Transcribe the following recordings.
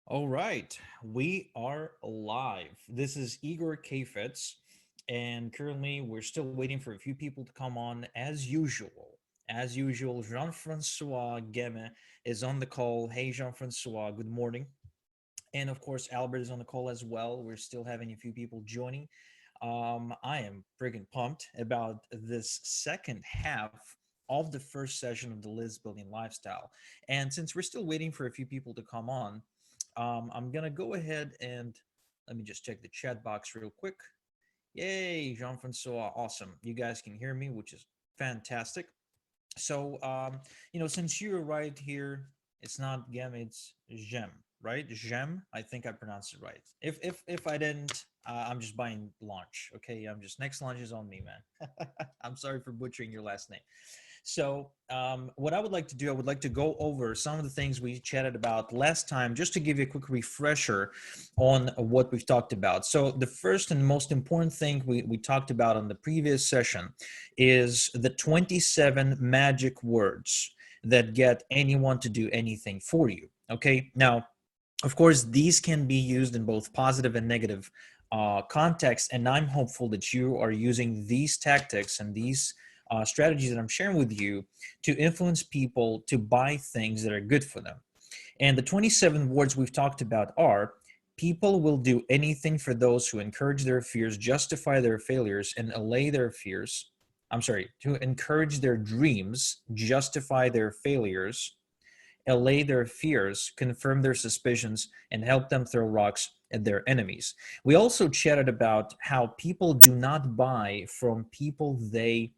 All right, we are live. This is Igor Kafetz, and currently we're still waiting for a few people to come on as usual. As usual, Jean Francois Gemme is on the call. Hey, Jean Francois, good morning. And of course, Albert is on the call as well. We're still having a few people joining. I am friggin' pumped about this second half of the first session of the List Building Lifestyle. And since we're still waiting for a few people to come on, I'm gonna go ahead and let me just check the chat box real quick. Yay, Jean Francois, awesome! You guys can hear me, which is fantastic. So, since you arrived here, it's not Gem, it's Gem, right? Gem. I think I pronounced it right. If I didn't, I'm just buying lunch. Okay, I'm just next lunch is on me, man. I'm sorry for butchering your last name. So, what I would like to do, I would like to go over some of the things we chatted about last time, just to give you a quick refresher on what we've talked about. So, the first and most important thing we talked about on the previous session is the 27 magic words that get anyone to do anything for you. Okay, now, of course, these can be used in both positive and negative context, and I'm hopeful that you are using these tactics and these strategies that I'm sharing with you to influence people to buy things that are good for them. And the 27 words we've talked about are: people will do anything for those who encourage their fears, justify their failures, and allay their fears. I'm sorry, to encourage their dreams, justify their failures, allay their fears, confirm their suspicions, and help them throw rocks at their enemies. We also chatted about how people do not buy from people they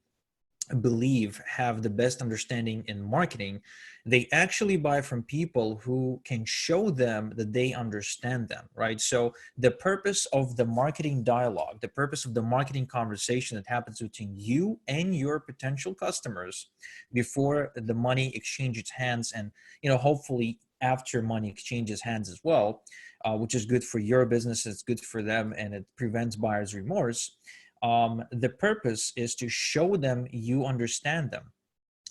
believe have the best understanding in marketing. They actually buy from people who can show them that they understand them, right? So the purpose of the marketing dialogue, the purpose of the marketing conversation that happens between you and your potential customers before the money exchanges hands, and hopefully after money exchanges hands as well, which is good for your business, it's good for them, and it prevents buyer's remorse. The purpose is to show them you understand them.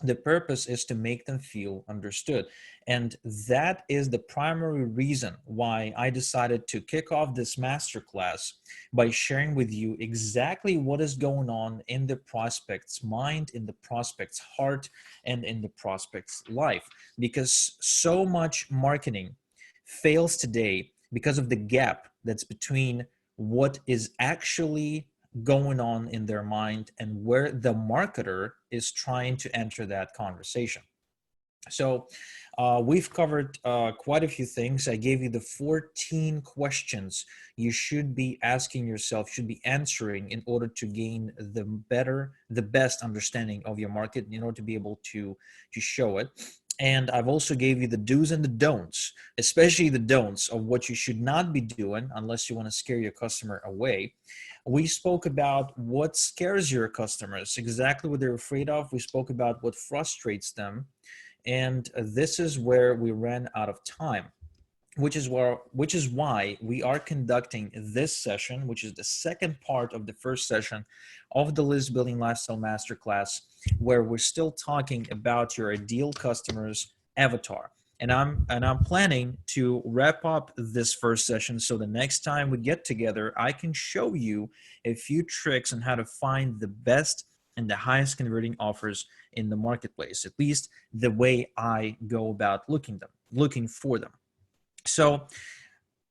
The purpose is to make them feel understood. And that is the primary reason why I decided to kick off this masterclass by sharing with you exactly what is going on in the prospect's mind, in the prospect's heart, and in the prospect's life. Because so much marketing fails today because of the gap that's between what is actually going on in their mind and where the marketer is trying to enter that conversation. So we've covered quite a few things. I gave you the 14 questions you should be asking yourself, should be answering in order to gain the best understanding of your market, in order to be able to show it. And I've also gave you the do's and the don'ts, especially the don'ts of what you should not be doing unless you want to scare your customer away. We spoke about what scares your customers, exactly what they're afraid of. We spoke about what frustrates them. And this is where we ran out of time, which is why we are conducting this session, which is the second part of the first session of the List Building Lifestyle Masterclass, where we're still talking about your ideal customer's avatar. And I'm planning to wrap up this first session, so the next time we get together, I can show you a few tricks on how to find the best and the highest converting offers in the marketplace, at least the way I go about looking for them. So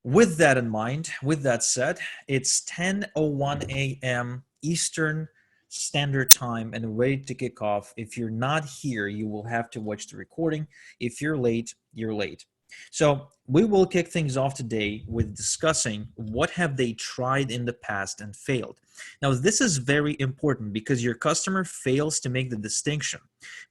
with that in mind, with that said, it's 10:01 a.m. Eastern Standard Time and ready to kick off. If you're not here, you will have to watch the recording. If you're late, you're late. So we will kick things off today with discussing what have they tried in the past and failed. Now, this is very important because your customer fails to make the distinction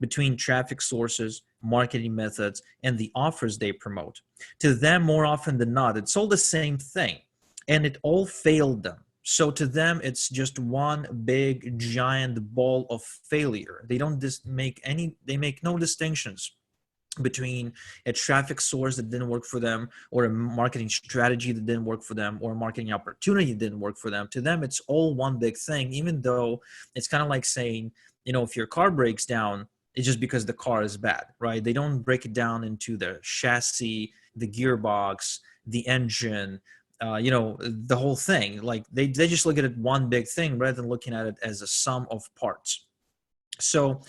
between traffic sources, marketing methods, and the offers they promote. To them, more often than not, it's all the same thing, and it all failed them. So to them, it's just one big giant ball of failure. They don't make any, they make no distinctions between a traffic source that didn't work for them, or a marketing strategy that didn't work for them, or a marketing opportunity that didn't work for them. To them, it's all one big thing, even though it's kind of like saying, if your car breaks down, it's just because the car is bad, right? They don't break it down into the chassis, the gearbox, the engine, the whole thing. Like they just look at it one big thing rather than looking at it as a sum of parts. So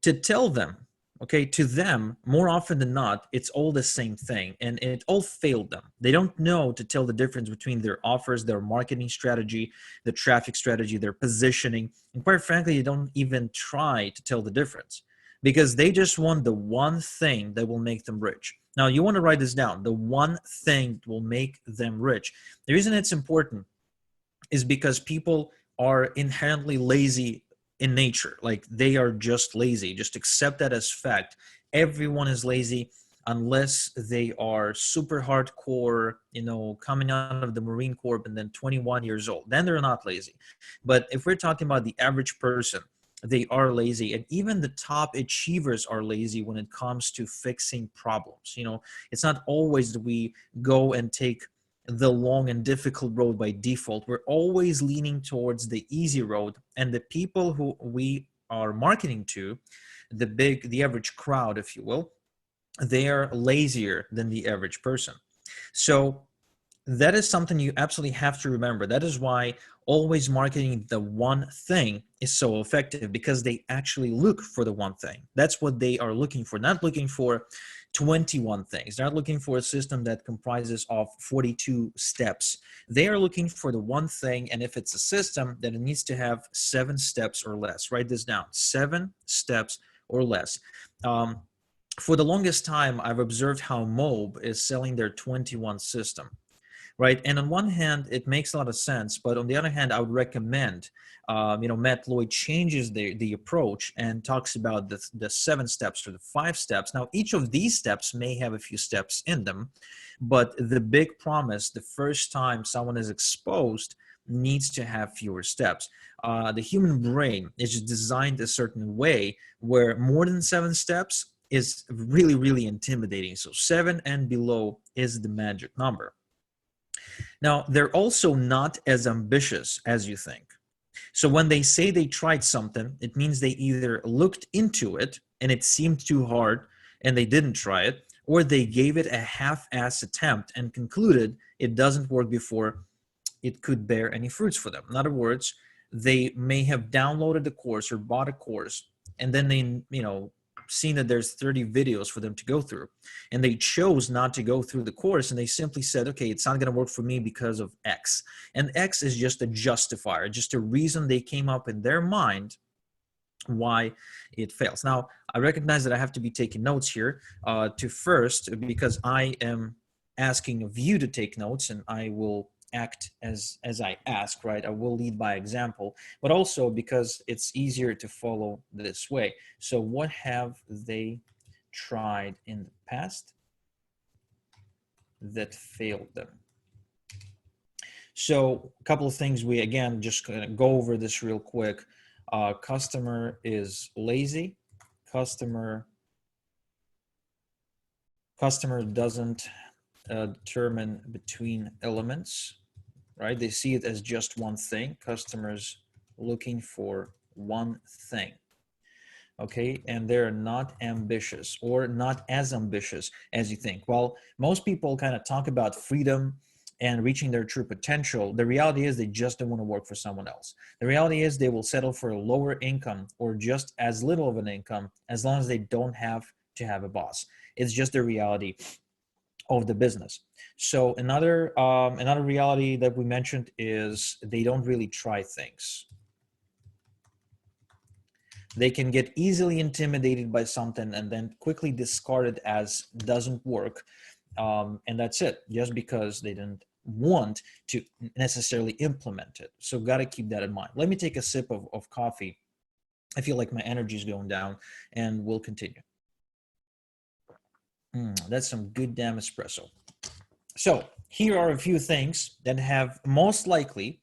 to tell them, okay, to them, more often than not, it's all the same thing, and it all failed them. They don't know to tell the difference between their offers, their marketing strategy, the traffic strategy, their positioning, and quite frankly, they don't even try to tell the difference, because they just want the one thing that will make them rich. Now, you want to write this down, the one thing that will make them rich. The reason it's important is because people are inherently lazy in nature. Like, they are just lazy. Just accept that as fact. Everyone is lazy unless they are super hardcore, coming out of the Marine Corps and then 21 years old. Then they're not lazy. But if we're talking about the average person, they are lazy. And even the top achievers are lazy when it comes to fixing problems. It's not always that we go and take the long and difficult road by default. We're always leaning towards the easy road, and the people who we are marketing to, the average crowd, if you will, they are lazier than the average person. So that is something you absolutely have to remember. That is why always marketing the one thing is so effective, because they actually look for the one thing. That's what they are looking for, not looking for 21 things. They're not looking for a system that comprises of 42 steps. They are looking for the one thing, and if it's a system, then it needs to have 7 steps or less. Write this down, 7 steps or less. For the longest time, I've observed how Mob is selling their 21 system. Right. And on one hand, it makes a lot of sense. But on the other hand, I would recommend, Matt Lloyd changes the approach and talks about the 7 steps or the 5 steps. Now, each of these steps may have a few steps in them, but the big promise, the first time someone is exposed, needs to have fewer steps. The human brain is just designed a certain way where more than 7 steps is really, really intimidating. So 7 and below is the magic number. Now, they're also not as ambitious as you think. So when they say they tried something, it means they either looked into it and it seemed too hard and they didn't try it, or they gave it a half-ass attempt and concluded it doesn't work before it could bear any fruits for them. In other words, they may have downloaded the course or bought a course, and then they, seen that there's 30 videos for them to go through, and they chose not to go through the course, and they simply said, okay, it's not going to work for me because of X. And X is just a justifier, just a reason they came up in their mind why it fails. Now, I recognize that I have to be taking notes here to first, because I am asking of you to take notes, and I will act as I ask, right? I will lead by example, but also because it's easier to follow this way. So what have they tried in the past that failed them? So a couple of things, we again just gonna go over this real quick. Customer is lazy. Customer doesn't determine between elements, right? They see it as just one thing. Customers looking for one thing, okay? And they're not ambitious, or not as ambitious as you think. While most people kind of talk about freedom and reaching their true potential, the reality is they just don't want to work for someone else. The reality is they will settle for a lower income or just as little of an income as long as they don't have to have a boss. It's just the reality of the business. So another reality that we mentioned is they don't really try things. They can get easily intimidated by something and then quickly discard it as doesn't work. And that's it, just because they didn't want to necessarily implement it. So got to keep that in mind. Let me take a sip of coffee. I feel like my energy is going down, and we'll continue. That's some good damn espresso. So here are a few things that have most likely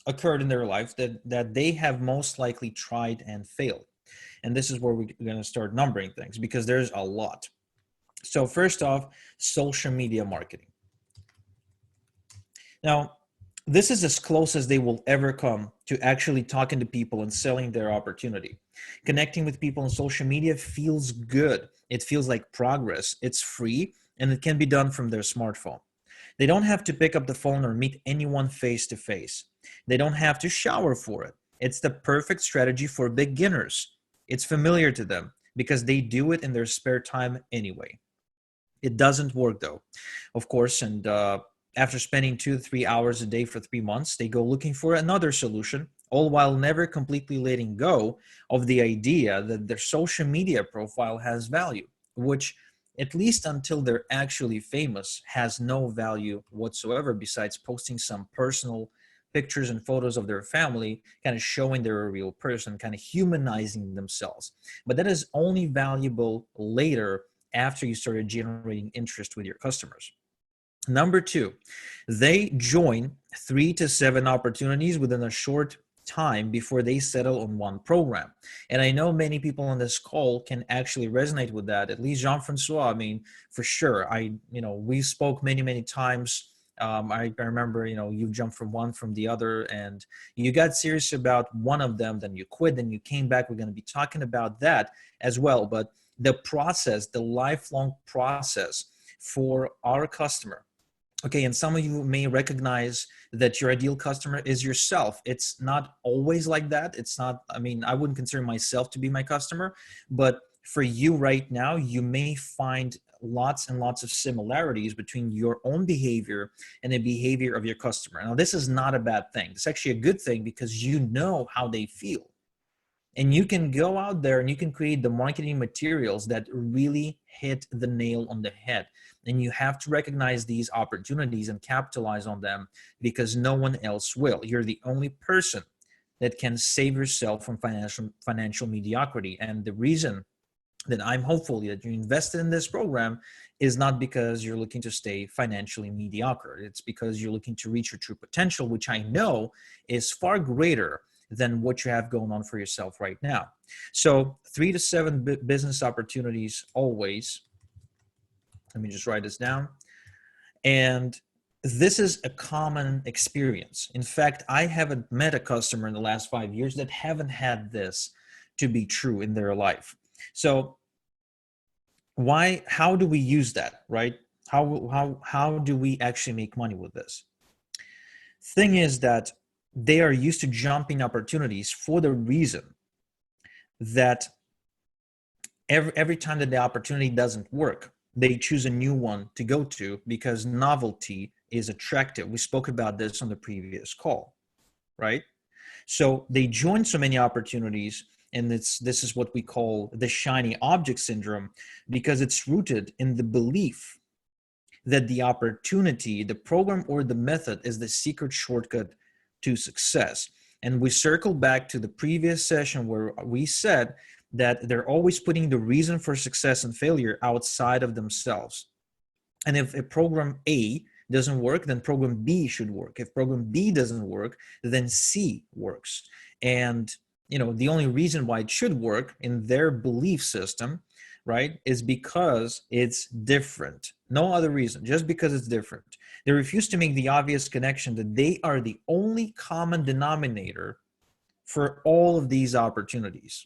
occurred in their life that they have most likely tried and failed. And this is where we're going to start numbering things, because there's a lot. So first off, social media marketing. Now, this is as close as they will ever come to actually talking to people and selling their opportunity. Connecting with people on social media feels good. It feels like progress. It's free and it can be done from their smartphone. They don't have to pick up the phone or meet anyone face to face. They don't have to shower for it. It's the perfect strategy for beginners. It's familiar to them because they do it in their spare time anyway. It doesn't work though, of course, and after spending 2 to 3 hours a day for 3 months, they go looking for another solution, all while never completely letting go of the idea that their social media profile has value, which, at least until they're actually famous, has no value whatsoever besides posting some personal pictures and photos of their family, kind of showing they're a real person, kind of humanizing themselves. But that is only valuable later, after you started generating interest with your customers. Number two, they join 3 to 7 opportunities within a short time before they settle on one program. And I know many people on this call can actually resonate with that. At least Jean-Francois, I mean, for sure. We spoke many times. I remember, you jumped from one from the other and you got serious about one of them, then you quit, then you came back. We're going to be talking about that as well. But the process, the lifelong process for our customer. Okay, and some of you may recognize that your ideal customer is yourself. It's not always like that. It's not, I mean, I wouldn't consider myself to be my customer, but for you right now, you may find lots and lots of similarities between your own behavior and the behavior of your customer. Now, this is not a bad thing. It's actually a good thing because you know how they feel. And you can go out there and you can create the marketing materials that really hit the nail on the head. And you have to recognize these opportunities and capitalize on them because no one else will. You're the only person that can save yourself from financial mediocrity. And the reason that I'm hopeful that you invested in this program is not because you're looking to stay financially mediocre. It's because you're looking to reach your true potential, which I know is far greater than what you have going on for yourself right now. So 3 to 7 business opportunities always. Let me just write this down. And this is a common experience. In fact, I haven't met a customer in the last 5 years that haven't had this to be true in their life. So how do we use that, right? How do we actually make money with this? Thing is that they are used to jumping opportunities for the reason that every time that the opportunity doesn't work, they choose a new one to go to because novelty is attractive. We spoke about this on the previous call, right? So they join so many opportunities, and this is what we call the shiny object syndrome, because it's rooted in the belief that the opportunity, the program, or the method is the secret shortcut to success. And we circle back to the previous session where we said that they're always putting the reason for success and failure outside of themselves. And if a program A doesn't work, then program B should work. If program B doesn't work, then C works. And the only reason why it should work in their belief system, right, is because it's different. No other reason, just because it's different. They refuse to make the obvious connection that they are the only common denominator for all of these opportunities.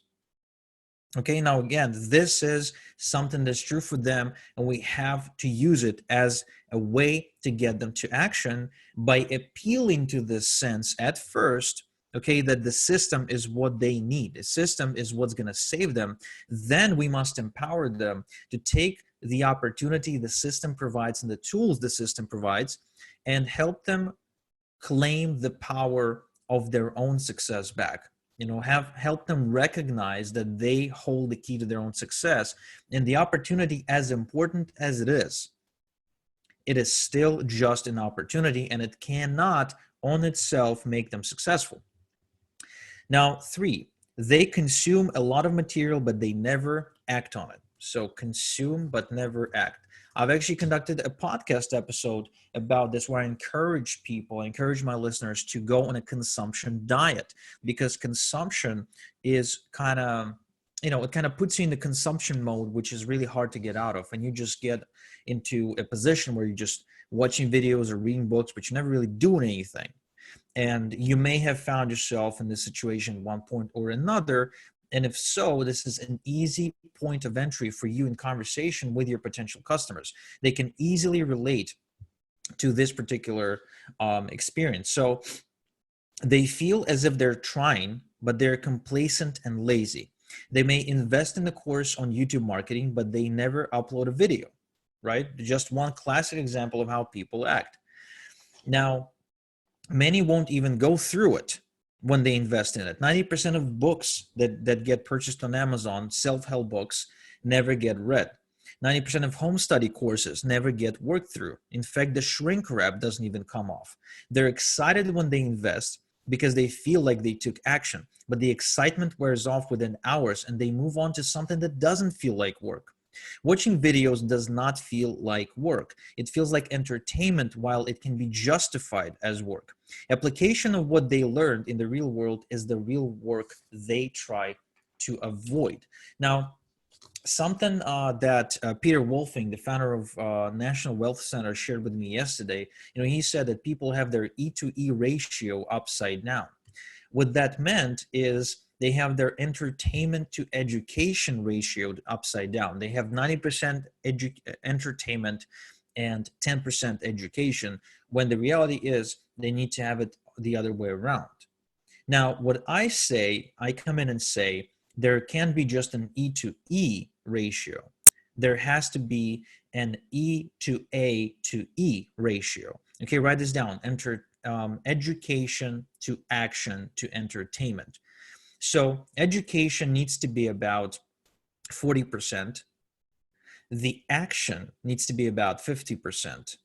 Okay, now again, this is something that's true for them, and we have to use it as a way to get them to action by appealing to this sense at first, okay, that the system is what they need. The system is what's going to save them. Then we must empower them to take the opportunity the system provides and the tools the system provides and help them claim the power of their own success back. Have help them recognize that they hold the key to their own success, and the opportunity, as important as it is still just an opportunity, and it cannot on itself make them successful. Now, 3, they consume a lot of material, but they never act on it. So consume, but never act. I've actually conducted a podcast episode about this where I encourage my listeners to go on a consumption diet, because consumption is kind of, it kind of puts you in the consumption mode, which is really hard to get out of. And you just get into a position where you're just watching videos or reading books, but you're never really doing anything. And you may have found yourself in this situation at one point or another. And if so, this is an easy point of entry for you in conversation with your potential customers. They can easily relate to this particular experience. So they feel as if they're trying, but they're complacent and lazy. They may invest in the course on YouTube marketing, but they never upload a video, right? Just one classic example of how people act. Now, many won't even go through it when they invest in it. 90% of books that get purchased on Amazon, self-help books, never get read. 90% of home study courses never get worked through. In fact, the shrink wrap doesn't even come off. They're excited when they invest because they feel like they took action, but the excitement wears off within hours and they move on to something that doesn't feel like work. Watching videos does not feel like work. It feels like entertainment while it can be justified as work. Application of what they learned in the real world is the real work they try to avoid. Now, something that Peter Wolfing, the founder of National Wealth Center, shared with me yesterday, he said that people have their E to E ratio upside down. What that meant is they have their entertainment to education ratio upside down. They have 90% entertainment and 10% education, when the reality is they need to have it the other way around. Now, what I come in and say, there can't be just an E to E ratio. There has to be an E to A to E ratio. Okay, write this down. Education to action to entertainment. So education needs to be about 40%. The action needs to be about 50%.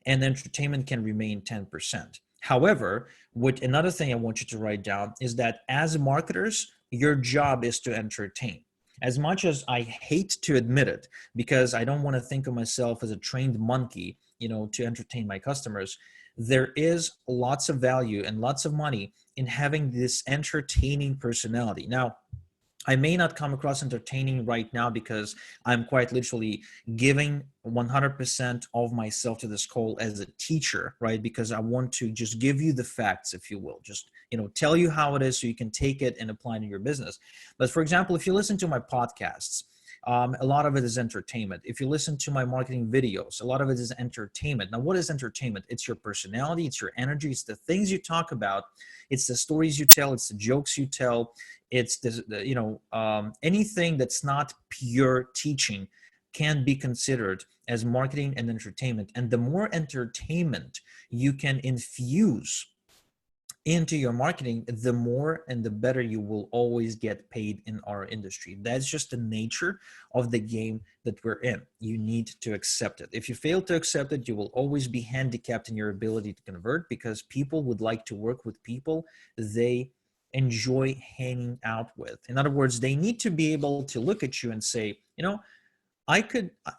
And entertainment can remain 10%. However, another thing I want you to write down is that as marketers, your job is to entertain. As much as I hate to admit it, because I don't want to think of myself as a trained monkey, to entertain my customers, there is lots of value and lots of money in having this entertaining personality. Now, I may not come across entertaining right now because I'm quite literally giving 100% of myself to this call as a teacher, right? Because I want to just give you the facts, if you will, just, tell you how it is so you can take it and apply it in your business. But for example, if you listen to my podcasts, a lot of it is entertainment. If you listen to my marketing videos, a lot of it is entertainment. Now, what is entertainment? It's your personality, it's your energy, it's the things you talk about, it's the stories you tell, it's the jokes you tell, it's anything that's not pure teaching can be considered as marketing and entertainment. And the more entertainment you can infuse into your marketing, the more and the better you will always get paid in our industry. That's just the nature of the game that we're in. You need to accept it. If you fail to accept it, you will always be handicapped in your ability to convert, because people would like to work with people they enjoy hanging out with. In other words, they need to be able to look at you and say,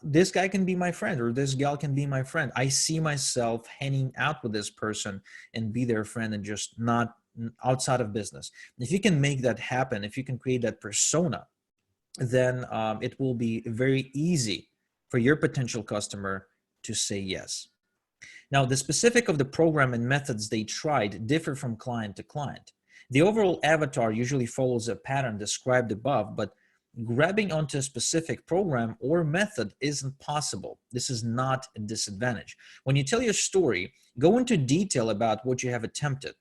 this guy can be my friend, or this gal can be my friend. I see myself hanging out with this person and be their friend, and just not outside of business. If you can make that happen, if you can create that persona, then it will be very easy for your potential customer to say yes. Now, the specific of the program and methods they tried differ from client to client. The overall avatar usually follows a pattern described above, but grabbing onto a specific program or method isn't possible. This is not a disadvantage. When you tell your story, go into detail about what you have attempted.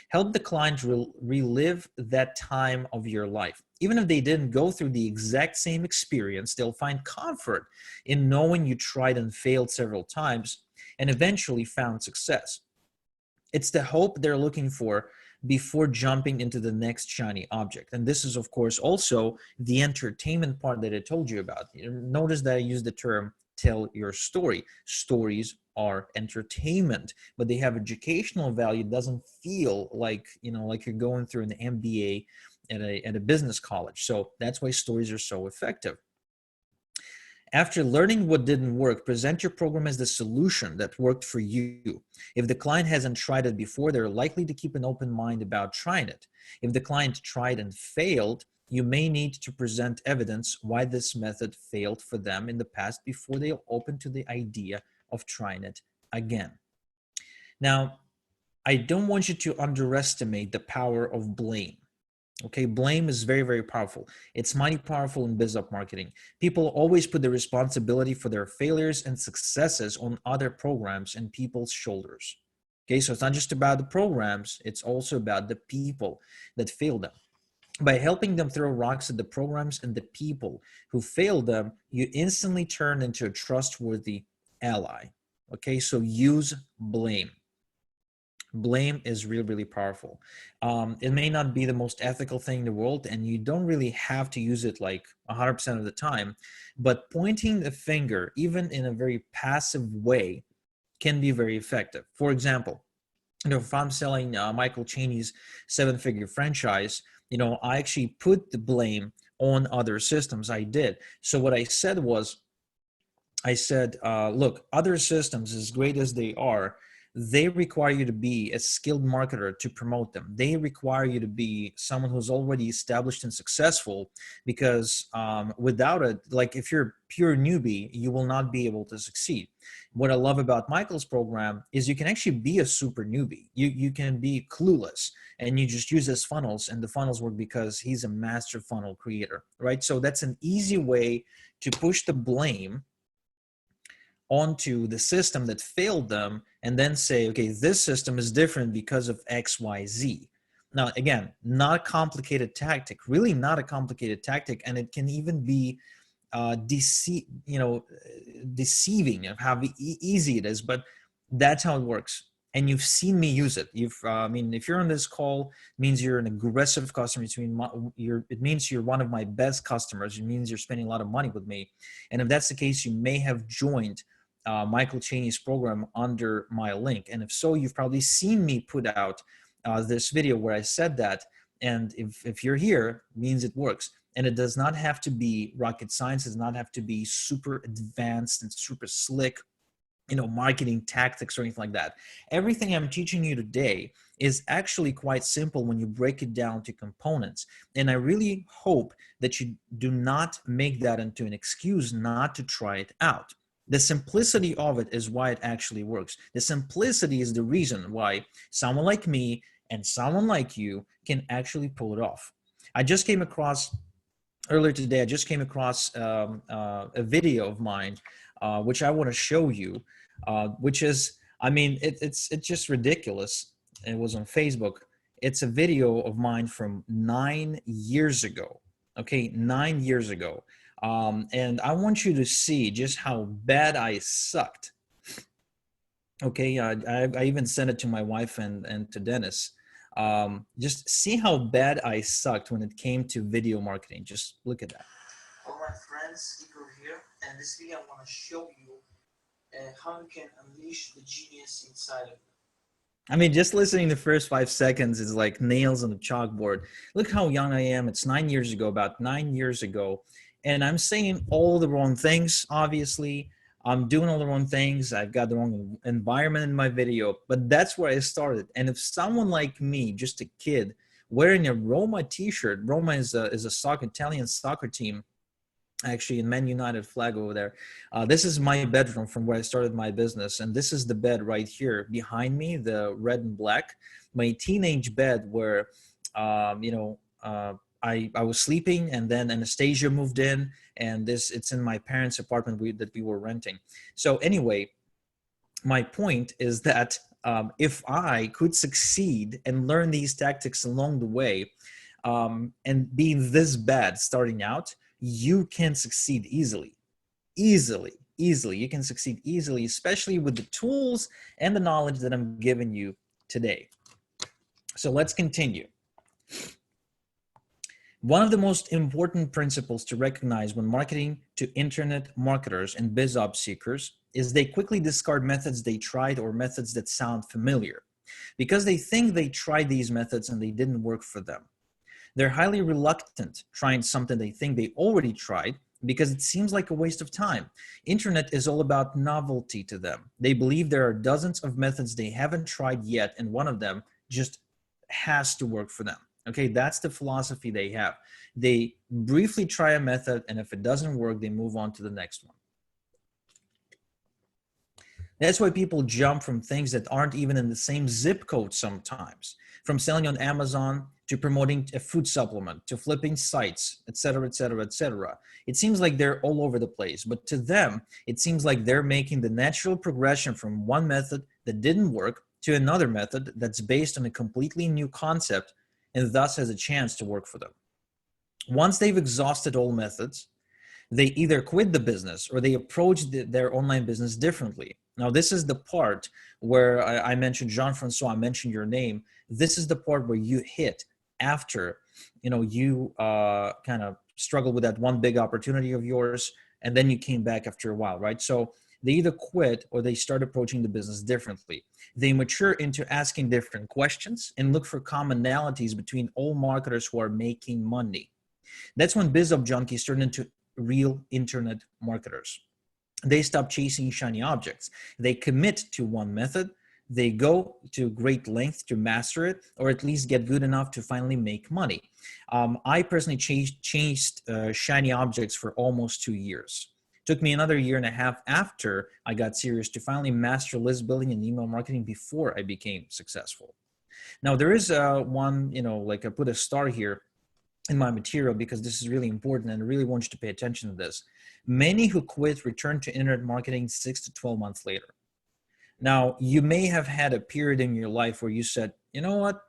Help the client relive that time of your life. Even if they didn't go through the exact same experience, they'll find comfort in knowing you tried and failed several times and eventually found success. It's the hope they're looking for before jumping into the next shiny object. And this is, of course, also the entertainment part that I told you about. Notice that I use the term tell your story. Stories are entertainment, but they have educational value. It doesn't feel like, like you're going through an MBA at a business college. So that's why stories are so effective. After learning what didn't work, present your program as the solution that worked for you. If the client hasn't tried it before, they're likely to keep an open mind about trying it. If the client tried and failed, you may need to present evidence why this method failed for them in the past before they'll open to the idea of trying it again. Now, I don't want you to underestimate the power of blame. Okay, blame is very, very powerful. It's mighty powerful in biz up marketing. People always put the responsibility for their failures and successes on other programs and people's shoulders. Okay, so it's not just about the programs, it's also about the people that failed them. By helping them throw rocks at the programs and the people who failed them, you instantly turn into a trustworthy ally. Okay, so use blame. Blame is really, really powerful. It may not be the most ethical thing in the world, and you don't really have to use it like 100% of the time, but pointing the finger, even in a very passive way, can be very effective. For example, if I'm selling Michael Cheney's 7-figure franchise, I actually put the blame on other systems. I did. So what I said was, look, other systems, as great as they are, they require you to be a skilled marketer to promote them. They require you to be someone who's already established and successful, because without it, like if you're a pure newbie, you will not be able to succeed. What I love about Michael's program is you can actually be a super newbie. You can be clueless and you just use his funnels, and the funnels work because he's a master funnel creator, right? So that's an easy way to push the blame onto the system that failed them and then say, okay, this system is different because of XYZ. Now, again, not a complicated tactic, really not a complicated tactic. And it can even be deceiving of how easy it is, but that's how it works. And you've seen me use it. If you're on this call, it means you're an aggressive customer. It means you're one of my best customers. It means you're spending a lot of money with me. And if that's the case, you may have joined Michael Cheney's program under my link. And if so, you've probably seen me put out this video where I said that. And if you're here, it means it works. And it does not have to be rocket science. It does not have to be super advanced and super slick, marketing tactics or anything like that. Everything I'm teaching you today is actually quite simple when you break it down to components. And I really hope that you do not make that into an excuse not to try it out. The simplicity of it is why it actually works. The simplicity is the reason why someone like me and someone like you can actually pull it off. Earlier today, I just came across a video of mine, which I want to show you, which is, it's just ridiculous. It was on Facebook. It's a video of mine from 9 years ago. Okay, 9 years ago. And I want you to see just how bad I sucked. Okay, I even sent it to my wife and to Dennis. Just see how bad I sucked when it came to video marketing. Just look at that. All my friends, Igor here, and this video I want to show you how you can unleash the genius inside of you. Just listening to the first 5 seconds is like nails on the chalkboard. Look how young I am. It's 9 years ago, about 9 years ago. And I'm saying all the wrong things, obviously. I'm doing all the wrong things. I've got the wrong environment in my video, but that's where I started. And if someone like me, just a kid, wearing a Roma t-shirt, Roma is a Italian soccer team, actually in Man United flag over there. This is my bedroom from where I started my business. And this is the bed right here behind me, the red and black, my teenage bed where, I was sleeping, and then Anastasia moved in, and it's in my parents' apartment that we were renting. So anyway, my point is that if I could succeed and learn these tactics along the way, and being this bad starting out, you can succeed easily. You can succeed easily, especially with the tools and the knowledge that I'm giving you today. So let's continue. One of the most important principles to recognize when marketing to internet marketers and biz ops seekers is they quickly discard methods they tried or methods that sound familiar because they think they tried these methods and they didn't work for them. They're highly reluctant trying something they think they already tried because it seems like a waste of time. Internet is all about novelty to them. They believe there are dozens of methods they haven't tried yet, and one of them just has to work for them. Okay, that's the philosophy they have. They briefly try a method, and if it doesn't work, they move on to the next one. That's why people jump from things that aren't even in the same zip code sometimes, from selling on Amazon to promoting a food supplement to flipping sites, etc., etc., etc. It seems like they're all over the place, but to them, it seems like they're making the natural progression from one method that didn't work to another method that's based on a completely new concept and thus has a chance to work for them. Once they've exhausted all methods, they either quit the business or they approach their online business differently. Now, this is the part where I mentioned Jean-Francois, I mentioned your name. This is the part where you hit after, you kind of struggled with that one big opportunity of yours, and then you came back after a while, right? So they either quit or they start approaching the business differently. They mature into asking different questions and look for commonalities between all marketers who are making money. That's when BizUp junkies turn into real internet marketers. They stop chasing shiny objects. They commit to one method. They go to great length to master it, or at least get good enough to finally make money. I personally chased shiny objects for almost 2 years. It took me another year and a half after I got serious to finally master list building and email marketing before I became successful. Now, there is one, like I put a star here in my material because this is really important and I really want you to pay attention to this. Many who quit return to internet marketing 6 to 12 months later. Now, you may have had a period in your life where you said, you know what?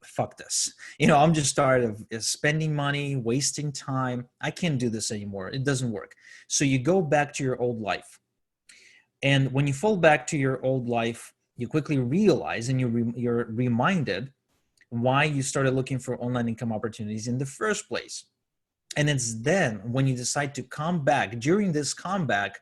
Fuck this. I'm just tired of spending money, wasting time. I can't do this anymore. It doesn't work. So you go back to your old life. And when you fall back to your old life, you quickly realize and you're reminded why you started looking for online income opportunities in the first place. And it's then when you decide to come back, during this comeback,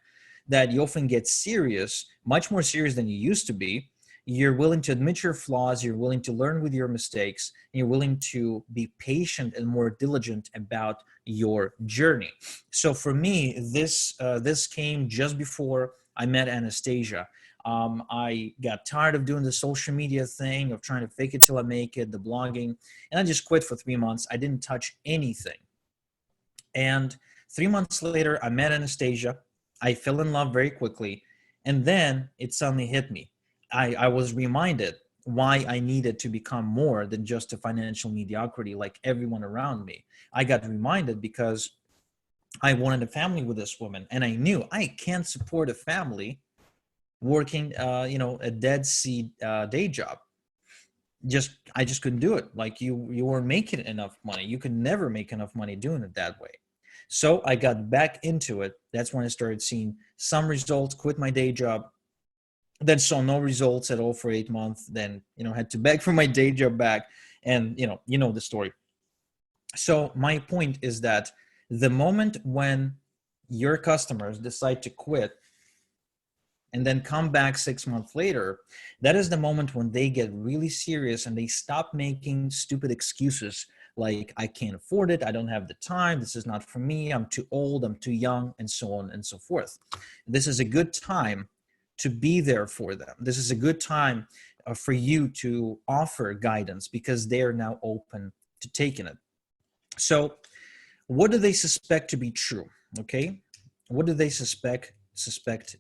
that you often get serious, much more serious than you used to be. You're willing to admit your flaws, you're willing to learn with your mistakes, and you're willing to be patient and more diligent about your journey. So for me, this came just before I met Anastasia. I got tired of doing the social media thing, of trying to fake it till I make it, the blogging, and I just quit for 3 months. I didn't touch anything. And 3 months later, I met Anastasia. I fell in love very quickly. And then it suddenly hit me. I was reminded why I needed to become more than just a financial mediocrity like everyone around me. I got reminded because I wanted a family with this woman. And I knew I can't support a family working, a dead sea day job. I just couldn't do it. Like you weren't making enough money. You could never make enough money doing it that way. So I got back into it. That's when I started seeing some results, quit my day job, then saw no results at all for 8 months, then, had to beg for my day job back. And, you know the story. So my point is that the moment when your customers decide to quit and then come back 6 months later, that is the moment when they get really serious and they stop making stupid excuses like, I can't afford it, I don't have the time, this is not for me, I'm too old, I'm too young, and so on and so forth. This is a good time to be there for them. This is a good time for you to offer guidance because they are now open to taking it. So what do they suspect to be true? Okay, what do they suspect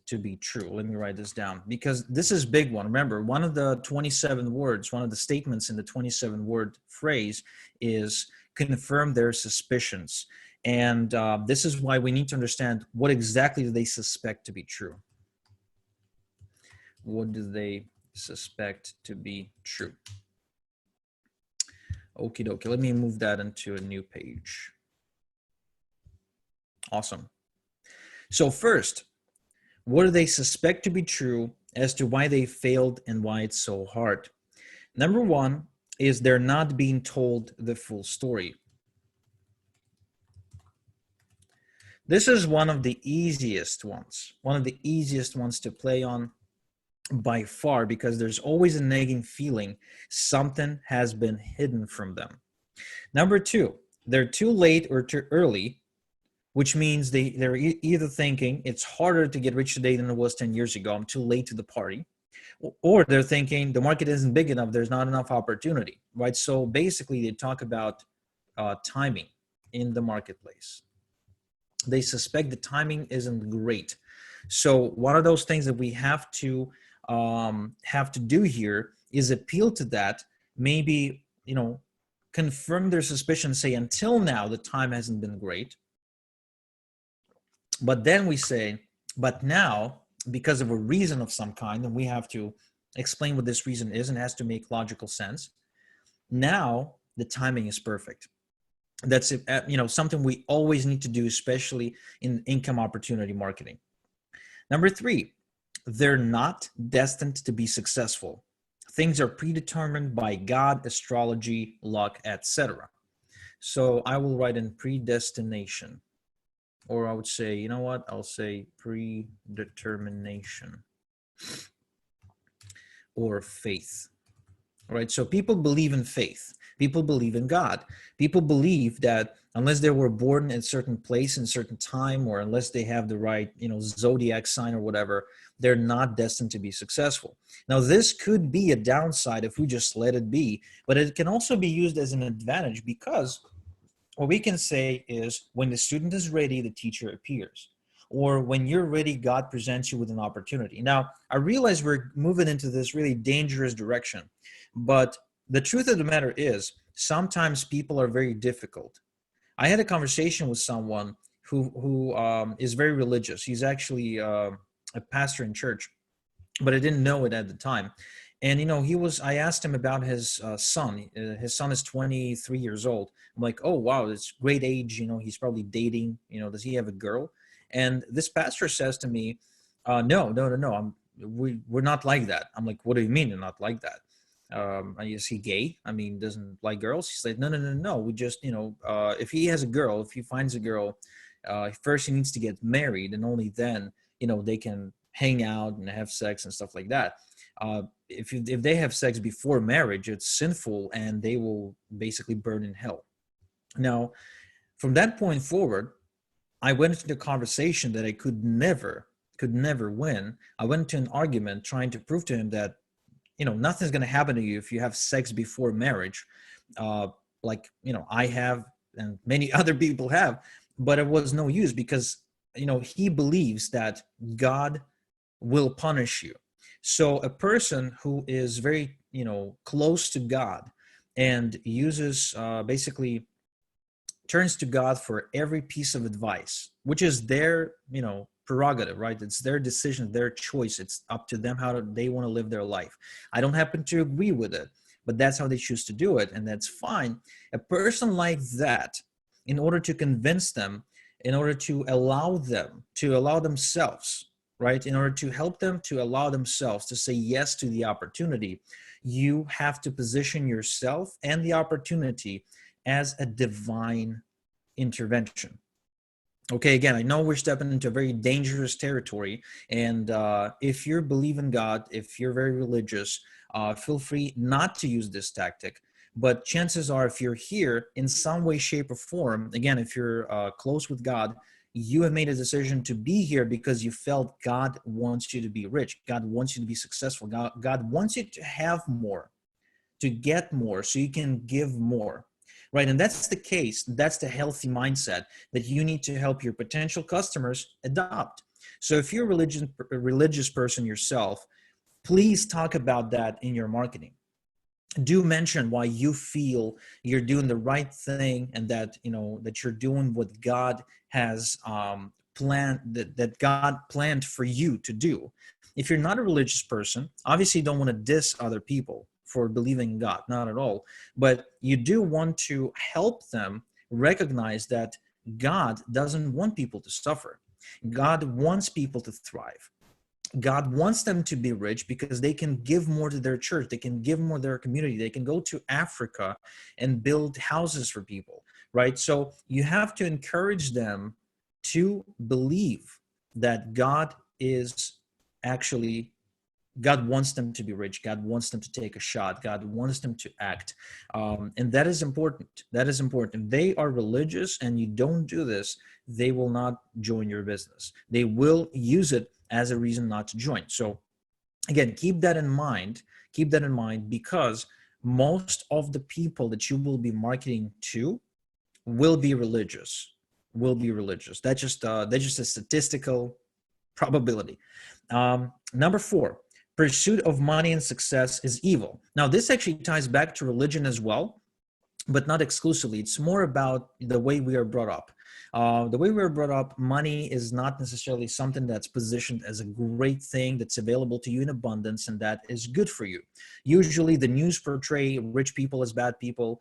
to be true? Let me write this down because this is a big one. Remember, one of the 27 words, one of the statements in the 27 word phrase is confirm their suspicions. And this is why we need to understand what exactly do they suspect to be true. What do they suspect to be true? Okie dokie, let me move that into a new page. Awesome. So first, what do they suspect to be true as to why they failed and why it's so hard? Number one is they're not being told the full story. This is one of the easiest ones to play on by far because there's always a nagging feeling something has been hidden from them. Number two, they're too late or too early which means they're either thinking it's harder to get rich today than it was 10 years ago. I'm too late to the party. Or they're thinking the market isn't big enough. There's not enough opportunity, right? So basically, they talk about timing in the marketplace. They suspect the timing isn't great. So one of those things that we have to do here is appeal to that. Maybe confirm their suspicion. Say until now the time hasn't been great, but then we say, but now because of a reason of some kind, and we have to explain what this reason is, and it has to make logical sense. Now the timing is perfect. That's something we always need to do, especially in income opportunity marketing. Number 3, they're not destined to be successful. Things are predetermined by God, astrology, luck, etc. So I will write in predestination, or I would say, you know what? I'll say predetermination or faith. All right. So people believe in faith. People believe in God. People believe that unless they were born in a certain place in a certain time, or unless they have the right, zodiac sign or whatever, they're not destined to be successful. Now, this could be a downside if we just let it be, but it can also be used as an advantage, because what we can say is when the student is ready, the teacher appears. Or when you're ready, God presents you with an opportunity. Now, I realize we're moving into this really dangerous direction, but the truth of the matter is sometimes people are very difficult. I had a conversation with someone who is very religious. He's actually a pastor in church, but I didn't know it at the time. And I asked him about his son. His son is 23 years old. I'm like, oh wow, it's great age. He's probably dating. Does he have a girl? And this pastor says to me, no. We're not like that. I'm like, what do you mean you're not like that? Is he gay? I mean, doesn't like girls? He's like, no. We just, if he has a girl, if he finds a girl, first he needs to get married, and only then, they can hang out and have sex and stuff like that. If they have sex before marriage, it's sinful, and they will basically burn in hell. Now, from that point forward, I went into a conversation that I could never win. I went into an argument trying to prove to him that nothing's going to happen to you if you have sex before marriage, like I have and many other people have. But it was no use, because he believes that God will punish you. So a person who is very close to God and uses basically turns to God for every piece of advice, which is their prerogative, right? It's their decision, their choice. It's up to them how they want to live their life. I don't happen to agree with it, but that's how they choose to do it, and that's fine. A person like that, in order to convince them, in order to allow themselves, right? In order to help them to allow themselves to say yes to the opportunity, you have to position yourself and the opportunity as a divine intervention. Okay, again, I know we're stepping into a very dangerous territory, and if you believe in God, if you're very religious, feel free not to use this tactic. But chances are, if you're here in some way, shape, or form, again, if you're close with God, you have made a decision to be here because you felt God wants you to be rich. God wants you to be successful. God wants you to have more, to get more, so you can give more. Right. And that's the case. That's the healthy mindset that you need to help your potential customers adopt. So if you're a religious person yourself, please talk about that in your marketing. Do mention why you feel you're doing the right thing, and that that you're doing what God has planned, that God planned for you to do. If you're not a religious person, obviously you don't want to diss other people for believing in God, not at all. But you do want to help them recognize that God doesn't want people to suffer. God wants people to thrive. God wants them to be rich because they can give more to their church. They can give more to their community. They can go to Africa and build houses for people, right? So you have to encourage them to believe that God is actually God wants them to be rich. God wants them to take a shot. God wants them to act. And that is important. That is important. If they are religious and you don't do this, they will not join your business. They will use it as a reason not to join. So again, keep that in mind. Keep that in mind, because most of the people that you will be marketing to will be religious. Will be religious. That's just a statistical probability. Number four, pursuit of money and success is evil. Now, this actually ties back to religion as well, but not exclusively. It's more about the way we are brought up. The way we are brought up, money is not necessarily something that's positioned as a great thing that's available to you in abundance and that is good for you. Usually, the news portray rich people as bad people.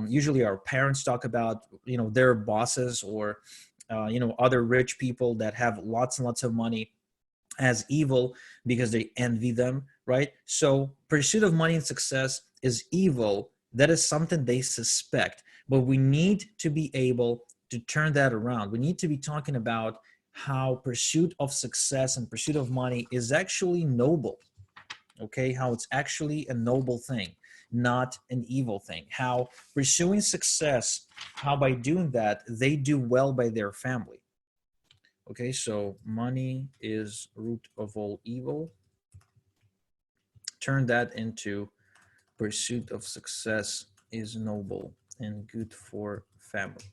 Usually, our parents talk about their bosses or other rich people that have lots and lots of money as evil because they envy them, right? So pursuit of money and success is evil. That is something they suspect, but we need to be able to turn that around. We need to be talking about how pursuit of success and pursuit of money is actually noble. Okay, how it's actually a noble thing, not an evil thing. How pursuing success, how by doing that they do well by their family. Okay, so money is root of all evil. Turn that into pursuit of success is noble and good for family.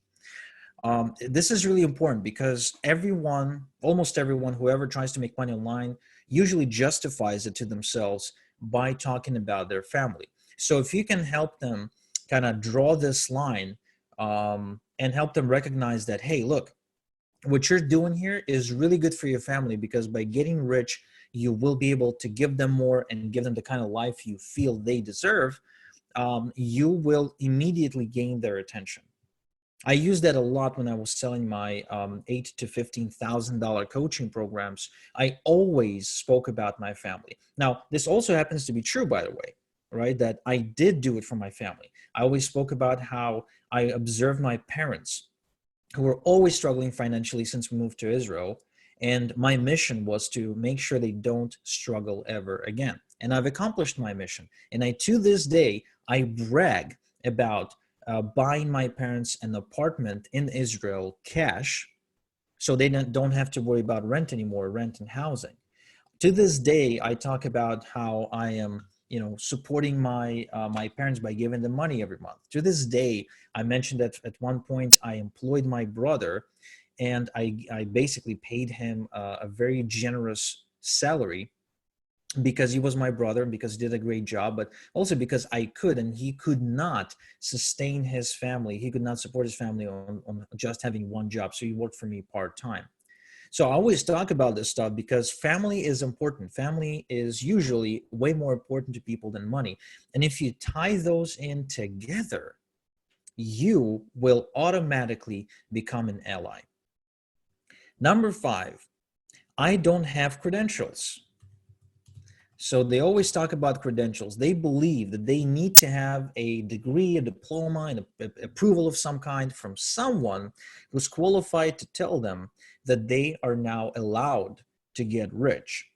This is really important because everyone, almost everyone, whoever tries to make money online usually justifies it to themselves by talking about their family. So if you can help them kind of draw this line and help them recognize that, hey, look, what you're doing here is really good for your family, because by getting rich, you will be able to give them more and give them the kind of life you feel they deserve. You will immediately gain their attention. I used that a lot when I was selling my $8,000 to $15,000 coaching programs. I always spoke about my family. Now, this also happens to be true, by the way, right? That I did do it for my family. I always spoke about how I observed my parents, who were always struggling financially since we moved to Israel. And my mission was to make sure they don't struggle ever again. And I've accomplished my mission. And to this day, I brag about buying my parents an apartment in Israel cash, so they don't have to worry about rent anymore, rent and housing. To this day, I talk about how I am, supporting my parents by giving them money every month. To this day, I mentioned that at one point I employed my brother, and I basically paid him a very generous salary because he was my brother and because he did a great job, but also because I could, and he could not sustain his family. He could not support his family on just having one job. So he worked for me part-time. So I always talk about this stuff because family is important. Family is usually way more important to people than money. And if you tie those in together, you will automatically become an ally. Number five, I don't have credentials. So they always talk about credentials. They believe that they need to have a degree, a diploma, and approval of some kind from someone who's qualified to tell them that they are now allowed to get rich,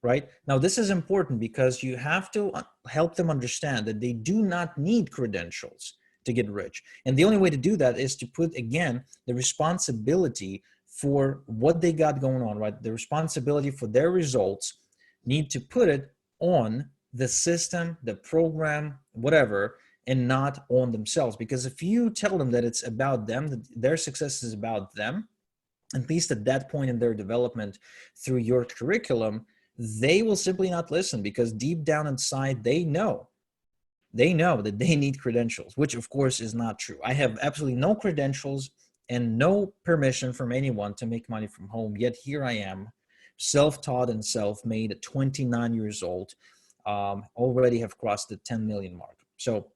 right? Now, this is important because you have to help them understand that they do not need credentials to get rich. And the only way to do that is to put, again, the responsibility for what they got going on, right? The responsibility for their results, need to put it on the system, the program, whatever, and not on themselves. Because if you tell them that it's about them, that their success is about them, at least at that point in their development through your curriculum, they will simply not listen, because deep down inside, they know that they need credentials, which of course is not true. I have absolutely no credentials and no permission from anyone to make money from home, yet here I am, self-taught and self-made at 29 years old, already have crossed the 10 million mark. So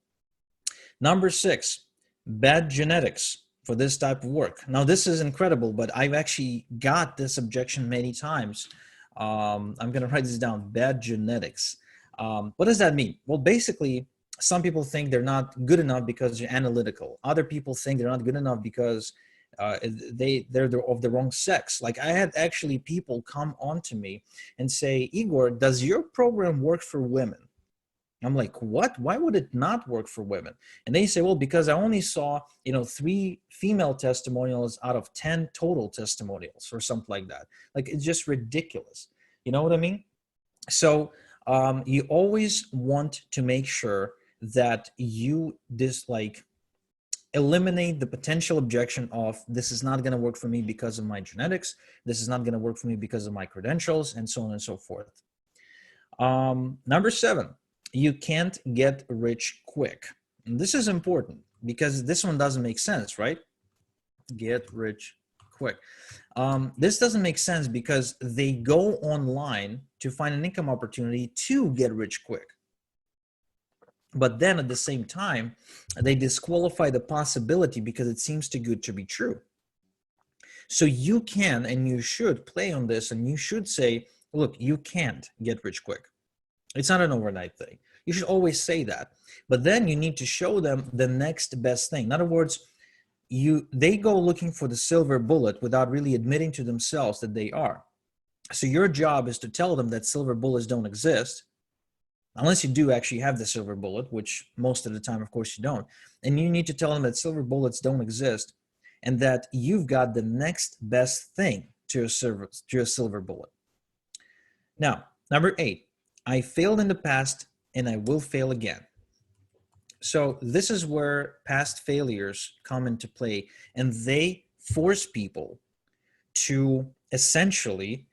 number six, bad genetics for this type of work. Now this is incredible, but I've actually got this objection many times. I'm going to write this down, bad genetics. What does that mean? Well, basically, some people think they're not good enough because they're analytical. Other people think they're not good enough because they're of the wrong sex. Like I had actually people come on to me and say, Igor, does your program work for women? I'm like, what? Why would it not work for women? And they say, well, because I only saw, 3 female testimonials out of 10 total testimonials or something like that. Like, it's just ridiculous. You know what I mean? So you always want to make sure that you eliminate the potential objection of, this is not going to work for me because of my genetics. This is not going to work for me because of my credentials, and so on and so forth. Number 7, you can't get rich quick. And this is important because this one doesn't make sense, right? Get rich quick. This doesn't make sense because they go online to find an income opportunity to get rich quick. But then at the same time, they disqualify the possibility because it seems too good to be true. So you can and you should play on this, and you should say, look, you can't get rich quick. It's not an overnight thing. You should always say that. But then you need to show them the next best thing. In other words, they go looking for the silver bullet without really admitting to themselves that they are. So your job is to tell them that silver bullets don't exist, unless you do actually have the silver bullet, which most of the time, of course, you don't. And you need to tell them that silver bullets don't exist and that you've got the next best thing to a silver bullet. Now, number 8, I failed in the past and I will fail again. So this is where past failures come into play, and they force people to essentially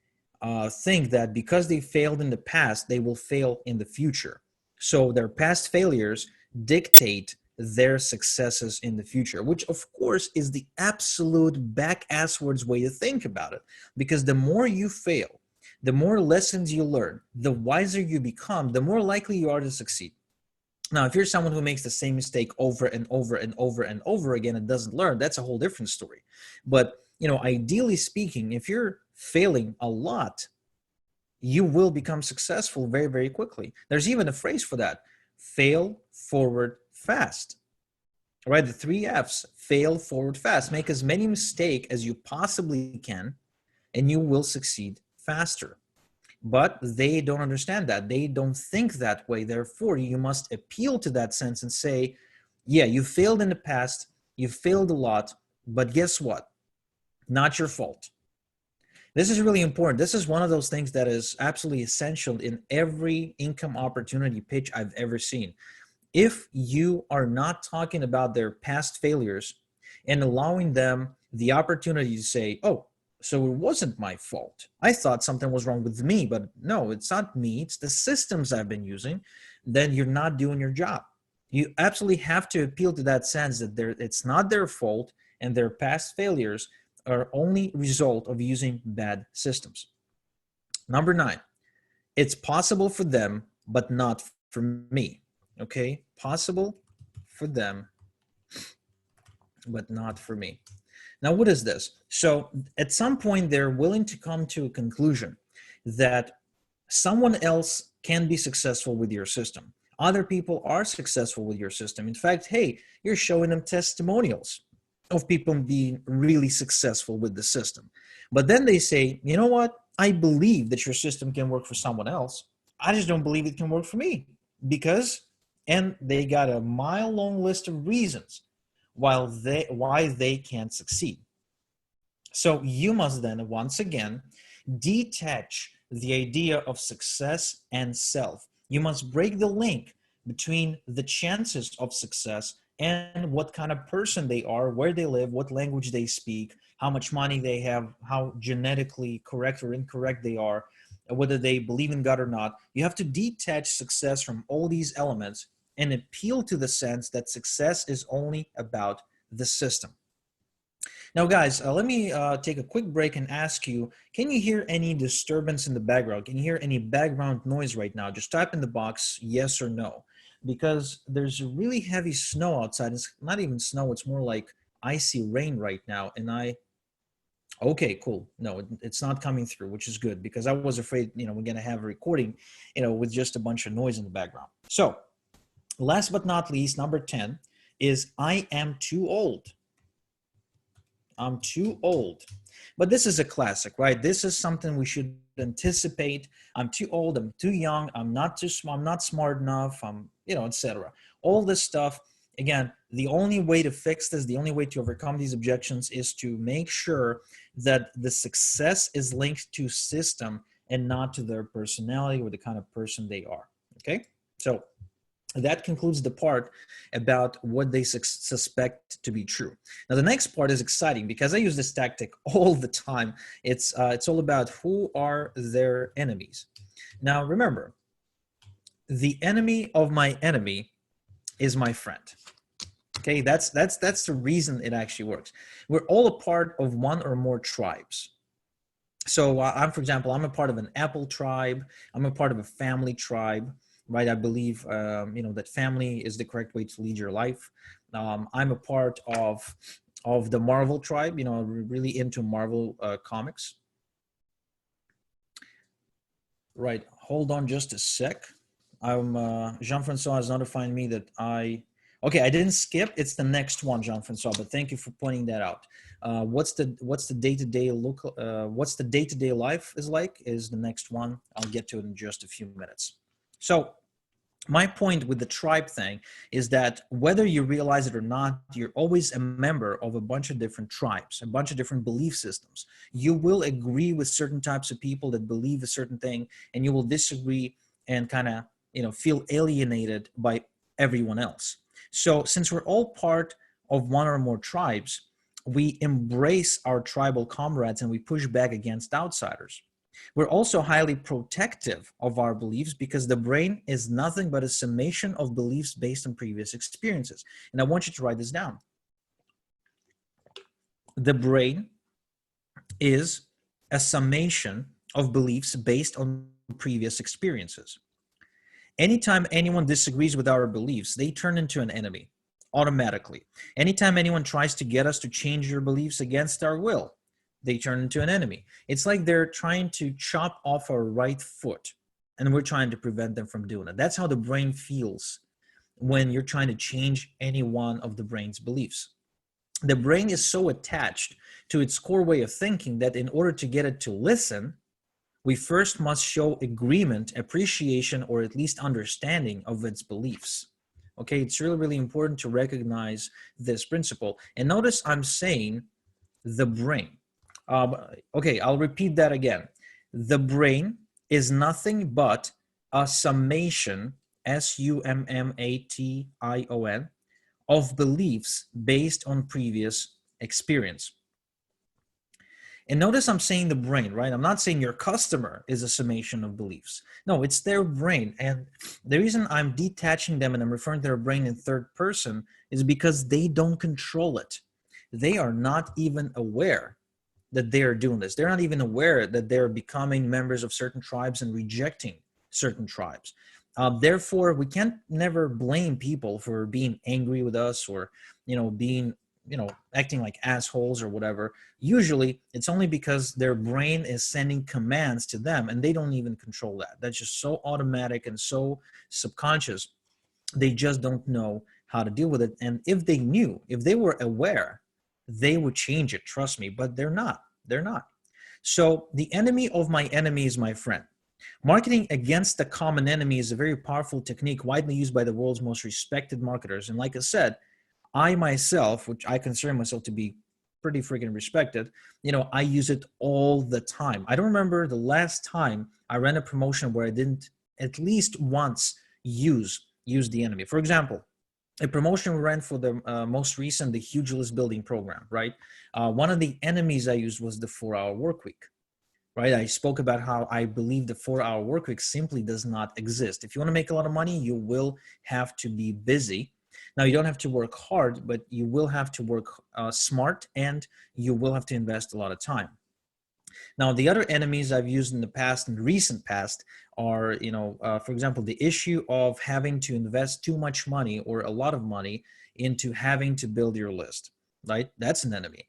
think that because they failed in the past, they will fail in the future. So their past failures dictate their successes in the future, which of course is the absolute back-asswards way to think about it. Because the more you fail, the more lessons you learn, the wiser you become, the more likely you are to succeed. Now, if you're someone who makes the same mistake over and over and over and over again and doesn't learn, that's a whole different story. But, ideally speaking, if you're failing a lot, you will become successful very, very quickly. There's even a phrase for that: fail forward fast. Right? The 3 F's: fail forward fast. Make as many mistakes as you possibly can, and you will succeed faster. But they don't understand that. They don't think that way. Therefore, you must appeal to that sense and say, yeah, you failed in the past, you failed a lot, but guess what? Not your fault. This is really important. This is one of those things that is absolutely essential in every income opportunity pitch I've ever seen. If you are not talking about their past failures and allowing them the opportunity to say, oh, so it wasn't my fault. I thought something was wrong with me, but no, it's not me. It's the systems I've been using. Then you're not doing your job. You absolutely have to appeal to that sense that it's not their fault, and their past failures are only result of using bad systems. Number 9, it's possible for them, but not for me. Okay, possible for them, but not for me. Now, what is this? So at some point, they're willing to come to a conclusion that someone else can be successful with your system. Other people are successful with your system. In fact, hey, you're showing them testimonials of people being really successful with the system. But then they say, you know what? I believe that your system can work for someone else. I just don't believe it can work for me because, and they got a mile-long list of reasons why they can't succeed. So you must then, once again, detach the idea of success and self. You must break the link between the chances of success and what kind of person they are, where they live, what language they speak, how much money they have, how genetically correct or incorrect they are, whether they believe in God or not. You have to detach success from all these elements and appeal to the sense that success is only about the system. Now, guys, let me take a quick break and ask you, can you hear any disturbance in the background? Can you hear any background noise right now? Just type in the box yes or no, because there's really heavy snow outside. It's not even snow. It's more like icy rain right now. And okay, cool. No, it's not coming through, which is good, because I was afraid, we're going to have a recording, with just a bunch of noise in the background. So last but not least, number 10 is I am too old. I'm too old. But this is a classic, right? This is something we should anticipate. I'm too old. I'm too young. I'm not smart enough. Etc. All this stuff. Again, the only way to fix this, the only way to overcome these objections is to make sure that the success is linked to system and not to their personality or the kind of person they are. Okay? So that concludes the part about what they suspect to be true. Now, the next part is exciting because I use this tactic all the time. It's all about who are their enemies. Now, remember, the enemy of my enemy is my friend. Okay, that's the reason it actually works. We're all a part of one or more tribes. So for example, I'm a part of an Apple tribe. I'm a part of a family tribe, right? I believe, that family is the correct way to lead your life. I'm a part of the Marvel tribe, really into Marvel comics. Right. Hold on just a sec. Jean-Francois is notifying me that okay, I didn't skip. It's the next one, Jean-Francois, but thank you for pointing that out. What's the day-to-day look? What's the day-to-day life is like is the next one. I'll get to it in just a few minutes. So my point with the tribe thing is that whether you realize it or not, you're always a member of a bunch of different tribes, a bunch of different belief systems. You will agree with certain types of people that believe a certain thing, and you will disagree and kind of, feel alienated by everyone else. So since we're all part of one or more tribes, we embrace our tribal comrades and we push back against outsiders. We're also highly protective of our beliefs because the brain is nothing but a summation of beliefs based on previous experiences. And I want you to write this down. The brain is a summation of beliefs based on previous experiences. Anytime anyone disagrees with our beliefs, they turn into an enemy automatically. Anytime anyone tries to get us to change your beliefs against our will, they turn into an enemy. It's like they're trying to chop off our right foot and we're trying to prevent them from doing it. That's how the brain feels when you're trying to change any one of the brain's beliefs. The brain is so attached to its core way of thinking that in order to get it to listen, we first must show agreement, appreciation, or at least understanding of its beliefs. Okay, it's really, really important to recognize this principle. And notice I'm saying the brain. Okay, I'll repeat that again. The brain is nothing but a summation, summation, of beliefs based on previous experience. And notice I'm saying the brain, right? I'm not saying your customer is a summation of beliefs. No, it's their brain. And the reason I'm detaching them and I'm referring to their brain in third person is because they don't control it. They are not even aware that they are doing this. They're not even aware that they're becoming members of certain tribes and rejecting certain tribes. Therefore, we can't never blame people for being angry with us or, being, acting like assholes or whatever. Usually, it's only because their brain is sending commands to them and they don't even control that. That's just so automatic and so subconscious. They just don't know how to deal with it. And if they knew, if they were aware, they would change it, trust me, but they're not. They're not. So the enemy of my enemy is my friend. Marketing against the common enemy is a very powerful technique widely used by the world's most respected marketers. And like I said, I myself, which I consider myself to be pretty freaking respected, I use it all the time. I don't remember the last time I ran a promotion where I didn't at least once use the enemy. For example, a promotion we ran for the most recent, the Huge List Building program, right? One of the enemies I used was the 4-hour work week, right? I spoke about how I believe the 4-hour work week simply does not exist. If you want to make a lot of money, you will have to be busy. Now, you don't have to work hard, but you will have to work smart and you will have to invest a lot of time. Now, the other enemies I've used in the past, in the recent past, are, for example, the issue of having to invest too much money or a lot of money into having to build your list, right? That's an enemy.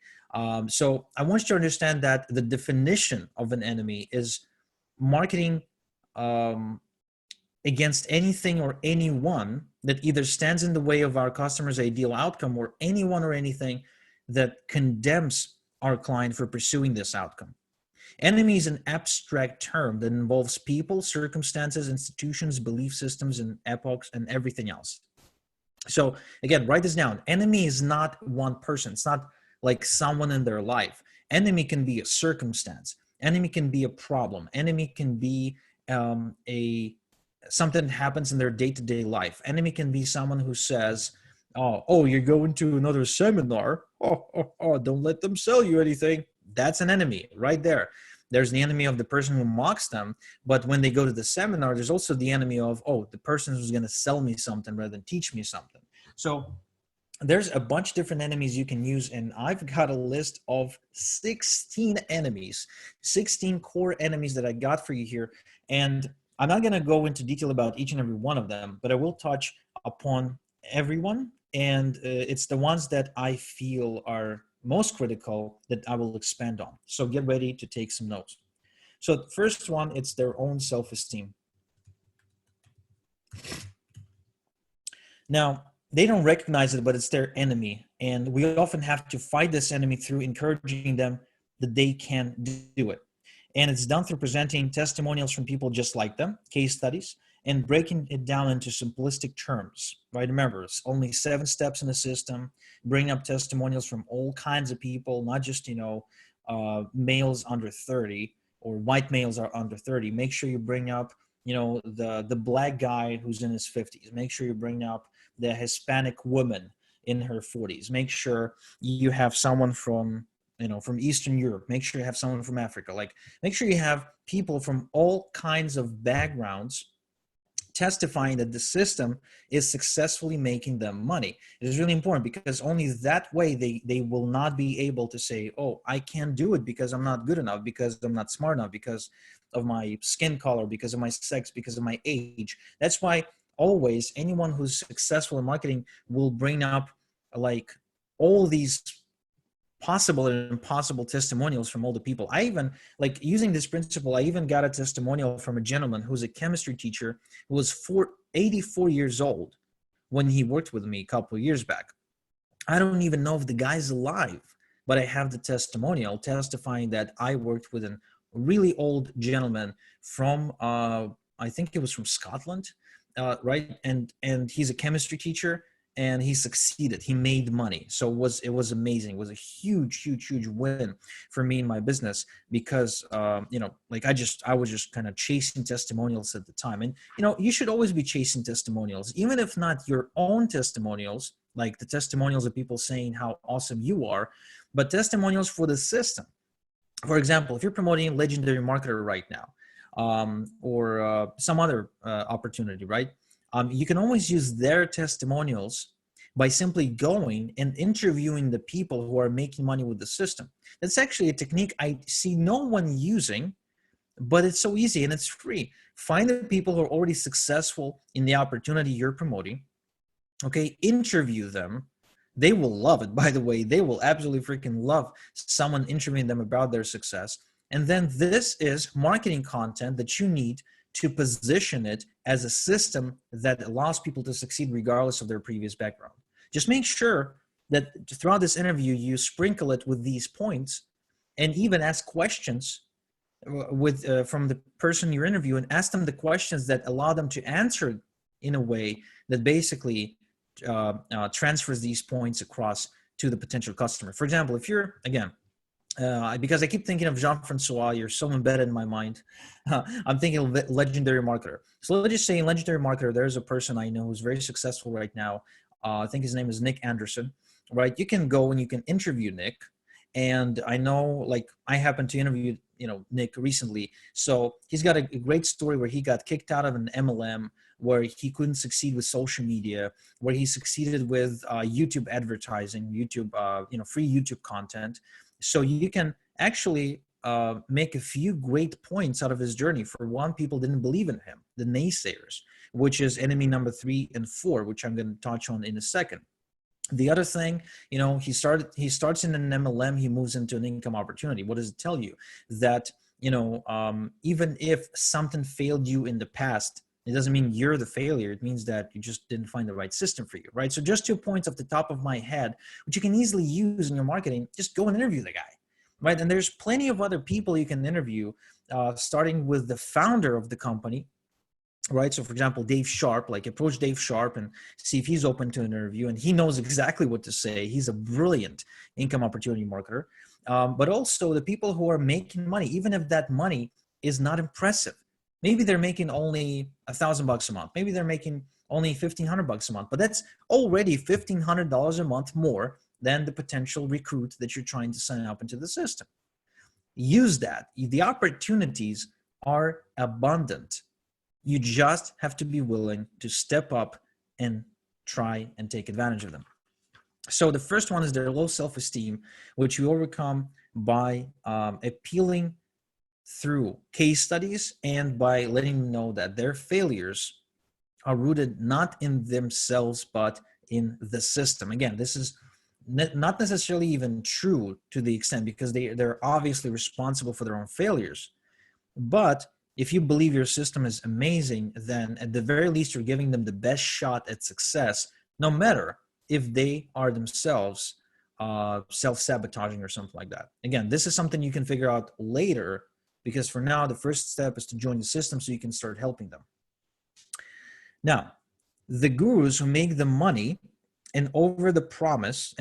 So I want you to understand that the definition of an enemy is marketing against anything or anyone that either stands in the way of our customer's ideal outcome or anyone or anything that condemns our client for pursuing this outcome. Enemy is an abstract term that involves people, circumstances, institutions, belief systems, and epochs, and everything else. So again, write this down. Enemy is not one person. It's not like someone in their life. Enemy can be a circumstance. Enemy can be a problem. Enemy can be a something that happens in their day-to-day life. Enemy can be someone who says, oh, you're going to another seminar. Don't let them sell you anything. That's an enemy right there. There's the enemy of the person who mocks them. But when they go to the seminar, there's also the enemy of, the person who's going to sell me something rather than teach me something. So there's a bunch of different enemies you can use. And I've got a list of 16 enemies, 16 core enemies that I got for you here. And I'm not going to go into detail about each and every one of them, but I will touch upon everyone. And it's the ones that I feel are most critical that I will expand on. So get ready to take some notes. So the first one, it's their own self-esteem. Now, they don't recognize it, but it's their enemy. And we often have to fight this enemy through encouraging them that they can do it. And it's done through presenting testimonials from people just like them, case studies, and breaking it down into simplistic terms, right? Remember, it's only 7 steps in the system. Bring up testimonials from all kinds of people, not just, males under 30 or white males are under 30. Make sure you bring up, the black guy who's in his 50s. Make sure you bring up the Hispanic woman in her 40s. Make sure you have someone from Eastern Europe. Make sure you have someone from Africa. Like, make sure you have people from all kinds of backgrounds testifying that the system is successfully making them money. It is really important because only that way they will not be able to say, oh, I can't do it because I'm not good enough, because I'm not smart enough, because of my skin color, because of my sex, because of my age. That's why always anyone who's successful in marketing will bring up like all these possible and impossible testimonials from all the people. I even, like, using this principle, I even got a testimonial from a gentleman who's a chemistry teacher who was 84 years old when he worked with me a couple of years back. I don't even know if the guy's alive, but I have the testimonial testifying that I worked with a really old gentleman from, I think it was from Scotland, right? And he's a chemistry teacher, and he succeeded. He made money. So it was amazing. It was a huge win for me in my business because, I was just kind of chasing testimonials at the time. And, you should always be chasing testimonials, even if not your own testimonials, like the testimonials of people saying how awesome you are, but testimonials for the system. For example, if you're promoting Legendary Marketer right now, or some other opportunity, right? You can always use their testimonials by simply going and interviewing the people who are making money with the system. That's actually a technique I see no one using, but it's so easy and it's free. Find the people who are already successful in the opportunity you're promoting. Okay, interview them. They will love it, by the way. They will absolutely freaking love someone interviewing them about their success. And then this is marketing content that you need to position it as a system that allows people to succeed regardless of their previous background. Just make sure that throughout this interview, you sprinkle it with these points and even ask questions from the person you're interviewing. Ask them the questions that allow them to answer in a way that basically transfers these points across to the potential customer. For example, if you're, again, because I keep thinking of Jean-Francois, you're so embedded in my mind. I'm thinking of Legendary Marketer. So let's just say in Legendary Marketer, there's a person I know who's very successful right now. I think his name is Nick Anderson, right? You can go and you can interview Nick. And I know, like, I happened to interview, Nick recently. So he's got a great story where he got kicked out of an MLM, where he couldn't succeed with social media, where he succeeded with YouTube advertising, YouTube, free YouTube content. So you can actually make a few great points out of his journey. For one, people didn't believe in him, the naysayers, which is enemy number 3 and 4, which I'm going to touch on in a second. The other thing, he starts in an MLM, he moves into an income opportunity. What does it tell you? That, even if something failed you in the past, It doesn't mean you're the failure. It means that you just didn't find the right system for you, right? So just 2 points off the top of my head, which you can easily use in your marketing. Just go and interview the guy, right? And there's plenty of other people you can interview, starting with the founder of the company, right? So for example, Dave Sharp, like approach Dave Sharp and see if he's open to an interview, and he knows exactly what to say. He's a brilliant income opportunity marketer. But also the people who are making money, even if that money is not impressive. Maybe they're making only $1,000 a month. Maybe they're making only $1,500 a month, but that's already $1,500 a month more than the potential recruit that you're trying to sign up into the system. Use that. The opportunities are abundant. You just have to be willing to step up and try and take advantage of them. So the first one is their low self-esteem, which you overcome by appealing through case studies and by letting them know that their failures are rooted not in themselves, but in the system. Again, this is not necessarily even true to the extent, because they're obviously responsible for their own failures. But if you believe your system is amazing, then at the very least, you're giving them the best shot at success, no matter if they are themselves self-sabotaging or something like that. Again, this is something you can figure out later, because for now, the first step is to join the system so you can start helping them. Now, the gurus who make the money and overpromise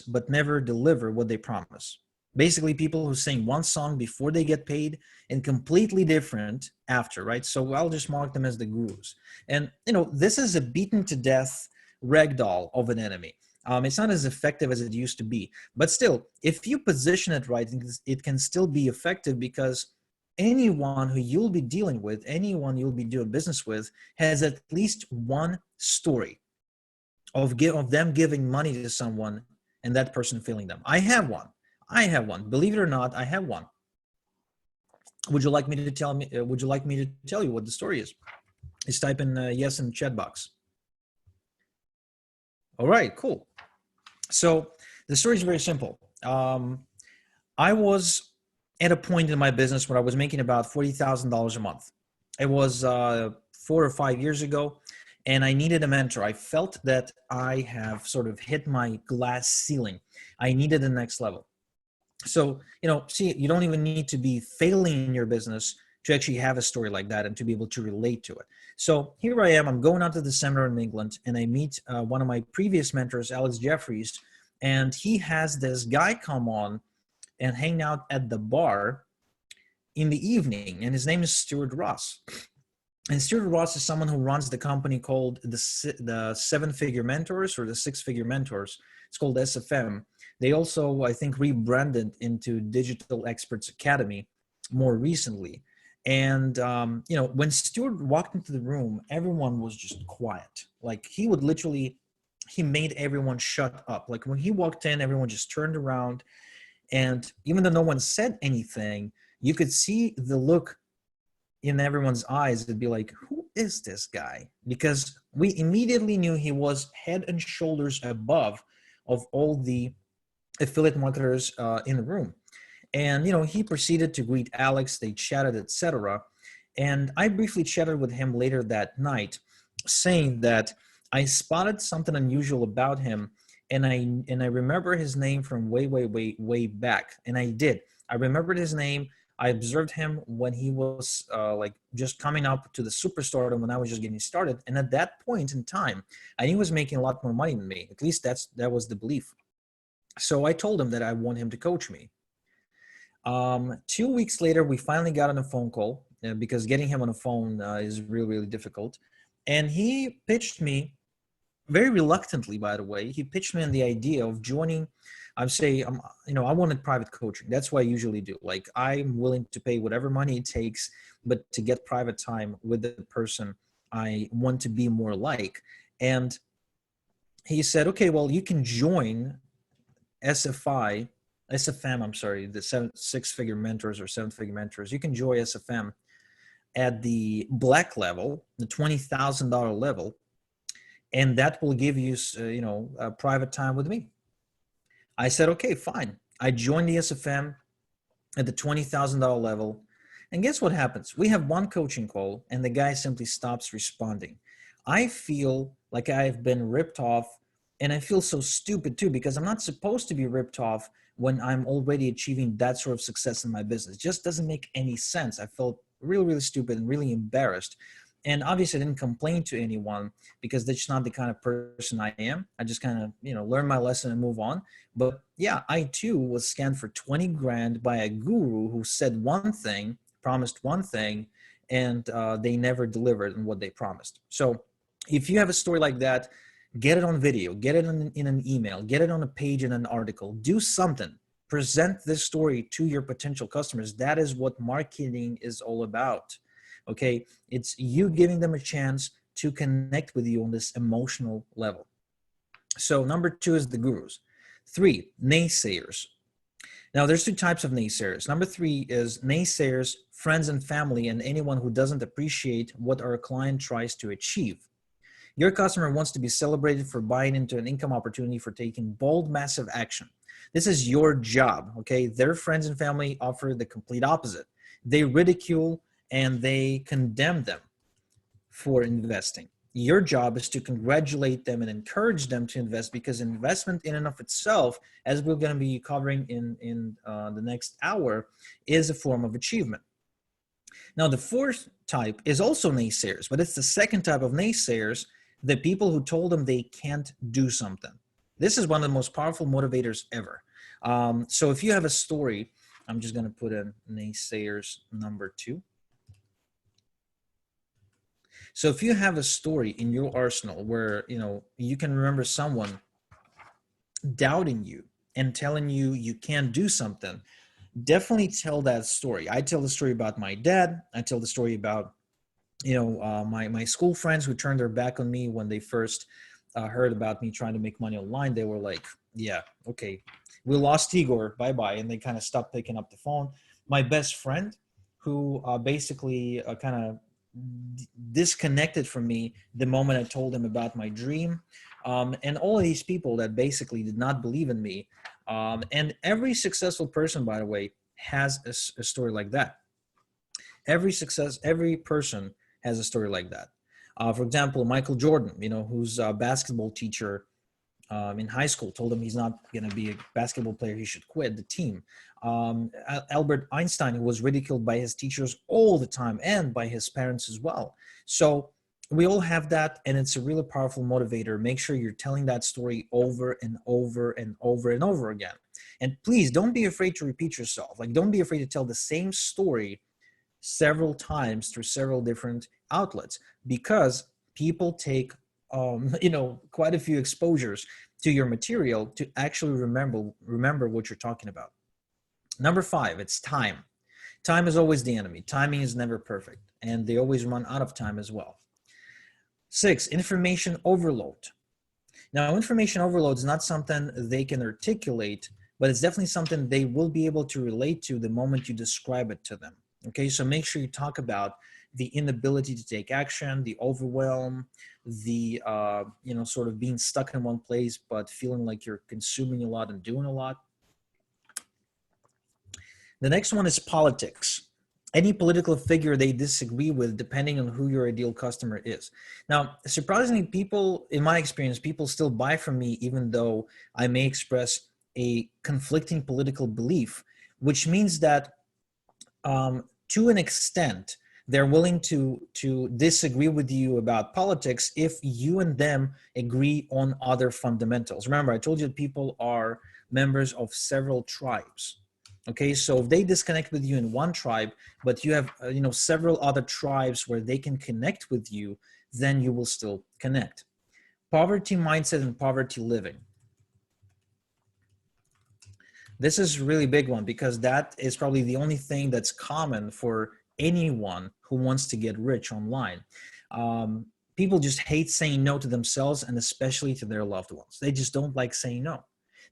but never deliver what they promise. Basically, people who sing one song before they get paid and completely different after, right? So I'll just mark them as the gurus. And, this is a beaten to death ragdoll of an enemy. It's not as effective as it used to be. But still, if you position it right, it can still be effective, because anyone who you'll be dealing with, anyone you'll be doing business with, has at least one story of them giving money to someone and that person failing them. I have one. Believe it or not, I have one. Would you like me to tell you what the story is? Just type in yes in the chat box. All right, cool. So the story is very simple. I was at a point in my business where I was making about $40,000 a month. It was 4 or 5 years ago, and I needed a mentor. I felt that I have sort of hit my glass ceiling. I needed the next level. So, see, you don't even need to be failing in your business to actually have a story like that and to be able to relate to it. So here I am, I'm going out to the seminar in England, and I meet one of my previous mentors, Alex Jeffries, and he has this guy come on and hang out at the bar in the evening, and his name is Stuart Ross. And Stuart Ross is someone who runs the company called the Seven Figure Mentors, or the Six Figure Mentors. It's called SFM. They also, I think, rebranded into Digital Experts Academy more recently. And, when Stuart walked into the room, everyone was just quiet. Like, he made everyone shut up. Like, when he walked in, everyone just turned around. And even though no one said anything, you could see the look in everyone's eyes. It'd be like, who is this guy? Because we immediately knew he was head and shoulders above of all the affiliate marketers in the room. And, he proceeded to greet Alex. They chatted, etc. And I briefly chatted with him later that night, saying that I spotted something unusual about him. And I remember his name from way back. And I did. I remembered his name. I observed him when he was just coming up to the superstardom, when I was just getting started. And at that point in time, I knew he was making a lot more money than me. At least that was the belief. So I told him that I want him to coach me. 2 weeks later, we finally got on a phone call, because getting him on a phone is really, really difficult. And he pitched me, very reluctantly, by the way, he pitched me on the idea of joining. I wanted private coaching. That's what I usually do. Like, I'm willing to pay whatever money it takes, but to get private time with the person I want to be more like. And he said, okay, well, you can join SFM, the Six-Figure Mentors or Seven-Figure Mentors. You can join SFM at the black level, the $20,000 level, and that will give you, a private time with me. I said, okay, fine. I joined the SFM at the $20,000 level. And guess what happens? We have one coaching call and the guy simply stops responding. I feel like I've been ripped off, and I feel so stupid too because I'm not supposed to be ripped off when I'm already achieving that sort of success in my business. It just doesn't make any sense. I felt really, really stupid and really embarrassed. And obviously I didn't complain to anyone because that's not the kind of person I am. I just kind of, learn my lesson and move on. But yeah, I too was scammed for 20 grand by a guru who said one thing, promised one thing, and they never delivered on what they promised. So if you have a story like that, get it on video, get it in an email, get it on a page in an article, do something. Present this story to your potential customers. That is what marketing is all about. Okay, it's you giving them a chance to connect with you on this emotional level. So number 2 is the gurus. 3, naysayers. Now there's 2 types of naysayers. Number 3 is naysayers, friends and family, and anyone who doesn't appreciate what our client tries to achieve. Your customer wants to be celebrated for buying into an income opportunity, for taking bold, massive action. This is your job, okay? Their friends and family offer the complete opposite. They ridicule and they condemn them for investing. Your job is to congratulate them and encourage them to invest, because investment in and of itself, as we're going to be covering in the next hour, is a form of achievement. Now, the 4th type is also naysayers, but it's the 2nd type of naysayers, the people who told them they can't do something. This is one of the most powerful motivators ever. So if you have a story, I'm just going to put in naysayers number 2. So if you have a story in your arsenal where, you can remember someone doubting you and telling you you can't do something, definitely tell that story. I tell the story about my dad. I tell the story about, my school friends who turned their back on me when they first heard about me trying to make money online. They were like, yeah, okay, we lost Igor, bye-bye. And they kind of stopped picking up the phone. My best friend, who basically kind of disconnected from me the moment I told him about my dream. And all of these people that basically did not believe in me. And every successful person, by the way, has a story like that. Every person has a story like that. For example, Michael Jordan, who's a basketball teacher in high school, told him he's not going to be a basketball player, he should quit the team. Albert Einstein, who was ridiculed by his teachers all the time and by his parents as well. So we all have that, and it's a really powerful motivator. Make sure you're telling that story over and over and over and over again. And please don't be afraid to repeat yourself. Like, don't be afraid to tell the same story several times through several different outlets, because people take quite a few exposures to your material to actually remember what you're talking about. Number 5, it's time. Time is always the enemy. Timing is never perfect, and they always run out of time as well. 6, information overload. Now, information overload is not something they can articulate, but it's definitely something they will be able to relate to the moment you describe it to them. Okay, so make sure you talk about the inability to take action, the overwhelm, the sort of being stuck in one place but feeling like you're consuming a lot and doing a lot. The next one is politics. Any political figure they disagree with, depending on who your ideal customer is. Now, surprisingly, people, in my experience, people still buy from me even though I may express a conflicting political belief, which means that to an extent, they're willing to disagree with you about politics if you and them agree on other fundamentals. Remember, I told you that people are members of several tribes. Okay, so if they disconnect with you in one tribe, but you have several other tribes where they can connect with you, then you will still connect. Poverty mindset and poverty living. This is a really big one, because that is probably the only thing that's common for anyone who wants to get rich online. People just hate saying no to themselves, and especially to their loved ones. They just don't like saying no.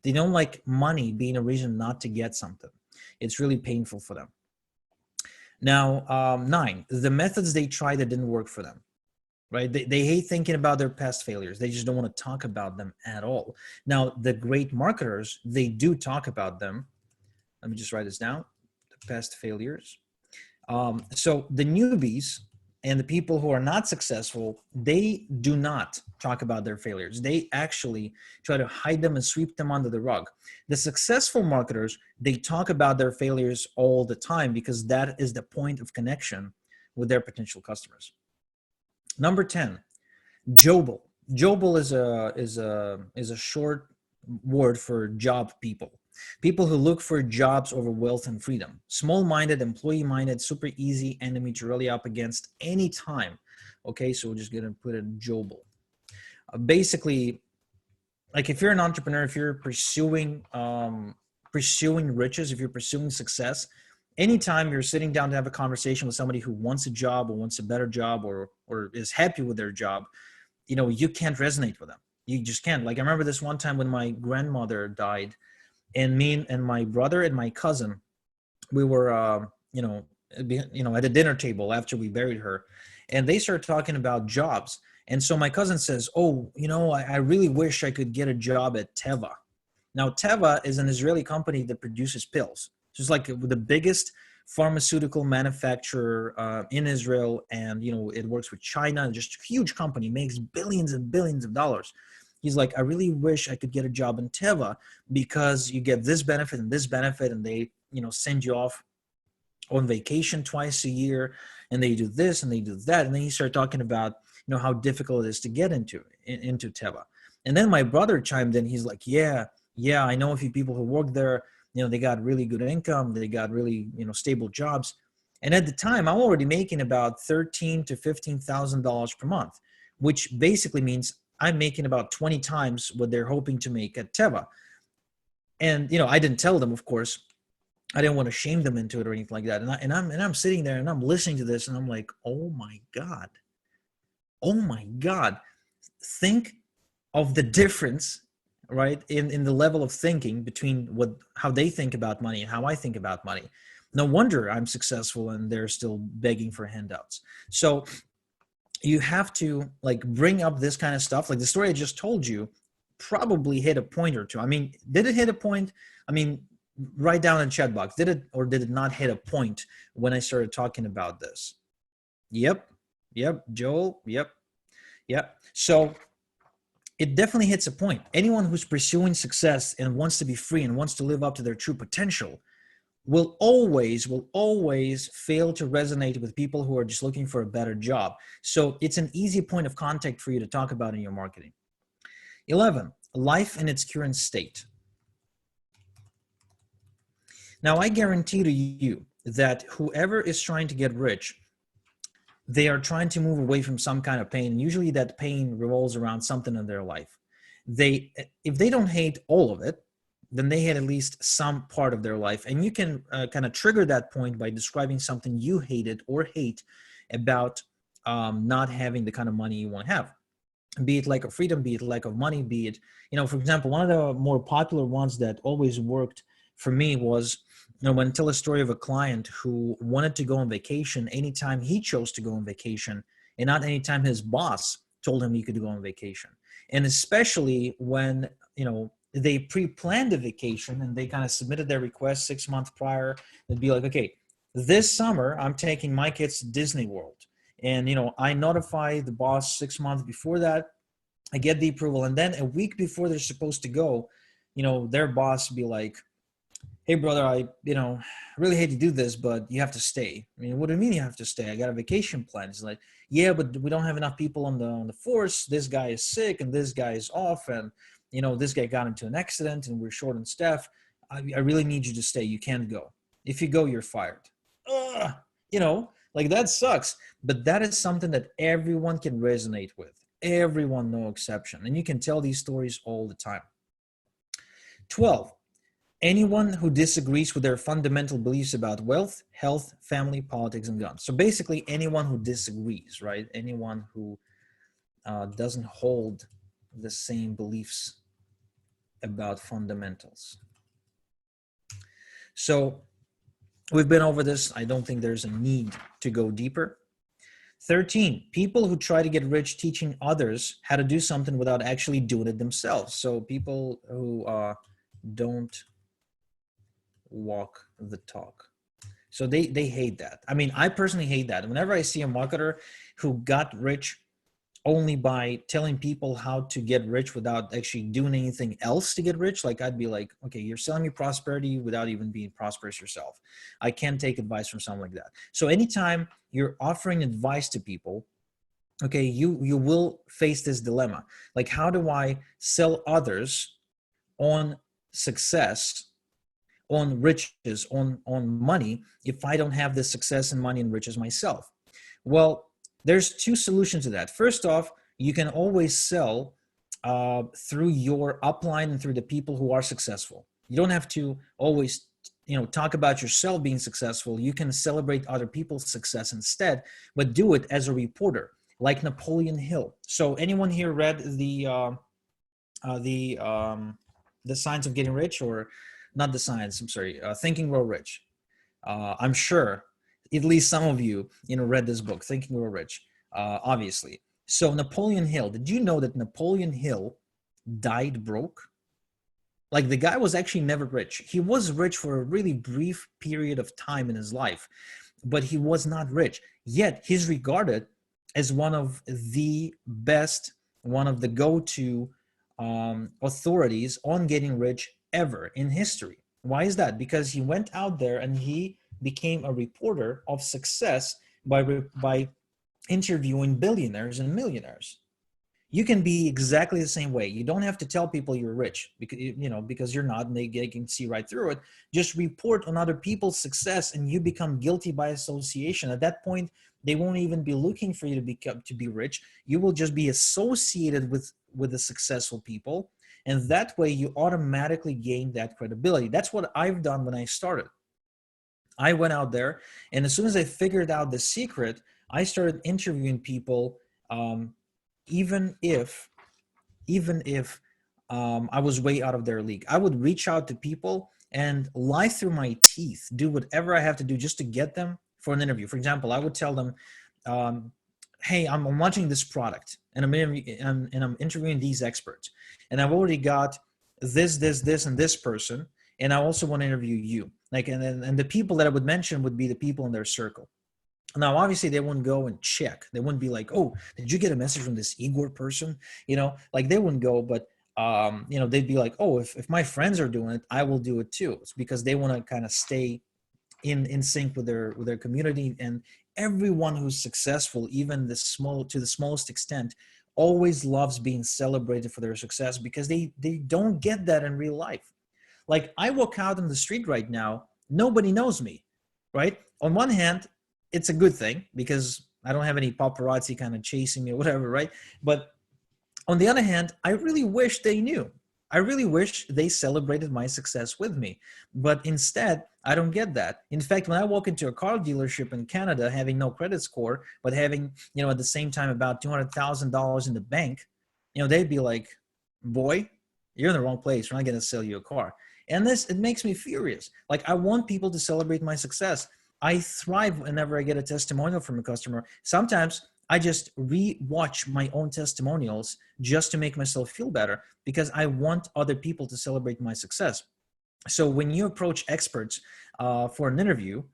They don't like money being a reason not to get something. It's really painful for them. Now, 9, the methods they tried that didn't work for them. Right? They hate thinking about their past failures. They just don't want to talk about them at all. Now, the great marketers, they do talk about them. Let me just write this down. The past failures. So the newbies and the people who are not successful, they do not talk about their failures. They actually try to hide them and sweep them under the rug. The successful marketers, they talk about their failures all the time because that is the point of connection with their potential customers. Number 10, Jobel. Jobel is a short word for job people. People who look for jobs over wealth and freedom. Small-minded, employee-minded, super easy enemy to rally up against any time. Okay, so we're just gonna put it Jobel. Basically, like if you're an entrepreneur, if you're pursuing riches, if you're pursuing success, anytime you're sitting down to have a conversation with somebody who wants a job or wants a better job or is happy with their job, you can't resonate with them. You just can't. Like I remember this one time when my grandmother died, and me and my brother and my cousin, we were at a dinner table after we buried her, and they started talking about jobs. And so my cousin says, oh, I really wish I could get a job at Teva. Now Teva is an Israeli company that produces pills. So it's like the biggest pharmaceutical manufacturer in Israel, and it works with China. Just a huge company, makes billions and billions of dollars. He's like, I really wish I could get a job in Teva because you get this benefit and this benefit, and they send you off on vacation twice a year, and they do this and they do that. And then he started talking about how difficult it is to get into Teva. And then my brother chimed in. He's like, yeah, I know a few people who work there. They got really good income. They got really stable jobs. And at the time, I'm already making about $13,000 to $15,000 per month, which basically means I'm making about 20 times what they're hoping to make at Teva. And I didn't tell them, of course. I didn't want to shame them into it or anything like that. And I'm sitting there and I'm listening to this and I'm like, oh my God. Think of the difference, right, in the level of thinking between how they think about money and how I think about money. No wonder I'm successful and they're still begging for handouts. So you have to bring up this kind of stuff. Like the story I just told you probably hit a point or two. I mean, did it hit a point? I mean, write down in the chat box, did it or did it not hit a point when I started talking about this? Yep, Joel, yep. So it definitely hits a point. Anyone who's pursuing success and wants to be free and wants to live up to their true potential will always fail to resonate with people who are just looking for a better job. So it's an easy point of contact for you to talk about in your marketing. 11, life in its current state. Now, I guarantee to you that whoever is trying to get rich, they are trying to move away from some kind of pain. And usually that pain revolves around something in their life. If they don't hate all of it, then they hate at least some part of their life. And you can kind of trigger that point by describing something you hated or hate about not having the kind of money you want to have. Be it lack of freedom, be it lack of money, be it, for example, one of the more popular ones that always worked for me was, when I tell a story of a client who wanted to go on vacation anytime he chose to go on vacation and not anytime his boss told him he could go on vacation. And especially when, they pre-planned the vacation and they kind of submitted their request 6 months prior. They'd be like, okay, this summer I'm taking my kids to Disney World. And, I notify the boss 6 months before that. I get the approval. And then a week before they're supposed to go, their boss be like, hey, brother, I really hate to do this, but you have to stay. I mean, what do you mean you have to stay? I got a vacation plan. It's like, yeah, but we don't have enough people on the force. This guy is sick and this guy is off. And, this guy got into an accident and we're short on staff. I really need you to stay. You can't go. If you go, you're fired. Ugh, that sucks. But that is something that everyone can resonate with. Everyone, no exception. And you can tell these stories all the time. 12, anyone who disagrees with their fundamental beliefs about wealth, health, family, politics, and guns. So basically anyone who disagrees, right? Anyone who doesn't hold the same beliefs about fundamentals. So we've been over this. I don't think there's a need to go deeper. 13, people who try to get rich teaching others how to do something without actually doing it themselves. So people who don't walk the talk. So they hate that. I mean, I personally hate that. Whenever I see a marketer who got rich only by telling people how to get rich without actually doing anything else to get rich, like I'd be like, okay, you're selling me prosperity without even being prosperous yourself. I can't take advice from someone like that. So anytime you're offering advice to people, okay, you will face this dilemma. Like, how do I sell others on success, on riches, on money, if I don't have the success and money and riches myself? Well, there's two solutions to that. First off, you can always sell through your upline and through the people who are successful. You don't have to always, talk about yourself being successful. You can celebrate other people's success instead, but do it as a reporter, like Napoleon Hill. So, anyone here read uh, the um, the Science of Getting Rich, or not the Science? I'm sorry, Think and Grow Rich. I'm sure at least some of you, read this book, Think and Grow Rich, obviously. So Napoleon Hill, did you know that Napoleon Hill died broke? Like, the guy was actually never rich. He was rich for a really brief period of time in his life, but he was not rich. Yet he's regarded as one of the best, one of the go-to authorities on getting rich ever in history. Why is that? Because he went out there and he became a reporter of success by interviewing billionaires and millionaires. You can be exactly the same way. You don't have to tell people you're rich because you're not, and they can see right through it. Just report on other people's success and you become guilty by association. At that point, they won't even be looking for you to be rich. You will just be associated with the successful people, and that way you automatically gain that credibility. That's what I've done when I started. I went out there, and as soon as I figured out the secret, I started interviewing people, um, even if I was way out of their league. I would reach out to people and lie through my teeth, do whatever I have to do just to get them for an interview. For example, I would tell them, um, "Hey, I'm launching this product, and I'm interviewing these experts, and I've already got this, and this person, and I also want to interview you." Like, and the people that I would mention would be the people in their circle. Now, obviously, they wouldn't go and check. They wouldn't be like, "Oh, did you get a message from this Igor person?" Like, they wouldn't go, but they'd be like, "Oh, if my friends are doing it, I will do it too." It's because they want to kind of stay in sync with their community. And everyone who's successful, even to the smallest extent, always loves being celebrated for their success, because they don't get that in real life. Like, I walk out on the street right now, nobody knows me, right? On one hand, it's a good thing because I don't have any paparazzi kind of chasing me or whatever, right? But on the other hand, I really wish they knew. I really wish they celebrated my success with me. But instead, I don't get that. In fact, when I walk into a car dealership in Canada, having no credit score, but having, at the same time, about $200,000 in the bank, they'd be like, "Boy, you're in the wrong place. We're not going to sell you a car." And it makes me furious. Like, I want people to celebrate my success. I thrive whenever I get a testimonial from a customer. Sometimes I just re-watch my own testimonials just to make myself feel better, because I want other people to celebrate my success. So when you approach experts for an interview,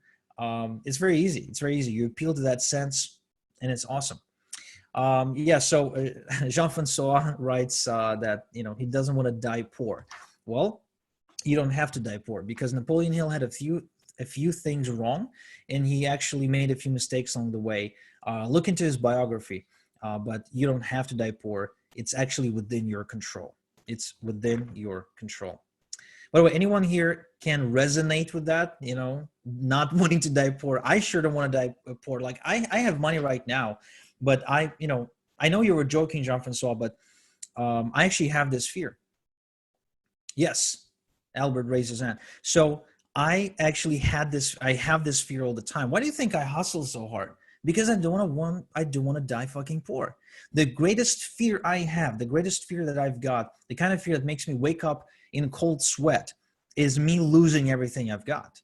it's very easy. It's very easy. You appeal to that sense, and it's awesome. So Jean-Francois writes that he doesn't want to die poor. Well, you don't have to die poor, because Napoleon Hill had a few things wrong, and he actually made a few mistakes along the way. Look into his biography, but you don't have to die poor. It's actually within your control. It's within your control. By the way, anyone here can resonate with that? Not wanting to die poor. I sure don't want to die poor. Like, I have money right now, but I know you were joking, Jean-Francois, but I actually have this fear. Yes, Albert raised his hand. So I actually have this fear all the time. Why do you think I hustle so hard? Because I don't want to die fucking poor. The greatest fear I have, the greatest fear that I've got, the kind of fear that makes me wake up in cold sweat, is me losing everything I've got,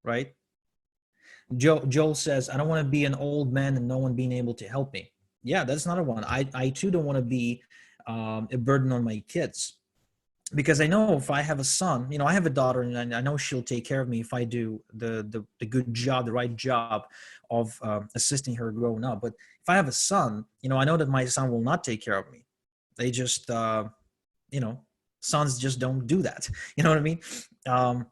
right? Joel says, "I don't want to be an old man and no one being able to help me." Yeah, that's another one. I too don't want to be a burden on my kids. because I know if I have a son, I have a daughter, and I know she'll take care of me if I do the good job, the right job of assisting her growing up. But if I have a son, I know that my son will not take care of me. They just, you know, sons just don't do that. You know what I mean? Um,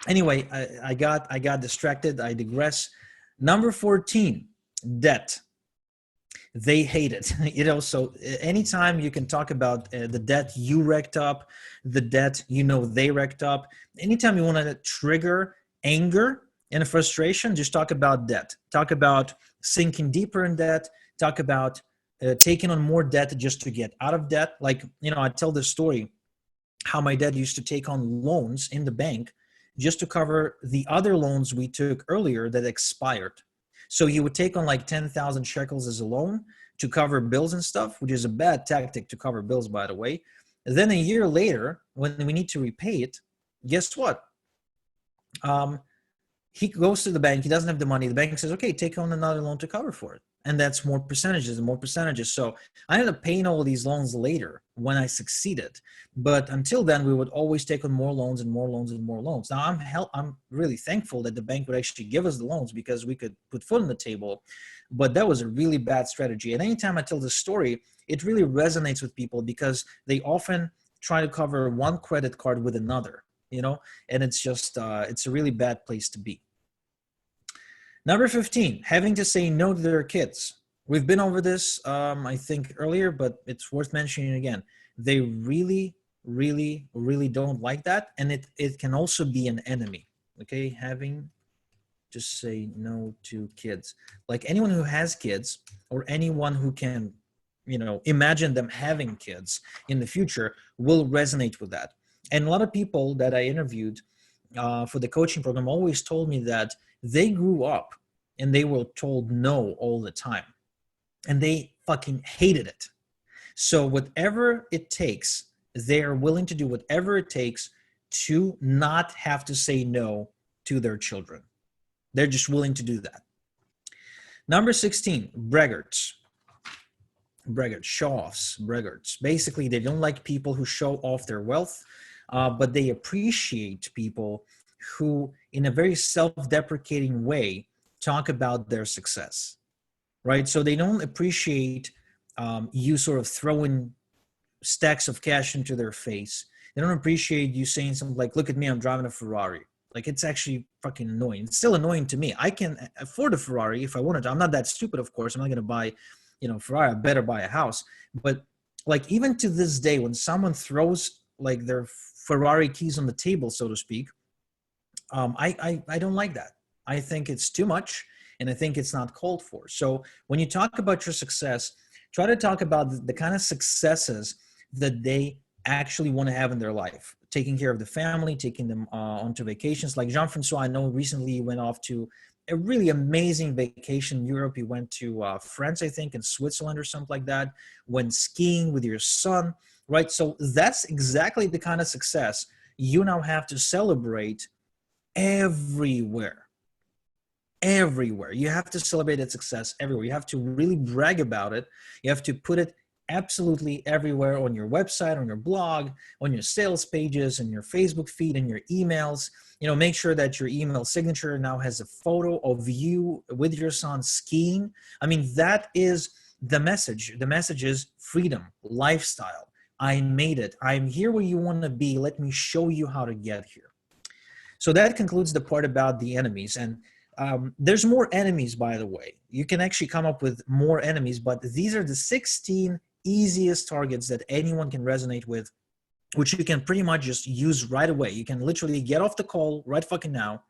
anyway, I got distracted. I digress. Number 14, debt. They hate it. So anytime you can talk about the debt you racked up, the debt they racked up, anytime you want to trigger anger and frustration, just talk about debt. Talk about sinking deeper in debt. Talk about taking on more debt just to get out of debt. Like, I tell this story how my dad used to take on loans in the bank just to cover the other loans we took earlier that expired. So he would take on like 10,000 shekels as a loan to cover bills and stuff, which is a bad tactic to cover bills, by the way. Then a year later, when we need to repay it, guess what? He goes to the bank, he doesn't have the money. The bank says, okay, take on another loan to cover for it. And that's more percentages and more percentages. So I ended up paying all these loans later when I succeeded. But until then, we would always take on more loans and more loans and more loans. Now I'm really thankful that the bank would actually give us the loans because we could put food on the table. But that was a really bad strategy. And anytime I tell this story, it really resonates with people because they often try to cover one credit card with another, and it's just, it's a really bad place to be. Number 15, having to say no to their kids. We've been over this, I think, earlier, but it's worth mentioning again. They really, really, really don't like that. And it can also be an enemy, okay? Having to say no to kids. Like anyone who has kids or anyone who can, imagine them having kids in the future will resonate with that. And a lot of people that I interviewed for the coaching program always told me that they grew up and they were told no all the time and they fucking hated it. So whatever it takes, they are willing to do whatever it takes to not have to say no to their children. They're just willing to do that. Number 16, braggarts. Braggarts, show-offs, braggarts. Basically, they don't like people who show off their wealth, but they appreciate people who, in a very self-deprecating way, talk about their success, right? So they don't appreciate you sort of throwing stacks of cash into their face. They don't appreciate you saying something like, look at me, I'm driving a Ferrari. Like, it's actually fucking annoying. It's still annoying to me. I can afford a Ferrari if I wanted to. I'm not that stupid, of course. I'm not going to buy, Ferrari. I better buy a house. But like, even to this day, when someone throws like their Ferrari keys on the table, so to speak, I don't like that. I think it's too much, and I think it's not called for. So when you talk about your success, try to talk about the kind of successes that they actually want to have in their life. Taking care of the family, taking them onto vacations. Like Jean-Francois, I know recently he went off to a really amazing vacation in Europe. He went to France, I think, and Switzerland or something like that. Went skiing with your son, right? So that's exactly the kind of success you now have to celebrate everywhere. Everywhere. You have to celebrate that success everywhere. You have to really brag about it. You have to put it absolutely everywhere, on your website, on your blog, on your sales pages, and your Facebook feed, and your emails. Make sure that your email signature now has a photo of you with your son skiing. I mean, that is the message. The message is freedom, lifestyle. I made it. I'm here where you want to be. Let me show you how to get here. So that concludes the part about the enemies. And there's more enemies, by the way. You can actually come up with more enemies, but these are the 16 easiest targets that anyone can resonate with, which you can pretty much just use right away. You can literally get off the call right fucking now,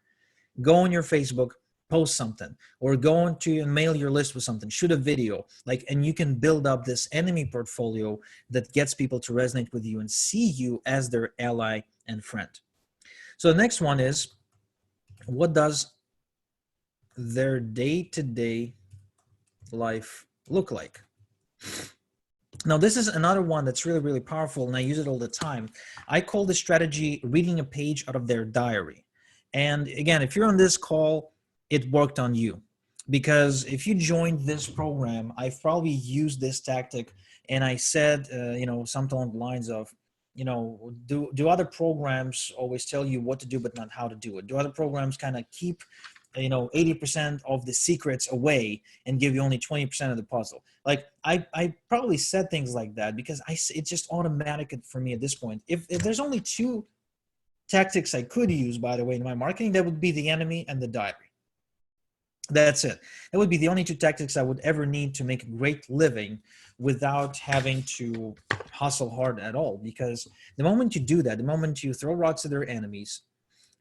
go on your Facebook, post something, or go into and mail your list with something, shoot a video, and you can build up this enemy portfolio that gets people to resonate with you and see you as their ally and friend. So the next one is, what does their day-to-day life look like? Now, this is another one that's really, really powerful, and I use it all the time. I call this strategy reading a page out of their diary. And again, if you're on this call, it worked on you. Because if you joined this program, I've probably used this tactic, and I said, something along the lines of, do other programs always tell you what to do but not how to do it? Do other programs kind of keep 80% of the secrets away and give you only 20% of the puzzle? Like I probably said things like that because it's just automatic for me at this point. If there's only two tactics I could use, by the way, in my marketing, that would be the enemy and the diary. That's it. That would be the only two tactics I would ever need to make a great living without having to hustle hard at all. Because the moment you do that, the moment you throw rocks at their enemies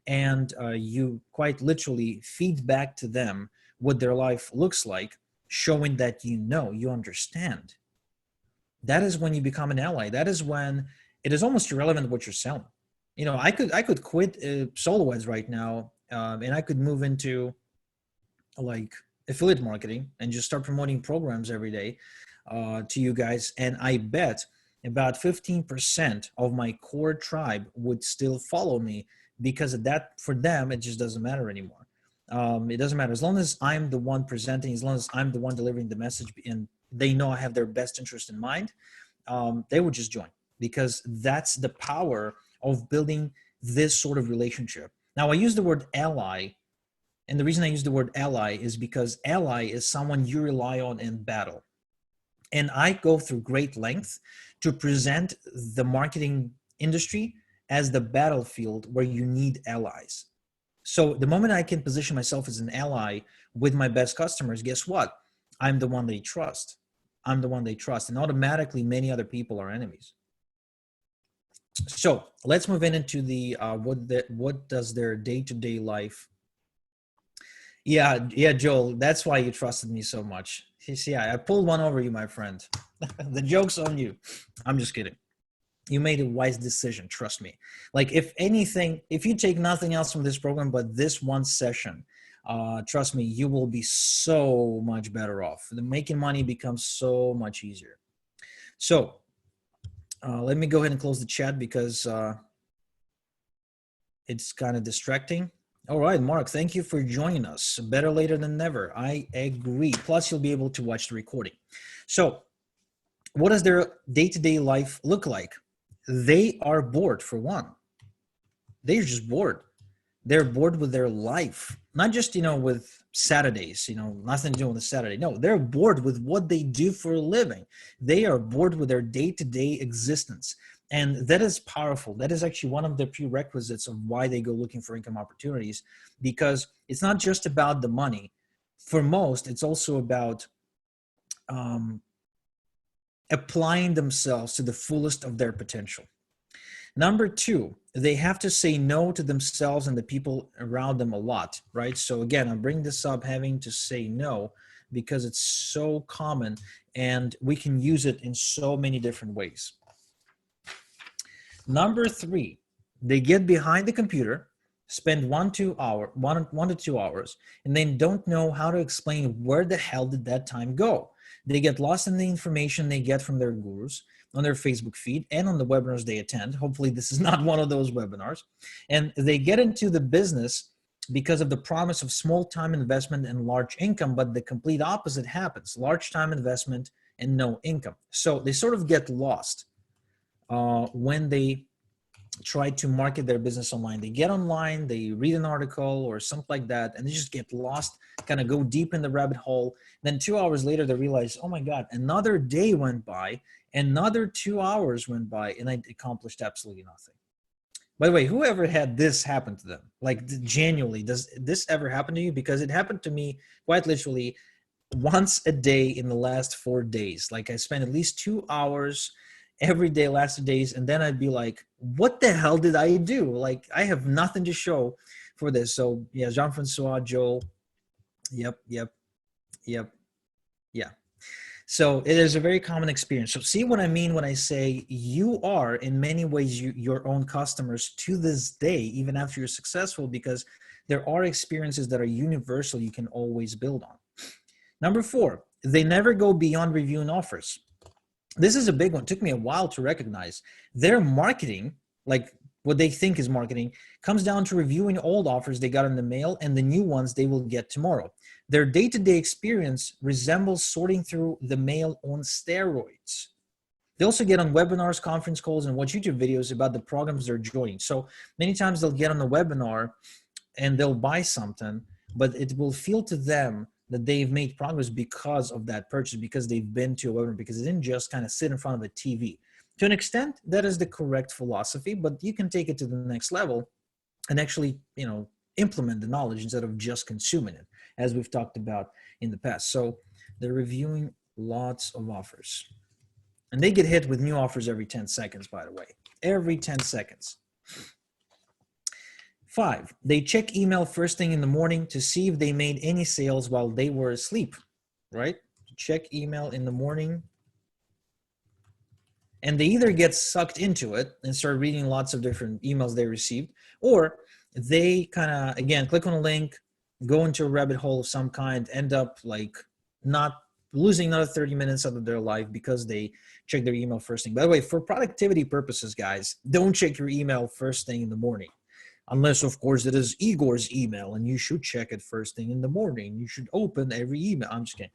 and you quite literally feed back to them what their life looks like, showing that you understand, that is when you become an ally. That is when it is almost irrelevant what you're selling. I could quit solo ads right now, and I could move into like affiliate marketing and just start promoting programs every day to you guys. And I bet about 15% of my core tribe would still follow me, because of that, for them, it just doesn't matter anymore. It doesn't matter. As long as I'm the one presenting, as long as I'm the one delivering the message and they know I have their best interest in mind, they would just join, because that's the power of building this sort of relationship. Now, I use the word ally, and the reason I use the word ally is because ally is someone you rely on in battle. And I go through great length to present the marketing industry as the battlefield where you need allies. So the moment I can position myself as an ally with my best customers, guess what? I'm the one they trust. I'm the one they trust. And automatically many other people are enemies. So let's move into the what does their day-to-day life. Yeah, Joel, that's why you trusted me so much. See, I pulled one over you, my friend. The joke's on you. I'm just kidding. You made a wise decision, trust me. Like, if anything, if you take nothing else from this program but this one session, trust me, you will be so much better off. The making money becomes so much easier. So let me go ahead and close the chat because it's kind of distracting. All right, Mark, thank you for joining us. Better later than never. I agree. Plus, you'll be able to watch the recording. So what does their day-to-day life look like? They are bored, for one. They're just bored. They're bored with their life. Not just, with Saturdays, nothing to do on a Saturday. No, they're bored with what they do for a living. They are bored with their day-to-day existence. And that is powerful. That is actually one of the prerequisites of why they go looking for income opportunities, because it's not just about the money. For most, it's also about applying themselves to the fullest of their potential. Number two, they have to say no to themselves and the people around them a lot, right? So again, I'm bringing this up, having to say no, because it's so common and we can use it in so many different ways. Number three, they get behind the computer, spend 1 to 2 hours, and then don't know how to explain where the hell did that time go. They get lost in the information they get from their gurus on their Facebook feed and on the webinars they attend. Hopefully this is not one of those webinars. And they get into the business because of the promise of small time investment and large income, but the complete opposite happens: large time investment and no income. So they sort of get lost when they try to market their business online. They get online, they read an article or something like that, and they just get lost, kind of go deep in the rabbit hole. Then 2 hours later, they realize, oh my God, another day went by, another 2 hours went by, and I accomplished absolutely nothing. By the way, whoever had this happen to them, like genuinely, does this ever happen to you? Because it happened to me quite literally once a day in the last 4 days. Like, I spent at least 2 hours every day last 2 days, and then I'd be like, what the hell did I do? Like, I have nothing to show for this. So yeah, Jean-Francois, Joel, yep. Yeah. So it is a very common experience. So see what I mean when I say you are in many ways your own customers to this day, even after you're successful, because there are experiences that are universal you can always build on. Number four, they never go beyond reviewing offers. This is a big one. It took me a while to recognize. Their marketing, like what they think is marketing, comes down to reviewing old offers they got in the mail and the new ones they will get tomorrow. Their day-to-day experience resembles sorting through the mail on steroids. They also get on webinars, conference calls, and watch YouTube videos about the programs they're joining. So many times they'll get on a webinar and they'll buy something, but it will feel to them that they've made progress because of that purchase, because they've been to a webinar, because they didn't just kind of sit in front of a TV. To an extent, that is the correct philosophy, but you can take it to the next level and actually, implement the knowledge instead of just consuming it, as we've talked about in the past. So they're reviewing lots of offers. And they get hit with new offers every 10 seconds, by the way. Every 10 seconds. 5, they check email first thing in the morning to see if they made any sales while they were asleep, right? Check email in the morning. And they either get sucked into it and start reading lots of different emails they received, or they kind of, again, click on a link, go into a rabbit hole of some kind, end up like not losing another 30 minutes out of their life because they check their email first thing. By the way, for productivity purposes, guys, don't check your email first thing in the morning. Unless, of course, it is Igor's email and you should check it first thing in the morning. You should open every email. I'm just kidding.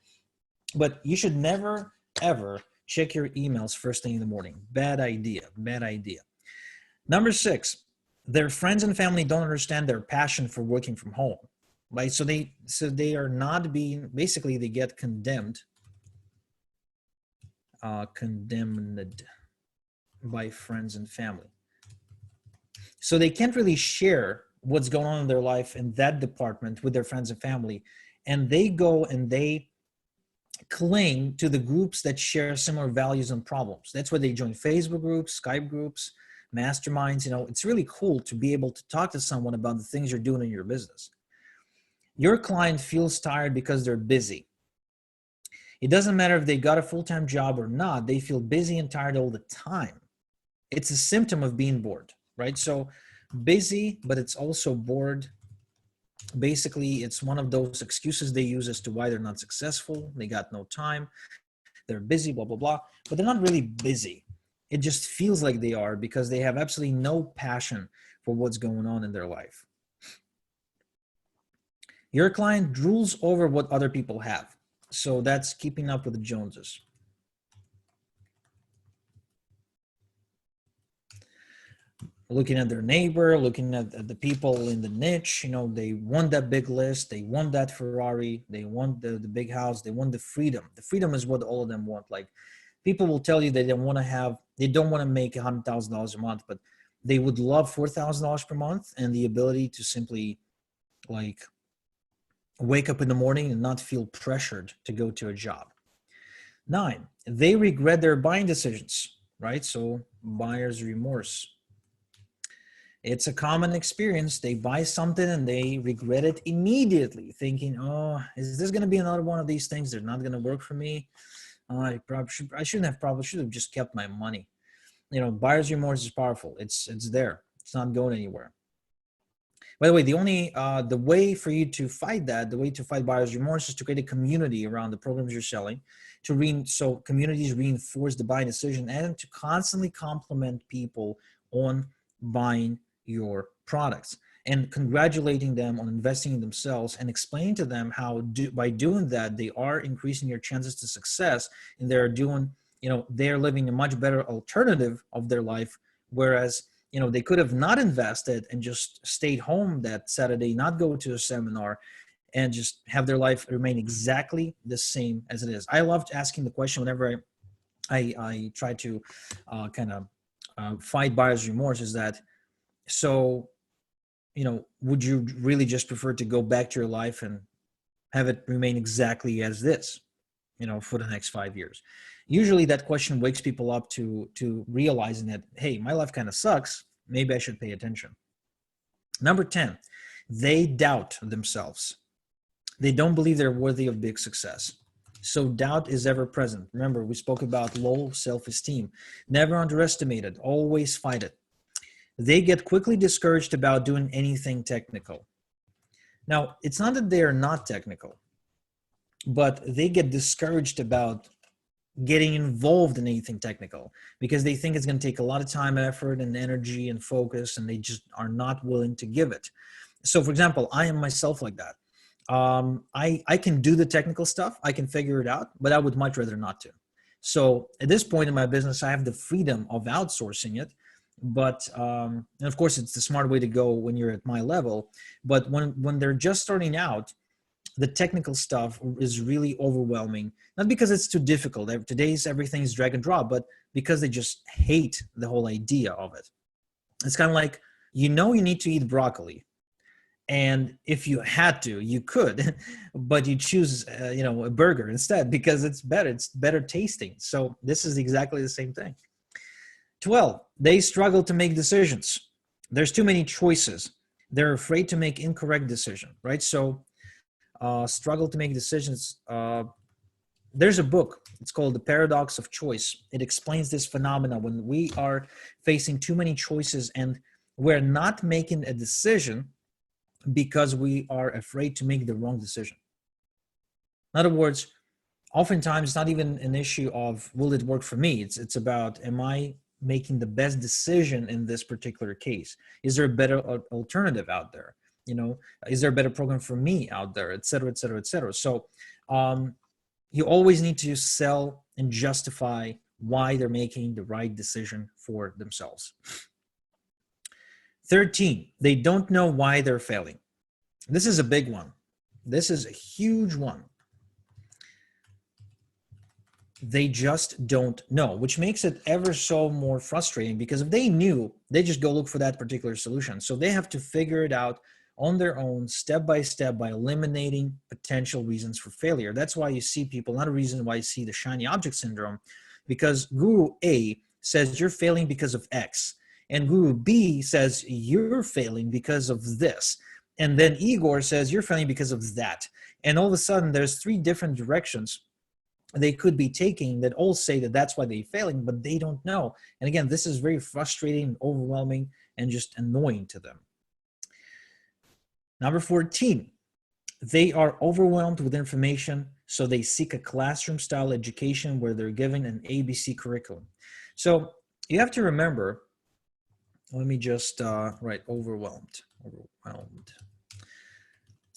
But you should never, ever check your emails first thing in the morning. Bad idea. Bad idea. Number 6, their friends and family don't understand their passion for working from home. Right? So they are not being, basically they get condemned by friends and family. So they can't really share what's going on in their life in that department with their friends and family. And they go and they cling to the groups that share similar values and problems. That's why they join Facebook groups, Skype groups, masterminds. It's really cool to be able to talk to someone about the things you're doing in your business. Your client feels tired because they're busy. It doesn't matter if they got a full-time job or not, they feel busy and tired all the time. It's a symptom of being bored, right? So busy, but it's also bored. Basically, it's one of those excuses they use as to why they're not successful. They got no time. They're busy, blah, blah, blah. But they're not really busy. It just feels like they are because they have absolutely no passion for what's going on in their life. Your client drools over what other people have. So that's keeping up with the Joneses. Looking at their neighbor, looking at the people in the niche, they want that big list, they want that Ferrari, they want the big house, they want the freedom. The freedom is what all of them want. Like, people will tell you they don't want to make $100,000 a month, but they would love $4,000 per month and the ability to simply like wake up in the morning and not feel pressured to go to a job. 9, they regret their buying decisions, right? So buyer's remorse. It's a common experience. They buy something and they regret it immediately, thinking, oh, is this going to be another one of these things? They're not going to work for me. I should have just kept my money. Buyer's remorse is powerful. It's there. It's not going anywhere. By the way, the way for you to fight that, the way to fight buyer's remorse is to create a community around the programs you're selling, so communities reinforce the buying decision and to constantly compliment people on buying your products and congratulating them on investing in themselves and explaining to them how by doing that, they are increasing your chances to success and they're living a much better alternative of their life. Whereas, they could have not invested and just stayed home that Saturday, not go to a seminar and just have their life remain exactly the same as it is. I loved asking the question whenever I try to fight buyer's remorse is that, so, would you really just prefer to go back to your life and have it remain exactly as this, for the next 5 years? Usually that question wakes people up to realizing that, hey, my life kind of sucks. Maybe I should pay attention. Number 10, they doubt themselves. They don't believe they're worthy of big success. So doubt is ever present. Remember, we spoke about low self-esteem. Never underestimate it. Always fight it. They get quickly discouraged about doing anything technical. Now, it's not that they are not technical, but they get discouraged about getting involved in anything technical because they think it's going to take a lot of time, effort, and energy and focus, and they just are not willing to give it. So, for example, I am myself like that. I can do the technical stuff. I can figure it out, but I would much rather not to. So at this point in my business, I have the freedom of outsourcing it. But and of course, it's the smart way to go when you're at my level. But when they're just starting out, the technical stuff is really overwhelming. Not because it's too difficult. Today's everything is drag and drop, but because they just hate the whole idea of it. It's kind of like, you need to eat broccoli, and if you had to, you could, but you choose a burger instead because it's better tasting. So this is exactly the same thing. 12, they struggle to make decisions. There's too many choices. They're afraid to make incorrect decision, right? So struggle to make decisions. There's a book, it's called The Paradox of Choice. It explains this phenomena when we are facing too many choices and we're not making a decision because we are afraid to make the wrong decision. In other words, oftentimes it's not even an issue of will it work for me. It's about, am I making the best decision in this particular case? Is there a better alternative out there? Is there a better program for me out there, et cetera, et cetera, et cetera. So you always need to sell and justify why they're making the right decision for themselves. 13, they don't know why they're failing. This is a big one. This is a huge one. They just don't know, which makes it ever so more frustrating, because if they knew, they just go look for that particular solution. So they have to figure it out on their own, step by step, by eliminating potential reasons for failure. That's why you see people, not a reason why you see the shiny object syndrome, because Guru A says you're failing because of X, and Guru B says you're failing because of this. And then Igor says you're failing because of that. And all of a sudden, there's 3 different directions they could be taking that all say that that's why they're failing, but they don't know. And again, this is very frustrating, overwhelming, and just annoying to them. Number 14, they are overwhelmed with information, so they seek a classroom-style education where they're given an ABC curriculum. So you have to remember, let me just write overwhelmed.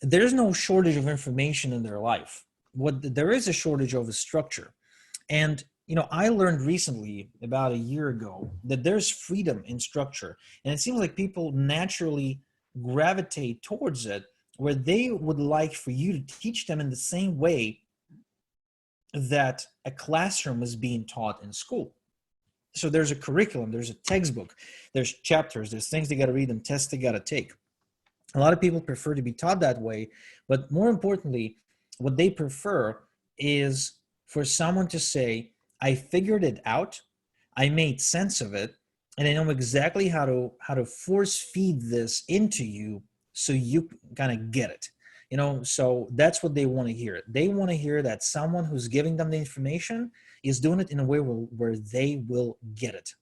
There's no shortage of information in their life. What there is a shortage of is structure. And I learned recently, about a year ago, that there's freedom in structure. And it seems like people naturally gravitate towards it, where they would like for you to teach them in the same way that a classroom is being taught in school. So there's a curriculum, there's a textbook, there's chapters, there's things they got to read and tests they got to take. A lot of people prefer to be taught that way, but more importantly, what they prefer is for someone to say, I figured it out, I made sense of it, and I know exactly how to force feed this into you so you kind of get it. So that's what they want to hear. They want to hear that someone who's giving them the information is doing it in a way where they will get it.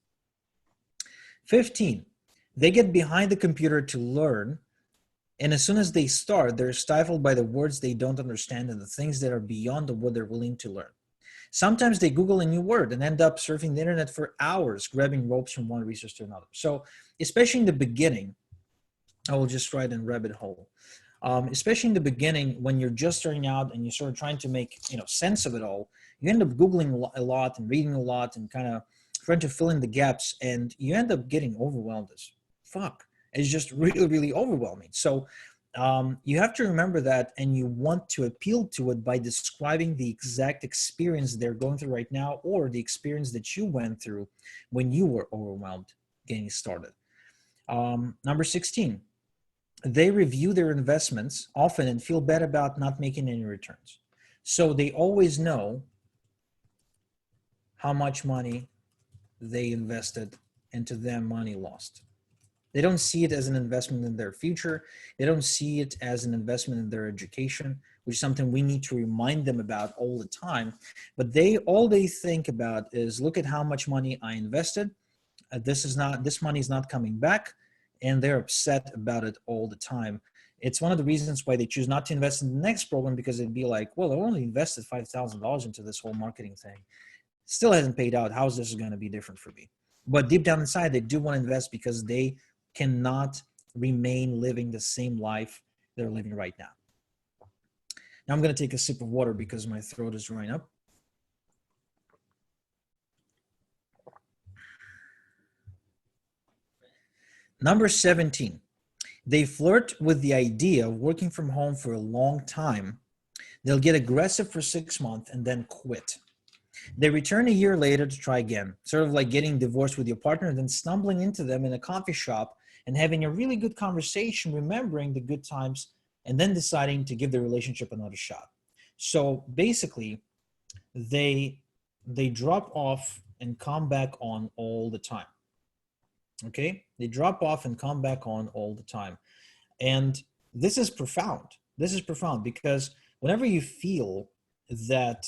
15, they get behind the computer to learn, and as soon as they start, they're stifled by the words they don't understand and the things that are beyond what they're willing to learn. Sometimes they Google a new word and end up surfing the internet for hours, grabbing ropes from one resource to another. So especially in the beginning, I will just write in rabbit hole. Especially in the beginning, when you're just starting out and you're sort of trying to make sense of it all, you end up Googling a lot and reading a lot and kind of trying to fill in the gaps, and you end up getting overwhelmed as fuck. It's just really, really overwhelming. So you have to remember that, and you want to appeal to it by describing the exact experience they're going through right now, or the experience that you went through when you were overwhelmed getting started. Number 16, they review their investments often and feel bad about not making any returns. So they always know how much money they invested into them money lost. They don't see it as an investment in their future. They don't see it as an investment in their education, which is something we need to remind them about all the time. But all they think about is, look at how much money I invested. This money is not coming back, and they're upset about it all the time. It's one of the reasons why they choose not to invest in the next program, because it'd be like, well, I only invested $5,000 into this whole marketing thing. Still hasn't paid out. How is this going to be different for me? But deep down inside, they do want to invest because they cannot remain living the same life they're living right now. Now I'm going to take a sip of water because my throat is drying up. Number 17, they flirt with the idea of working from home for a long time. They'll get aggressive for 6 months and then quit. They return a year later to try again, sort of like getting divorced with your partner and then stumbling into them in a coffee shop and having a really good conversation, remembering the good times, and then deciding to give the relationship another shot. So basically, they they drop off and come back on all the time. Okay? They drop off and come back on all the time. And this is profound. This is profound because whenever you feel that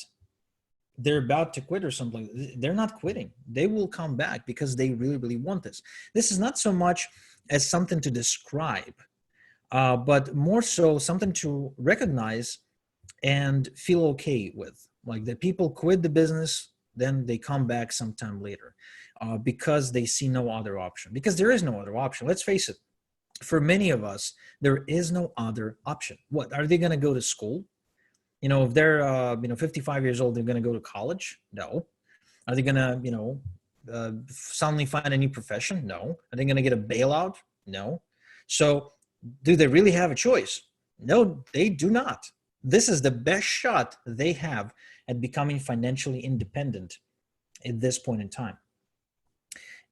they're about to quit or something, they're not quitting. They will come back because they really, really want this. This is not so much as something to describe, but more so something to recognize and feel okay with. Like the people quit the business, then they come back sometime later because they see no other option. Because there is no other option. Let's face it. For many of us, there is no other option. What are they going to go to school? If they're 55 years old, they're going to go to college? No. Are they going to suddenly find a new profession? No. Are they going to get a bailout? No. So do they really have a choice? No, they do not. This is the best shot they have at becoming financially independent at this point in time.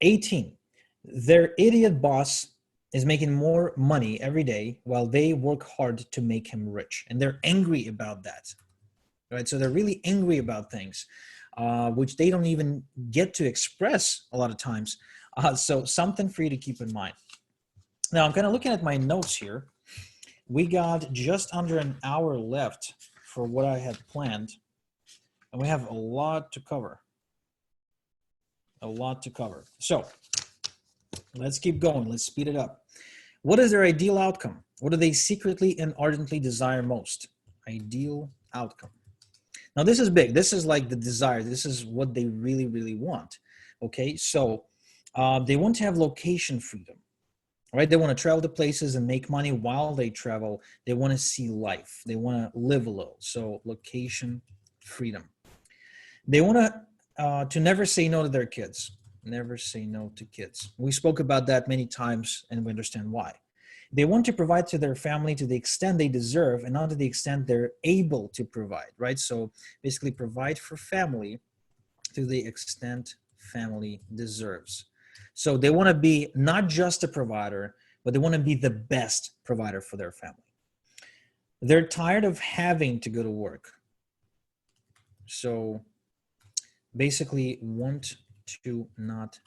18, their idiot boss is making more money every day while they work hard to make him rich. And they're angry about that, right? So they're really angry about things, which they don't even get to express a lot of times. So something for you to keep in mind. Now I'm kind of looking at my notes here. We got just under an hour left for what I had planned. And we have a lot to cover. A lot to cover. So let's keep going. Let's speed it up. What is their ideal outcome? What do they secretly and ardently desire most? Ideal outcome. Now this is big. This is like the desire. This is what they really, really want. Okay, so they want to have location freedom, right? They want to travel to places and make money while they travel. They want to see life. They want to live a little. So location freedom. They want to never say no to their kids. Never say no to kids. We spoke about that many times and we understand why. They want to provide to their family to the extent they deserve and not to the extent they're able to provide, right? So basically provide for family to the extent family deserves. So they want to be not just a provider, but they want to be the best provider for their family. They're tired of having to go to work. So basically want to not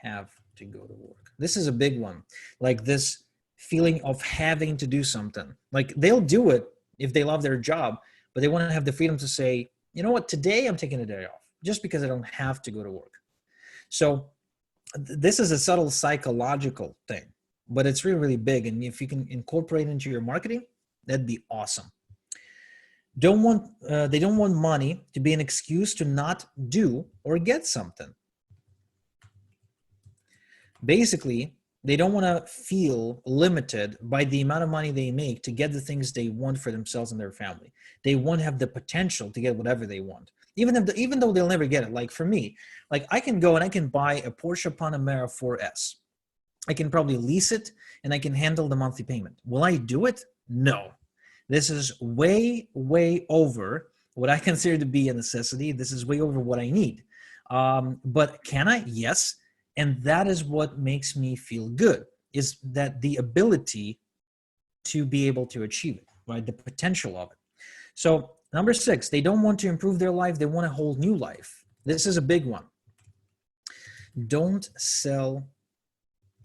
have to go to work. This is a big one. Like this feeling of having to do something. Like they'll do it if they love their job, but they want to have the freedom to say, you know what, today I'm taking a day off just because I don't have to go to work. So this is a subtle psychological thing, but it's really, really big. And if you can incorporate it into your marketing, that'd be awesome. They don't want money to be an excuse to not do or get something. Basically, they don't want to feel limited by the amount of money they make to get the things they want for themselves and their family. They want to have the potential to get whatever they want, even though they'll never get it. Like for me, like I can go and I can buy a Porsche Panamera 4S. I can probably lease it and I can handle the monthly payment. Will I do it? No. This is way, way over what I consider to be a necessity. This is way over what I need. But can I? Yes. And that is what makes me feel good, is that the ability to be able to achieve it, right? The potential of it. So number 6, they don't want to improve their life. They want a whole new life. This is a big one. Don't sell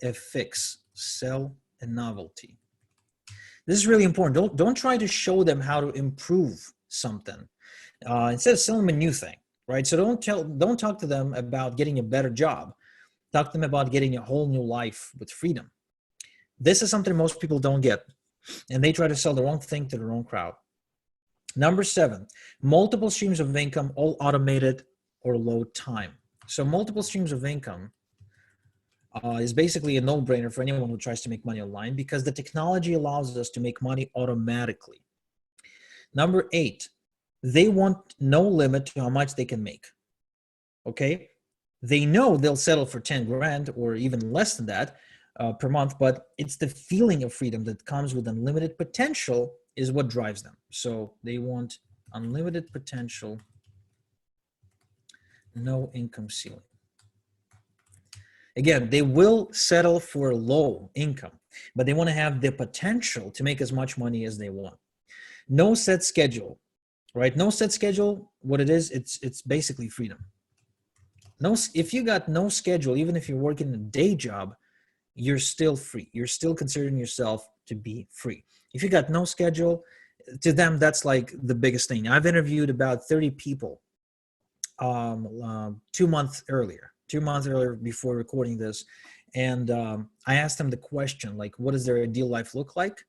a fix, sell a novelty. This is really important. Don't try to show them how to improve something. Instead of selling them a new thing, right? So don't talk to them about getting a better job. Talk to them about getting a whole new life with freedom. This is something most people don't get, and they try to sell the wrong thing to the wrong crowd. Number 7, multiple streams of income, all automated or low time. So multiple streams of income is basically a no-brainer for anyone who tries to make money online because the technology allows us to make money automatically. Number 8, they want no limit to how much they can make. Okay? They know they'll settle for 10 grand or even less than that per month, but it's the feeling of freedom that comes with unlimited potential is what drives them. So they want unlimited potential, no income ceiling. Again, they will settle for low income, but they want to have the potential to make as much money as they want. No set schedule, right? No set schedule, what it is, it's basically freedom. No, if you got no schedule, even if you're working a day job, you're still free. You're still considering yourself to be free. If you got no schedule, to them, that's like the biggest thing. I've interviewed about 30 people 2 months earlier before recording this. And I asked them the question, like, what does their ideal life look like?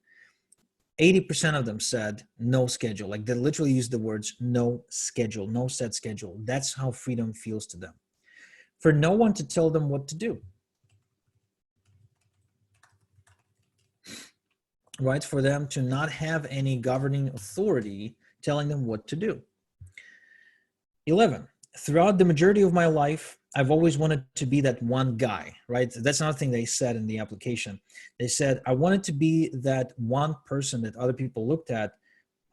80% of them said no schedule. Like, they literally used the words no schedule, no set schedule. That's how freedom feels to them. For no one to tell them what to do. Right? For them to not have any governing authority telling them what to do. 11, throughout the majority of my life, I've always wanted to be that one guy, right? That's another thing they said in the application. They said, I wanted to be that one person that other people looked at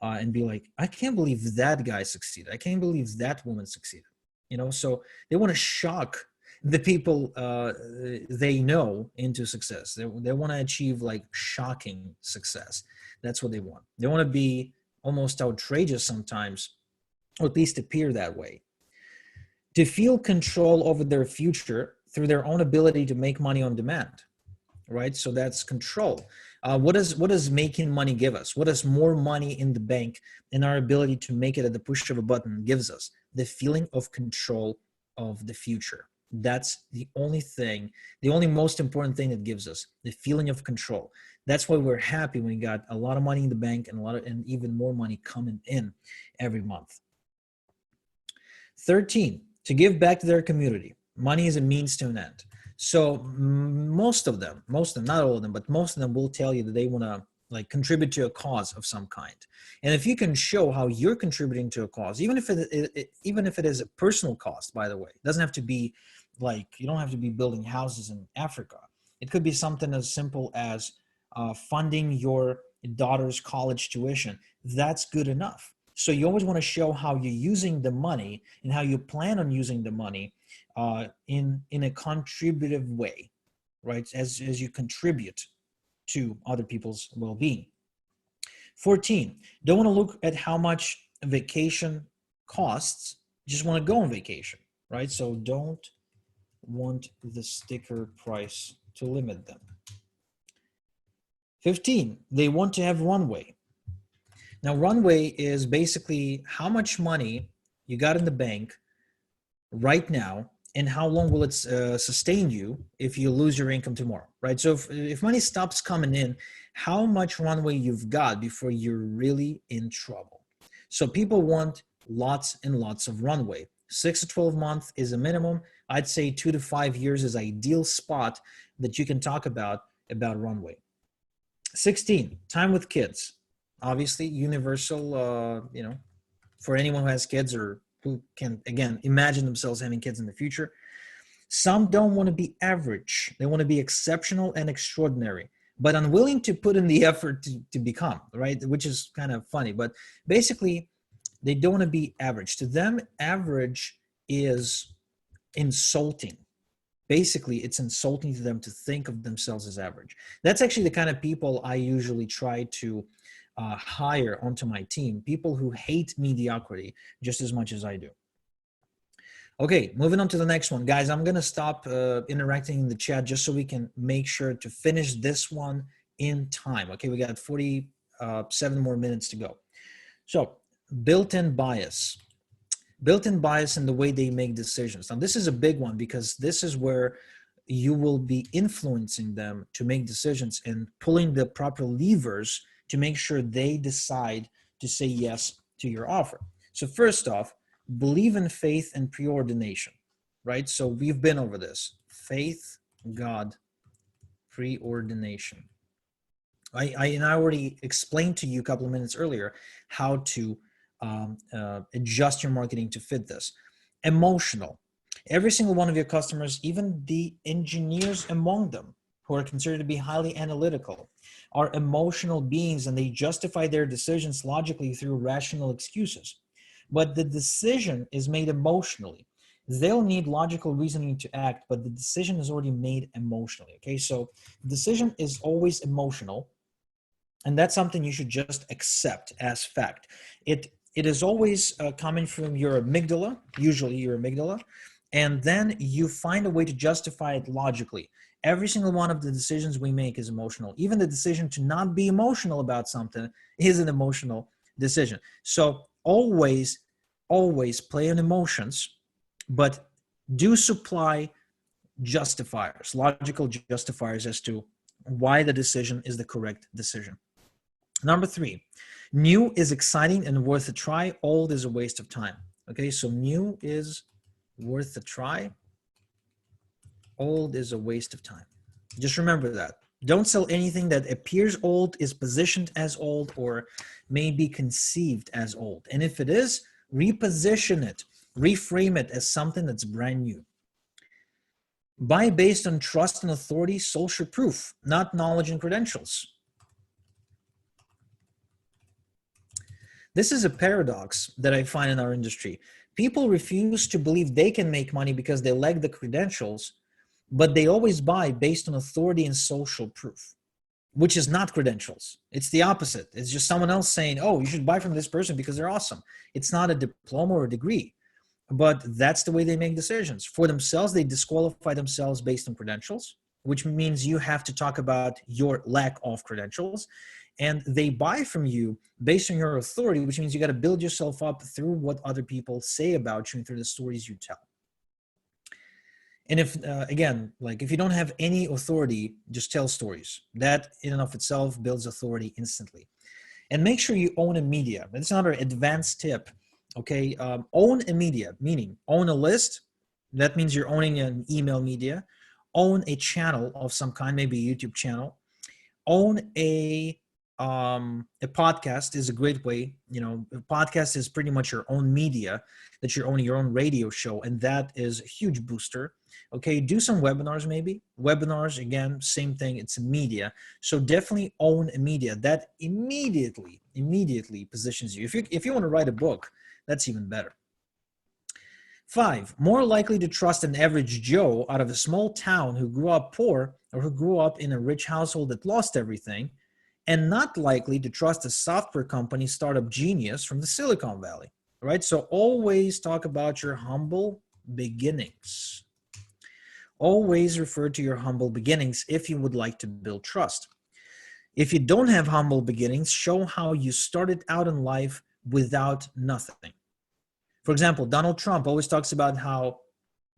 and be like, I can't believe that guy succeeded. I can't believe that woman succeeded. You know, so they want to shock the people they know into success. They want to achieve like shocking success. That's what they want. They want to be almost outrageous sometimes, or at least appear that way. To feel control over their future through their own ability to make money on demand, right? So that's control. What does making money give us? What does more money in the bank and our ability to make it at the push of a button gives us? The feeling of control of the future. That's the only thing, the only most important thing that gives us the feeling of control. That's why we're happy when we got a lot of money in the bank and even more money coming in every month. 13, to give back to their community. Money is a means to an end. So most of them, not all of them, but most of them will tell you that they want to like contribute to a cause of some kind. And if you can show how you're contributing to a cause, even if it is a personal cost, by the way, it doesn't have to be like, you don't have to be building houses in Africa. It could be something as simple as funding your daughter's college tuition. That's good enough. So you always want to show how you're using the money and how you plan on using the money in a contributive way, right? As you contribute to other people's well-being. 14, don't want to look at how much vacation costs, just want to go on vacation, right? So don't want the sticker price to limit them. 15, they want to have runway. Now, runway is basically how much money you got in the bank right now and how long will it sustain you if you lose your income tomorrow, right? So if money stops coming in, how much runway you've got before you're really in trouble. So people want lots and lots of runway. 6 to 12 months is a minimum. I'd say 2 to 5 years is ideal spot that you can talk about runway. 16, time with kids. Obviously, universal, for anyone who has kids or who can, again, imagine themselves having kids in the future. Some don't want to be average. They want to be exceptional and extraordinary, but unwilling to put in the effort to become, right? Which is kind of funny, but basically, they don't want to be average. To them, average is insulting. Basically, it's insulting to them to think of themselves as average. That's actually the kind of people I usually try to hire onto my team, people who hate mediocrity just as much as I do. Okay, moving on to the next one. Guys, I'm going to stop interacting in the chat just so we can make sure to finish this one in time. Okay, we got 47 more minutes to go. So, built-in bias. Built-in bias in the way they make decisions. Now, this is a big one because this is where you will be influencing them to make decisions and pulling the proper levers to make sure they decide to say yes to your offer. So first off, believe in faith and preordination, right? So we've been over this. Faith, God, preordination. I already explained to you a couple of minutes earlier how to adjust your marketing to fit this. Emotional. Every single one of your customers, even the engineers among them, who are considered to be highly analytical, are emotional beings and they justify their decisions logically through rational excuses. But the decision is made emotionally. They'll need logical reasoning to act, but the decision is already made emotionally. Okay, so decision is always emotional, and that's something you should just accept as fact. It is always coming from your amygdala, usually your amygdala, and then you find a way to justify it logically. Every single one of the decisions we make is emotional. Even the decision to not be emotional about something is an emotional decision. So always play on emotions, but do supply justifiers, logical justifiers as to why the decision is the correct decision. Number 3, new is exciting and worth a try. Old is a waste of time. Okay, so new is worth a try. Old is a waste of time. Just remember that. Don't sell anything that appears old, is positioned as old, or may be conceived as old. And if it is, reposition it, reframe it as something that's brand new. Buy based on trust and authority, social proof, not knowledge and credentials. This is a paradox that I find in our industry. People refuse to believe they can make money because they lack the credentials, but they always buy based on authority and social proof, which is not credentials. It's the opposite. It's just someone else saying, oh, you should buy from this person because they're awesome. It's not a diploma or a degree, but that's the way they make decisions. For themselves, they disqualify themselves based on credentials, which means you have to talk about your lack of credentials. And they buy from you based on your authority, which means you got to build yourself up through what other people say about you and through the stories you tell. And if, again, like if you don't have any authority, just tell stories. That in and of itself builds authority instantly. And make sure you own a media. That's another advanced tip. Okay, own a media, meaning own a list. That means you're owning an email media. Own a channel of some kind, maybe a YouTube channel. Own a podcast is a great way. You know, a podcast is pretty much your own media, that you're owning your own radio show, and that is a huge booster. Okay, do some webinars maybe. Webinars, again, same thing, it's a media. So definitely own a media. That immediately positions you. If you want to write a book, that's even better. 5, more likely to trust an average Joe out of a small town who grew up poor or who grew up in a rich household that lost everything, and not likely to trust a software company startup genius from the Silicon Valley, right? So always talk about your humble beginnings. Always refer to your humble beginnings if you would like to build trust. If you don't have humble beginnings, show how you started out in life without nothing. For example, Donald Trump always talks about how,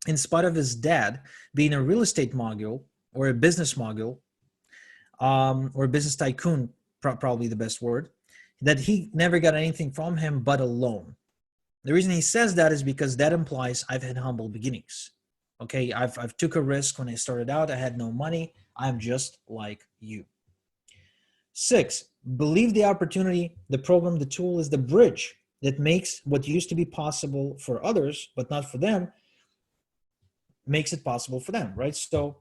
in spite of his dad being a real estate mogul or a business mogul, or a business tycoon, probably the best word, that he never got anything from him but a loan. The reason he says that is because that implies I've had humble beginnings. Okay, I've took a risk when I started out. I had no money. I'm just like you. 6, believe the opportunity, the program, the tool is the bridge that makes what used to be possible for others, but not for them, makes it possible for them, right? So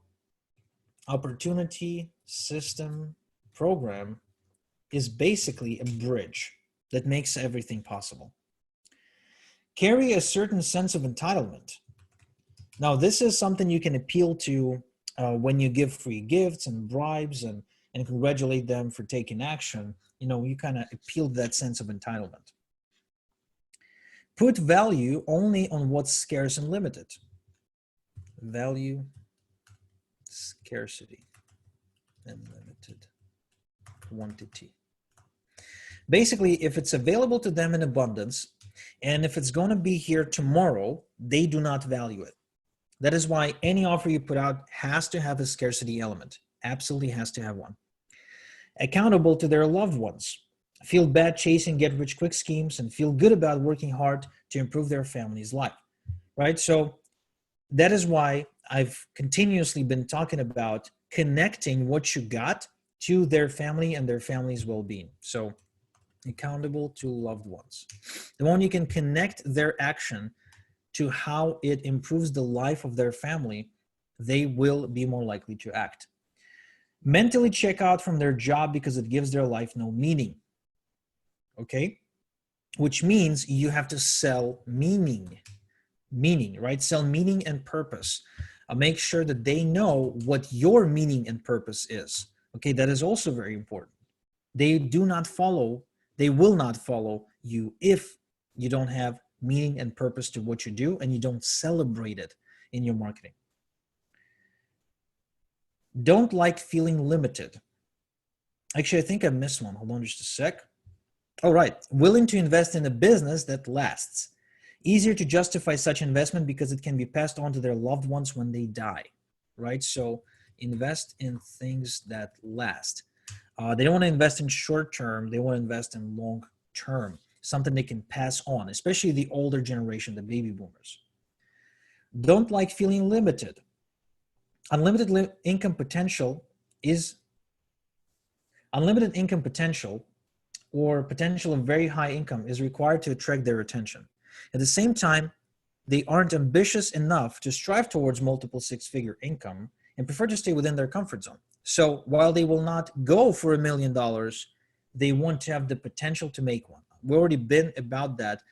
opportunity, system, program is basically a bridge that makes everything possible. Carry a certain sense of entitlement. Now, this is something you can appeal to when you give free gifts and bribes and congratulate them for taking action. You know, you kind of appeal to that sense of entitlement. Put value only on what's scarce and limited. Value, scarcity, and limited quantity. Basically, if it's available to them in abundance, and if it's going to be here tomorrow, they do not value it. That is why any offer you put out has to have a scarcity element. Absolutely has to have one. Accountable to their loved ones. Feel bad chasing get-rich-quick schemes and feel good about working hard to improve their family's life, right? So that is why I've continuously been talking about connecting what you got to their family and their family's well-being. So accountable to loved ones. The one you can connect their action to how it improves the life of their family, they will be more likely to act. Mentally check out from their job because it gives their life no meaning. Okay? Which means you have to sell meaning. Meaning, right? Sell meaning and purpose. Make sure that they know what your meaning and purpose is. Okay, that is also very important. They will not follow you if you don't have meaning and purpose to what you do and you don't celebrate it in your marketing. Don't like feeling limited. Actually, I think I missed one. Hold on just a sec. All right. Willing to invest in a business that lasts. Easier to justify such investment because it can be passed on to their loved ones when they die, right? So invest in things that last. They don't want to invest in short term. They want to invest in long term, something they can pass on, especially the older generation, the baby boomers. Don't like feeling limited. Unlimited income potential or potential of very high income is required to attract their attention. At the same time, they aren't ambitious enough to strive towards multiple six-figure income and prefer to stay within their comfort zone. So while they will not go for $1 million, they want to have the potential to make one. We've already been about that.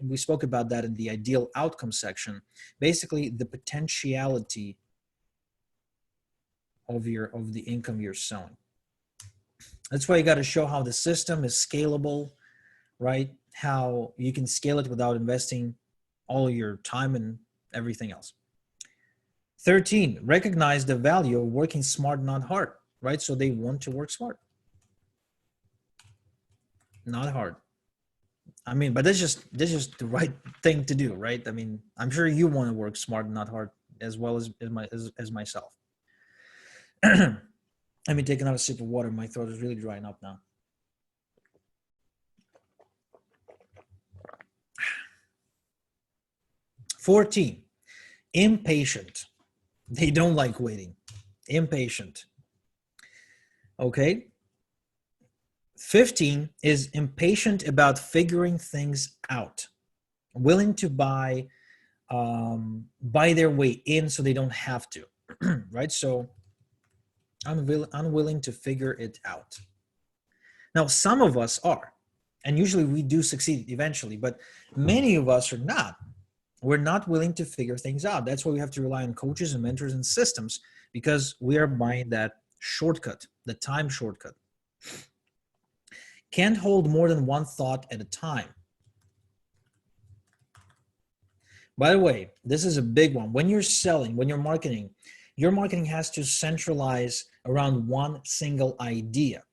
We spoke about that in the ideal outcome section. Basically, the potentiality of the income you're selling. That's why you got to show how the system is scalable, right? How you can scale it without investing all your time and everything else. 13, recognize the value of working smart, not hard, right? So they want to work smart, not hard. I mean, but this is the right thing to do, right? I mean, I'm sure you want to work smart, not hard, as well as myself. Let me take another sip of water. My throat is really drying up now. "14, impatient. They don't like waiting. Impatient. Okay. 15 is impatient about figuring things out. Willing to buy their way in so they don't have to, right? So unwilling to figure it out. Now, some of us are, and usually we do succeed eventually, but many of us are not. We're not willing to figure things out. That's why we have to rely on coaches and mentors and systems, because we are buying that shortcut, the time shortcut. Can't hold more than one thought at a time. By the way, this is a big one. When you're selling, when you're marketing, your marketing has to centralize around one single idea.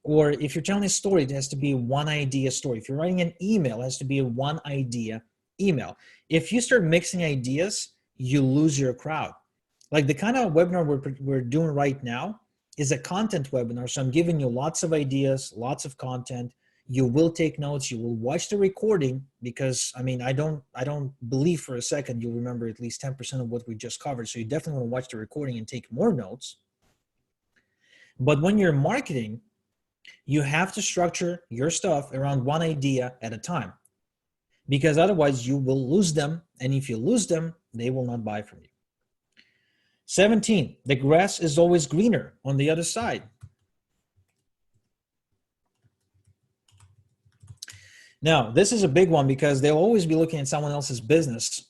Or if you're telling a story, it has to be a one idea story. If you're writing an email, it has to be a one idea email. If you start mixing ideas, you lose your crowd. Like the kind of webinar we're doing right now is a content webinar. So I'm giving you lots of ideas, lots of content. You will take notes. You will watch the recording, because I mean, I don't believe for a second you'll remember at least 10% of what we just covered. So you definitely want to watch the recording and take more notes. But when you're marketing, you have to structure your stuff around one idea at a time, because otherwise you will lose them. And if you lose them, they will not buy from you. 17, the grass is always greener on the other side. Now, this is a big one, because they'll always be looking at someone else's business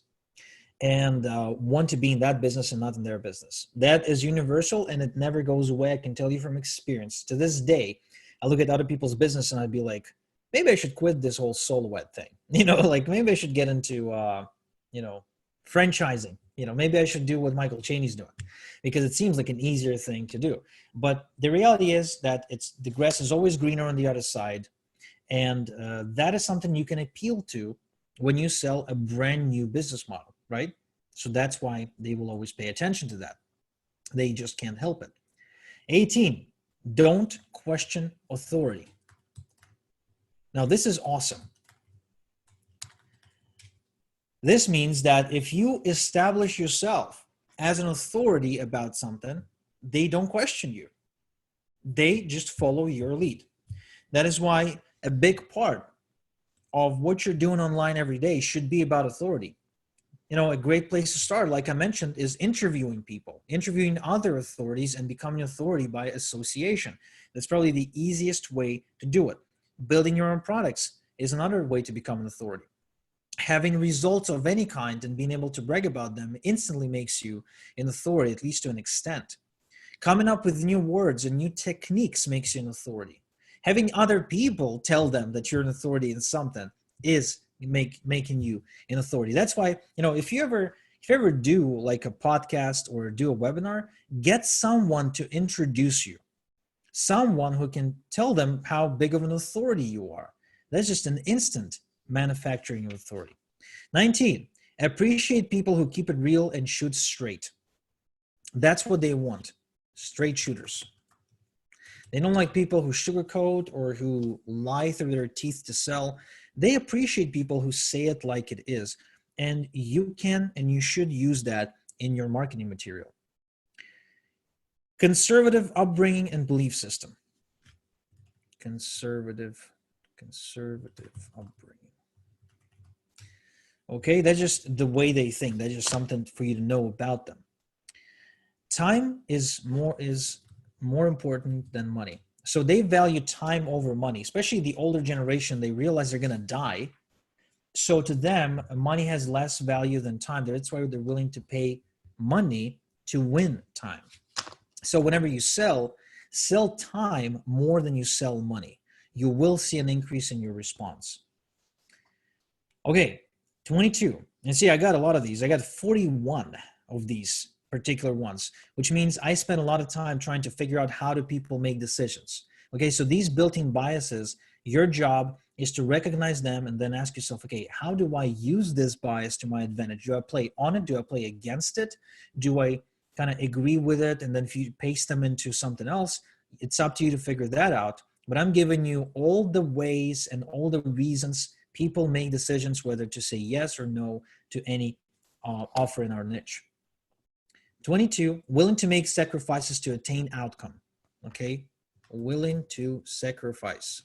and want to be in that business and not in their business. That is universal, and it never goes away. I can tell you from experience. To this day, I look at other people's business and I'd be like, maybe I should quit this whole solo-ed thing. Like maybe I should get into, franchising. Maybe I should do what Michael Cheney's doing, because it seems like an easier thing to do. But the reality is that the grass is always greener on the other side. And that is something you can appeal to when you sell a brand new business model, right? So that's why they will always pay attention to that. They just can't help it. 18, don't question authority. Now, this is awesome. This means that if you establish yourself as an authority about something, they don't question you. They just follow your lead. That is why a big part of what you're doing online every day should be about authority. A great place to start, like I mentioned, is interviewing people, interviewing other authorities, and becoming authority by association. That's probably the easiest way to do it. Building your own products is another way to become an authority. Having results of any kind and being able to brag about them instantly makes you an authority, at least to an extent. Coming up with new words and new techniques makes you an authority. Having other people tell them that you're an authority in something is making you an authority. That's why, if you ever do like a podcast or do a webinar, get someone to introduce you, someone who can tell them how big of an authority you are. That's just an instant manufacturing of authority. 19, appreciate people who keep it real and shoot straight. That's what they want. Straight shooters. They don't like people who sugarcoat or who lie through their teeth to sell. They appreciate people who say it like it is. And you can and you should use that in your marketing material. Conservative upbringing and belief system. Conservative upbringing. Okay, that's just the way they think. That's just something for you to know about them. Time is more important than money. So they value time over money, especially the older generation. They realize they're going to die. So to them, money has less value than time. That's why they're willing to pay money to win time. So whenever you sell time more than you sell money. You will see an increase in your response. Okay, 22. And see, I got a lot of these. I got 41 of these particular ones, which means I spend a lot of time trying to figure out how do people make decisions. Okay, so these built-in biases, your job is to recognize them and then ask yourself, okay, how do I use this bias to my advantage? Do I play on it? Do I play against it? Do I kind of agree with it? And then if you paste them into something else, it's up to you to figure that out. But I'm giving you all the ways and all the reasons people make decisions, whether to say yes or no to any offer in our niche. 22, willing to make sacrifices to attain outcome. Okay, willing to sacrifice.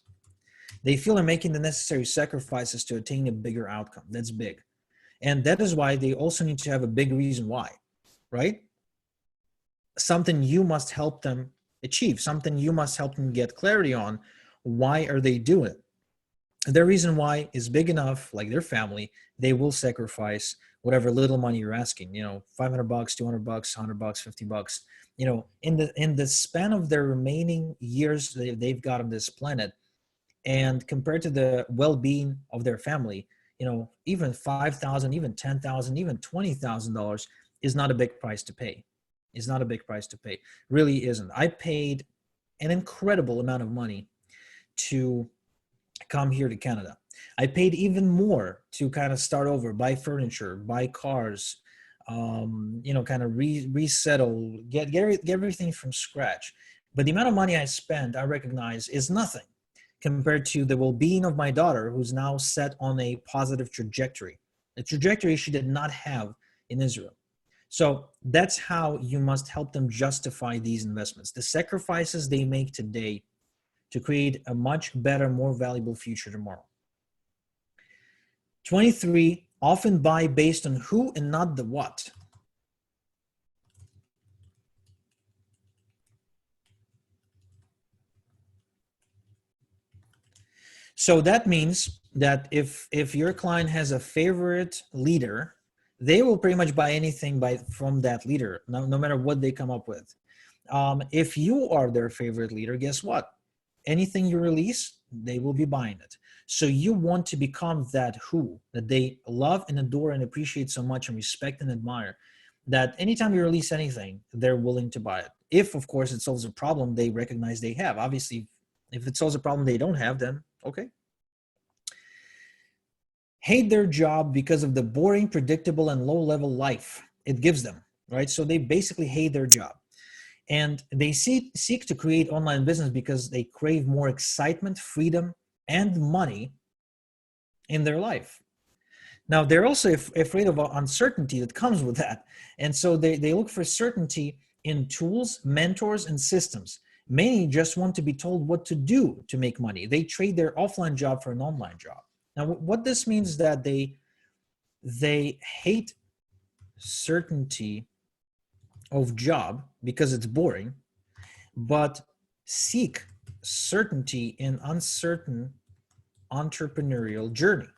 They feel they're making the necessary sacrifices to attain a bigger outcome. That's big. And that is why they also need to have a big reason why, right? Something you must help them achieve, something you must help them get clarity on. Why are they doing it? Their reason why is big enough, like their family, they will sacrifice whatever little money you're asking, $500, $200, $100, $50, in the span of their remaining years they've got on this planet. And compared to the well-being of their family, even $5,000, even $10,000, even $20,000 is not a big price to pay. Is not a big price to pay. Really isn't. I paid an incredible amount of money to come here to Canada. I paid even more to kind of start over, buy furniture, buy cars, kind of resettle, get everything from scratch. But the amount of money I spent, I recognize, is nothing compared to the well-being of my daughter, who's now set on a positive trajectory, a trajectory she did not have in Israel. So that's how you must help them justify these investments. The sacrifices they make today to create a much better, more valuable future tomorrow. 23, often buy based on who and not the what. So that means that if your client has a favorite leader, they will pretty much buy anything from that leader, no matter what they come up with. If you are their favorite leader, guess what? Anything you release, they will be buying it. So you want to become that who that they love and adore and appreciate so much and respect and admire, that anytime you release anything, they're willing to buy it. If, of course, it solves a problem they recognize they have. Obviously, if it solves a problem they don't have, then okay. Hate their job because of the boring, predictable, and low-level life it gives them, right? So they basically hate their job. And they seek to create online business because they crave more excitement, freedom, and money in their life. Now, they're also afraid of uncertainty that comes with that. And so they look for certainty in tools, mentors, and systems. Many just want to be told what to do to make money. They trade their offline job for an online job. Now, what this means is that they hate certainty of job because it's boring, but seek certainty in uncertain entrepreneurial journey.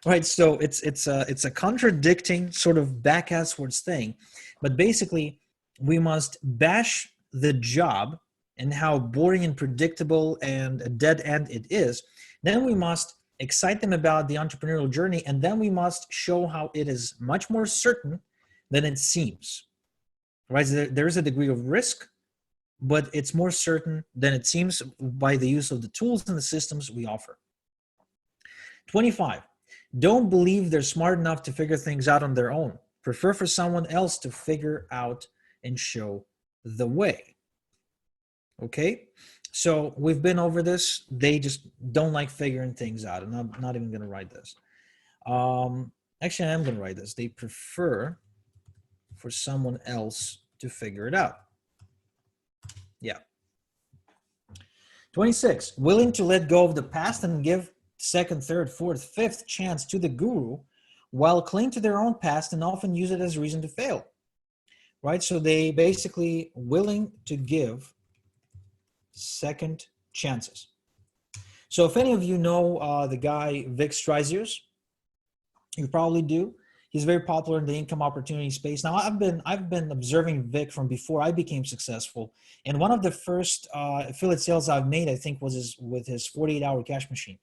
Right, so it's a contradicting sort of backwards thing, but basically we must bash the job and how boring and predictable and a dead end it is. Then we must excite them about the entrepreneurial journey, and then we must show how it is much more certain than it seems. Right, so there is a degree of risk, but it's more certain than it seems by the use of the tools and the systems we offer. 25. Don't believe they're smart enough to figure things out on their own. Prefer for someone else to figure out and show the way. Okay? So we've been over this. They just don't like figuring things out. And I'm not even going to write this. Actually, I am going to write this. They prefer for someone else to figure it out. Yeah. 26. Willing to let go of the past and give second, third, fourth, fifth chance to the guru while clinging to their own past and often use it as a reason to fail. Right? So they basically willing to give second chances. So if any of you know the guy Vic Strizheus, you probably do. He's very popular in the income opportunity space. Now I've been observing Vic from before I became successful. And one of the first affiliate sales I've made, I think, was with his 48-hour cash machine.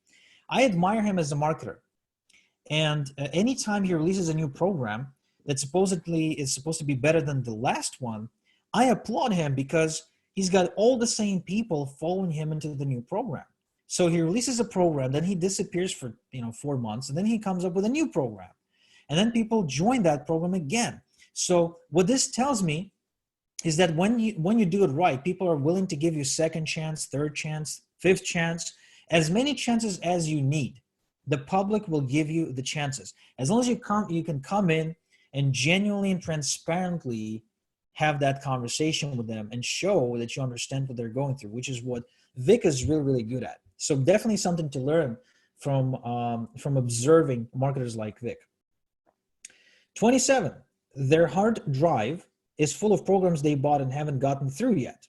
I admire him as a marketer. And anytime he releases a new program that supposedly is supposed to be better than the last one, I applaud him because he's got all the same people following him into the new program. So he releases a program, then he disappears for 4 months, and then he comes up with a new program. And then people join that program again. So what this tells me is that when you do it right, people are willing to give you second chance, third chance, fifth chance, as many chances as you need. The public will give you the chances. As long as you can come in and genuinely and transparently have that conversation with them and show that you understand what they're going through, which is what Vic is really, really good at. So definitely something to learn from observing marketers like Vic. 27, their hard drive is full of programs they bought and haven't gotten through yet,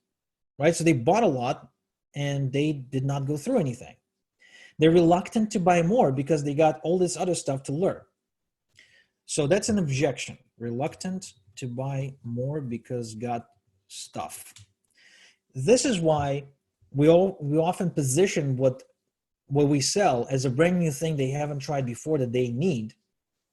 right? So they bought a lot and they did not go through anything. They're reluctant to buy more because they got all this other stuff to learn. So that's an objection. Reluctant to buy more because got stuff. This is why we often position what we sell as a brand new thing they haven't tried before that they need,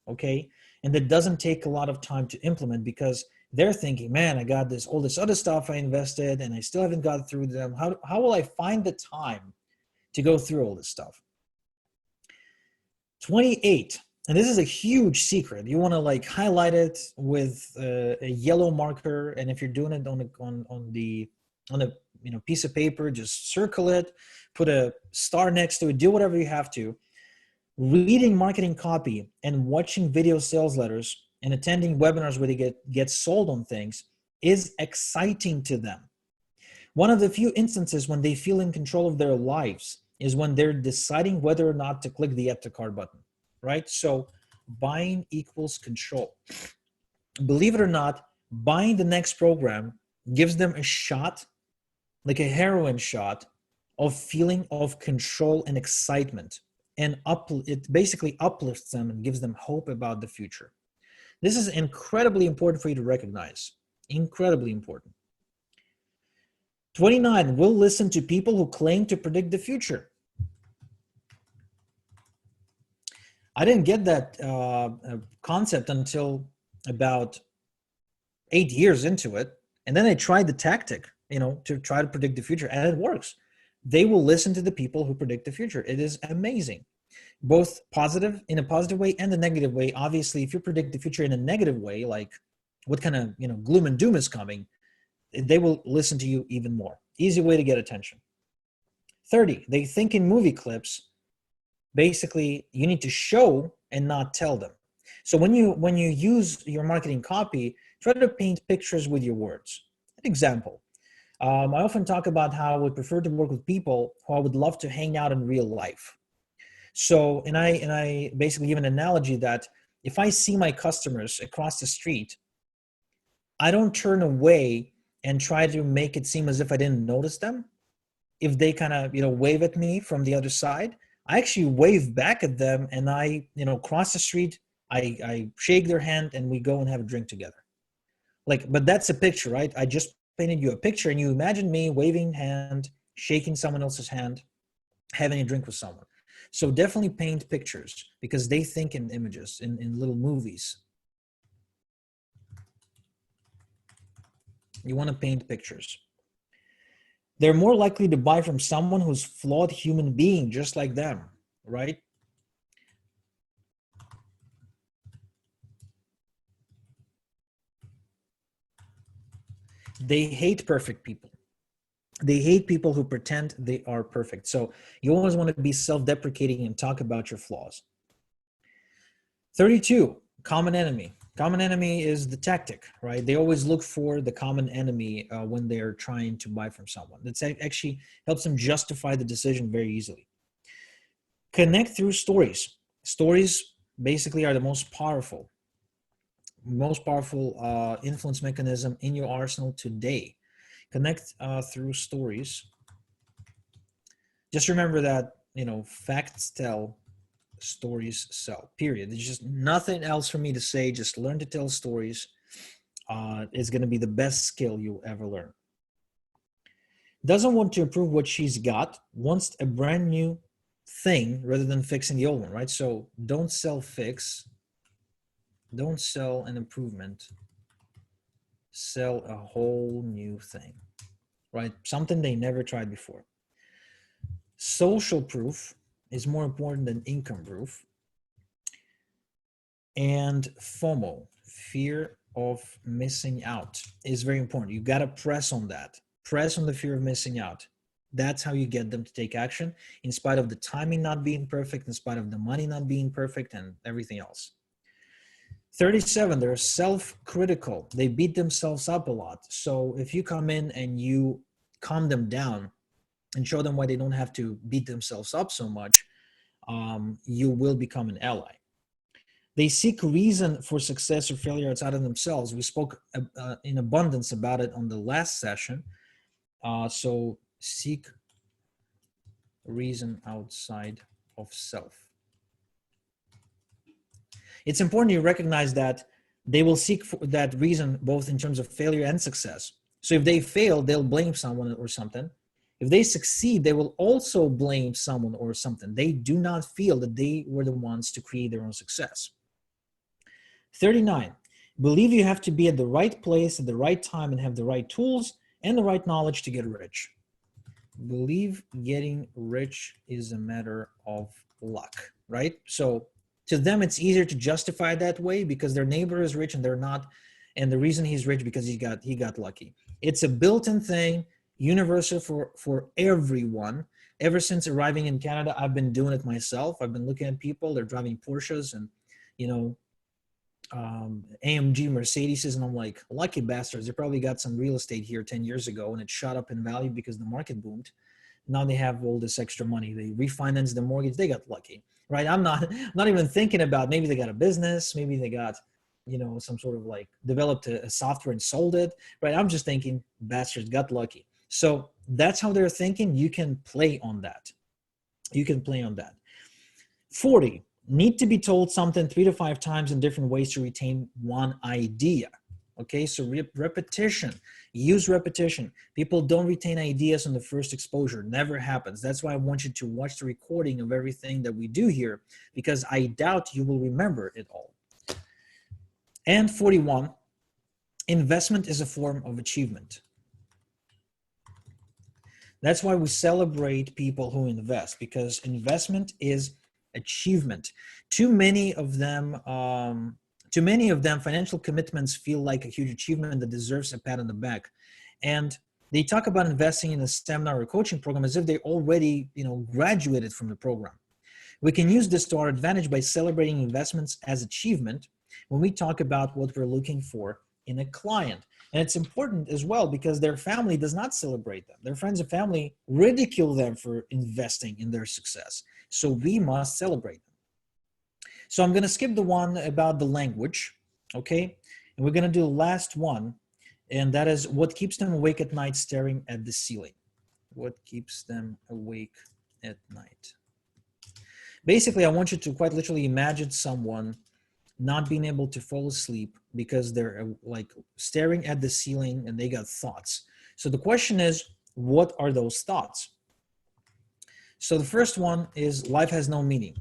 okay? And that doesn't take a lot of time to implement because they're thinking, man, I got all this other stuff I invested and I still haven't got through them. How will I find the time to go through all this stuff? 28, and this is a huge secret. You want to highlight it with a yellow marker, and if you're doing it on a piece of paper, just circle it, put a star next to it, do whatever you have to. Reading marketing copy and watching video sales letters and attending webinars where they get sold on things is exciting to them. One of the few instances when they feel in control of their lives is when they're deciding whether or not to click the add to cart button, right? So buying equals control. Believe it or not, buying the next program gives them a shot, like a heroin shot, of feeling of control and excitement. And it basically uplifts them and gives them hope about the future. This is incredibly important for you to recognize. Incredibly important. 29, will listen to people who claim to predict the future. I didn't get that concept until about 8 years into it. And then I tried the tactic, to try to predict the future, and it works. They will listen to the people who predict the future. It is amazing. Both positive, in a positive way, and a negative way. Obviously, if you predict the future in a negative way, like what kind of gloom and doom is coming, they will listen to you even more. Easy way to get attention. 30, they think in movie clips. Basically, you need to show and not tell them. So when you use your marketing copy, try to paint pictures with your words. An example. I often talk about how I would prefer to work with people who I would love to hang out in real life. So, and I basically give an analogy that If I see my customers across the street, I don't turn away and try to make it seem as if I didn't notice them. If they kind of, wave at me from the other side, I actually wave back at them, and I, cross the street, I shake their hand, and we go and have a drink together. Like, but that's a picture, right? I just painted you a picture, and you imagine me waving hand, shaking someone else's hand, having a drink with someone. So definitely paint pictures, because they think in images, in little movies. You want to paint pictures. They're more likely to buy from someone who's flawed human being, just like them, right? They hate perfect people. They hate people who pretend they are perfect. So you always want to be self-deprecating and talk about your flaws. 32, common enemy. Common enemy is the tactic, right? They always look for the common enemy when they're trying to buy from someone. That actually helps them justify the decision very easily. Connect through stories. Stories basically are the most powerful influence mechanism in your arsenal today. Connect through stories. Just remember that, facts tell, stories sell, period. There's just nothing else for me to say. Just learn to tell stories. It's going to be the best skill you'll ever learn. Doesn't want to improve what she's got, wants a brand new thing rather than fixing the old one, right? So don't sell fix, don't sell an improvement, sell a whole new thing, right? Something they never tried before. Social proof is more important than income proof. And FOMO, fear of missing out, is very important. You got to press on that. Press on the fear of missing out. That's how you get them to take action, in spite of the timing not being perfect, in spite of the money not being perfect, and everything else. 37, they're self-critical. They beat themselves up a lot. So if you come in and you calm them down and show them why they don't have to beat themselves up so much, you will become an ally. They seek reason for success or failure outside of themselves. We spoke in abundance about it on the last session. So seek reason outside of self. It's important you recognize that they will seek for that reason both in terms of failure and success. So if they fail, they'll blame someone or something. If they succeed, they will also blame someone or something. They do not feel that they were the ones to create their own success. 39, believe you have to be at the right place at the right time and have the right tools and the right knowledge to get rich. Believe getting rich is a matter of luck, right? So to them, it's easier to justify that way because their neighbor is rich and they're not. And the reason he's rich because he got lucky. It's a built-in thing, universal for everyone. Ever since arriving in Canada, I've been doing it myself. I've been looking at people, they're driving Porsches and, AMG Mercedes, and I'm like, lucky bastards. They probably got some real estate here 10 years ago and it shot up in value because the market boomed. Now they have all this extra money. They refinanced the mortgage. They got lucky, right? I'm not even thinking about maybe they got a business, maybe they got, some sort of like developed a software and sold it, right? I'm just thinking bastards got lucky. So that's how they're thinking. You can play on that. 40, need to be told something 3 to 5 times in different ways to retain one idea. Okay, so repetition, use repetition. People don't retain ideas on the first exposure. Never happens. That's why I want you to watch the recording of everything that we do here, because I doubt you will remember it all. And 41, investment is a form of achievement. That's why we celebrate people who invest, because investment is achievement. Too many of them, financial commitments feel like a huge achievement that deserves a pat on the back. And they talk about investing in a seminar or coaching program as if they already, graduated from the program. We can use this to our advantage by celebrating investments as achievement when we talk about what we're looking for in a client. And it's important as well because their family does not celebrate them. Their friends and family ridicule them for investing in their success. So we must celebrate them. So I'm going to skip the one about the language, okay? And we're going to do the last one, and that is what keeps them awake at night staring at the ceiling. What keeps them awake at night? Basically, I want you to quite literally imagine someone not being able to fall asleep because they're like staring at the ceiling and they got thoughts. So the question is, what are those thoughts? So the first one is life has no meaning.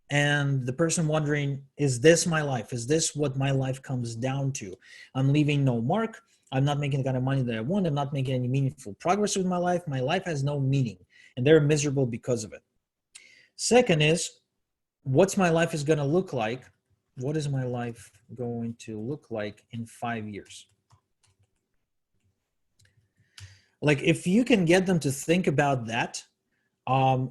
And the person wondering, is this my life? Is this what my life comes down to? I'm leaving no mark. I'm not making the kind of money that I want. I'm not making any meaningful progress with my life. My life has no meaning. And they're miserable because of it. Second is, what's my life is going to look like? What is my life going to look like in 5 years? Like, if you can get them to think about that,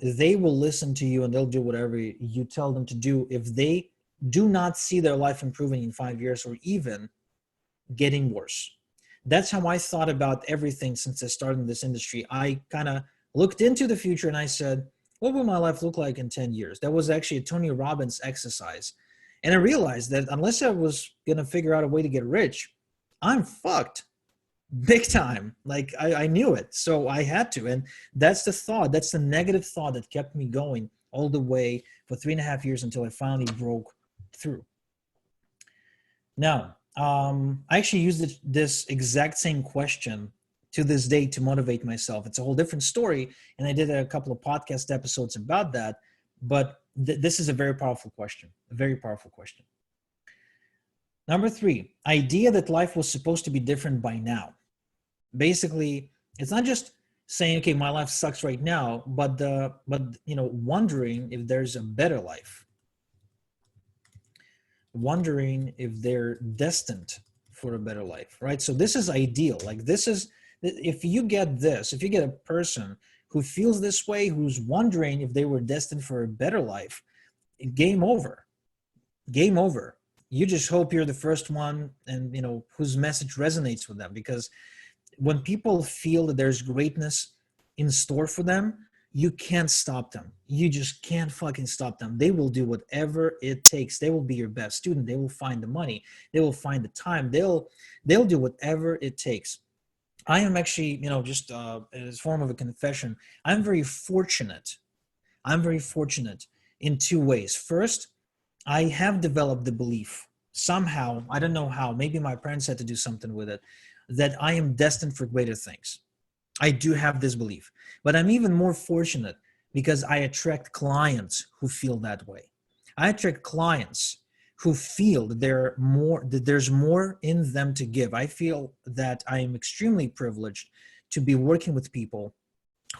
they will listen to you and they'll do whatever you tell them to do if they do not see their life improving in 5 years or even getting worse. That's how I thought about everything since I started in this industry. I kind of looked into the future and I said, what will my life look like in 10 years? That was actually a Tony Robbins exercise. And I realized that unless I was going to figure out a way to get rich, I'm fucked big time. Like I knew it. So I had to. And that's the thought. That's the negative thought that kept me going all the way for 3.5 years until I finally broke through. Now, I actually used this exact same question to this day to motivate myself. It's a whole different story. And I did a couple of podcast episodes about that. But this is a very powerful question, a very powerful question. Number 3, idea that life was supposed to be different by now. Basically, it's not just saying, okay, my life sucks right now, but wondering if there's a better life. Wondering if they're destined for a better life, right? So this is ideal. Like this is, if you get this, if you get a person who feels this way, who's wondering if they were destined for a better life, game over. Game over. You just hope you're the first one and whose message resonates with them, because when people feel that there's greatness in store for them, you can't stop them. You just can't fucking stop them. They will do whatever it takes. They will be your best student. They will find the money. They will find the time. They'll do whatever it takes. I am actually, just as a form of a confession, I'm very fortunate. I'm very fortunate in 2 ways. First, I have developed the belief somehow, I don't know how, maybe my parents had to do something with it, that I am destined for greater things. I do have this belief, but I'm even more fortunate because I attract clients who feel that way. I attract clients who feel that there's more in them to give. I feel that I am extremely privileged to be working with people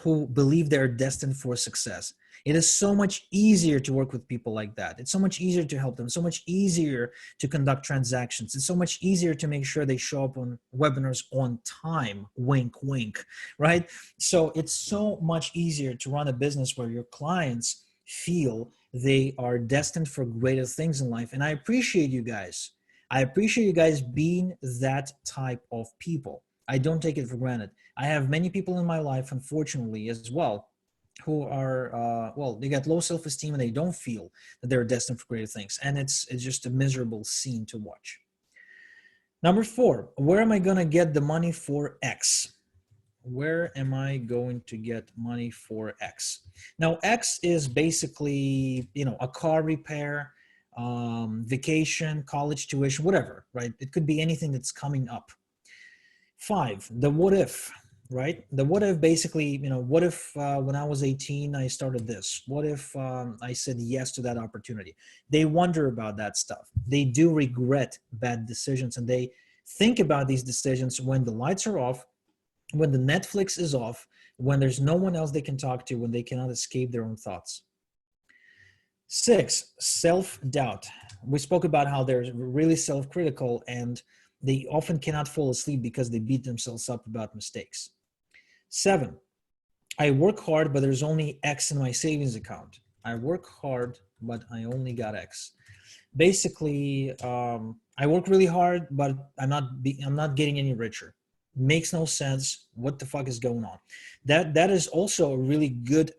who believe they're destined for success. It is so much easier to work with people like that. It's so much easier to help them, so much easier to conduct transactions. It's so much easier to make sure they show up on webinars on time, wink, wink, right? So it's so much easier to run a business where your clients feel they are destined for greater things in life. And I appreciate you guys. I appreciate you guys being that type of people. I don't take it for granted. I have many people in my life, unfortunately, as well, who are, they got low self-esteem and they don't feel that they're destined for greater things. And it's just a miserable scene to watch. Number 4, where am I going to get the money for X? Where am I going to get money for X? Now, X is basically, a car repair, vacation, college tuition, whatever, right? It could be anything that's coming up. 5, the what if, right? The what if basically, what if when I was 18, I started this? What if I said yes to that opportunity? They wonder about that stuff. They do regret bad decisions, and they think about these decisions when the lights are off, when the Netflix is off, when there's no one else they can talk to, when they cannot escape their own thoughts. 6, self-doubt. We spoke about how they're really self-critical and they often cannot fall asleep because they beat themselves up about mistakes. 7, I work hard, but there's only X in my savings account. I work hard, but I only got X. Basically, I work really hard, but I'm not getting any richer. Makes no sense. What the fuck is going on? That is also a really good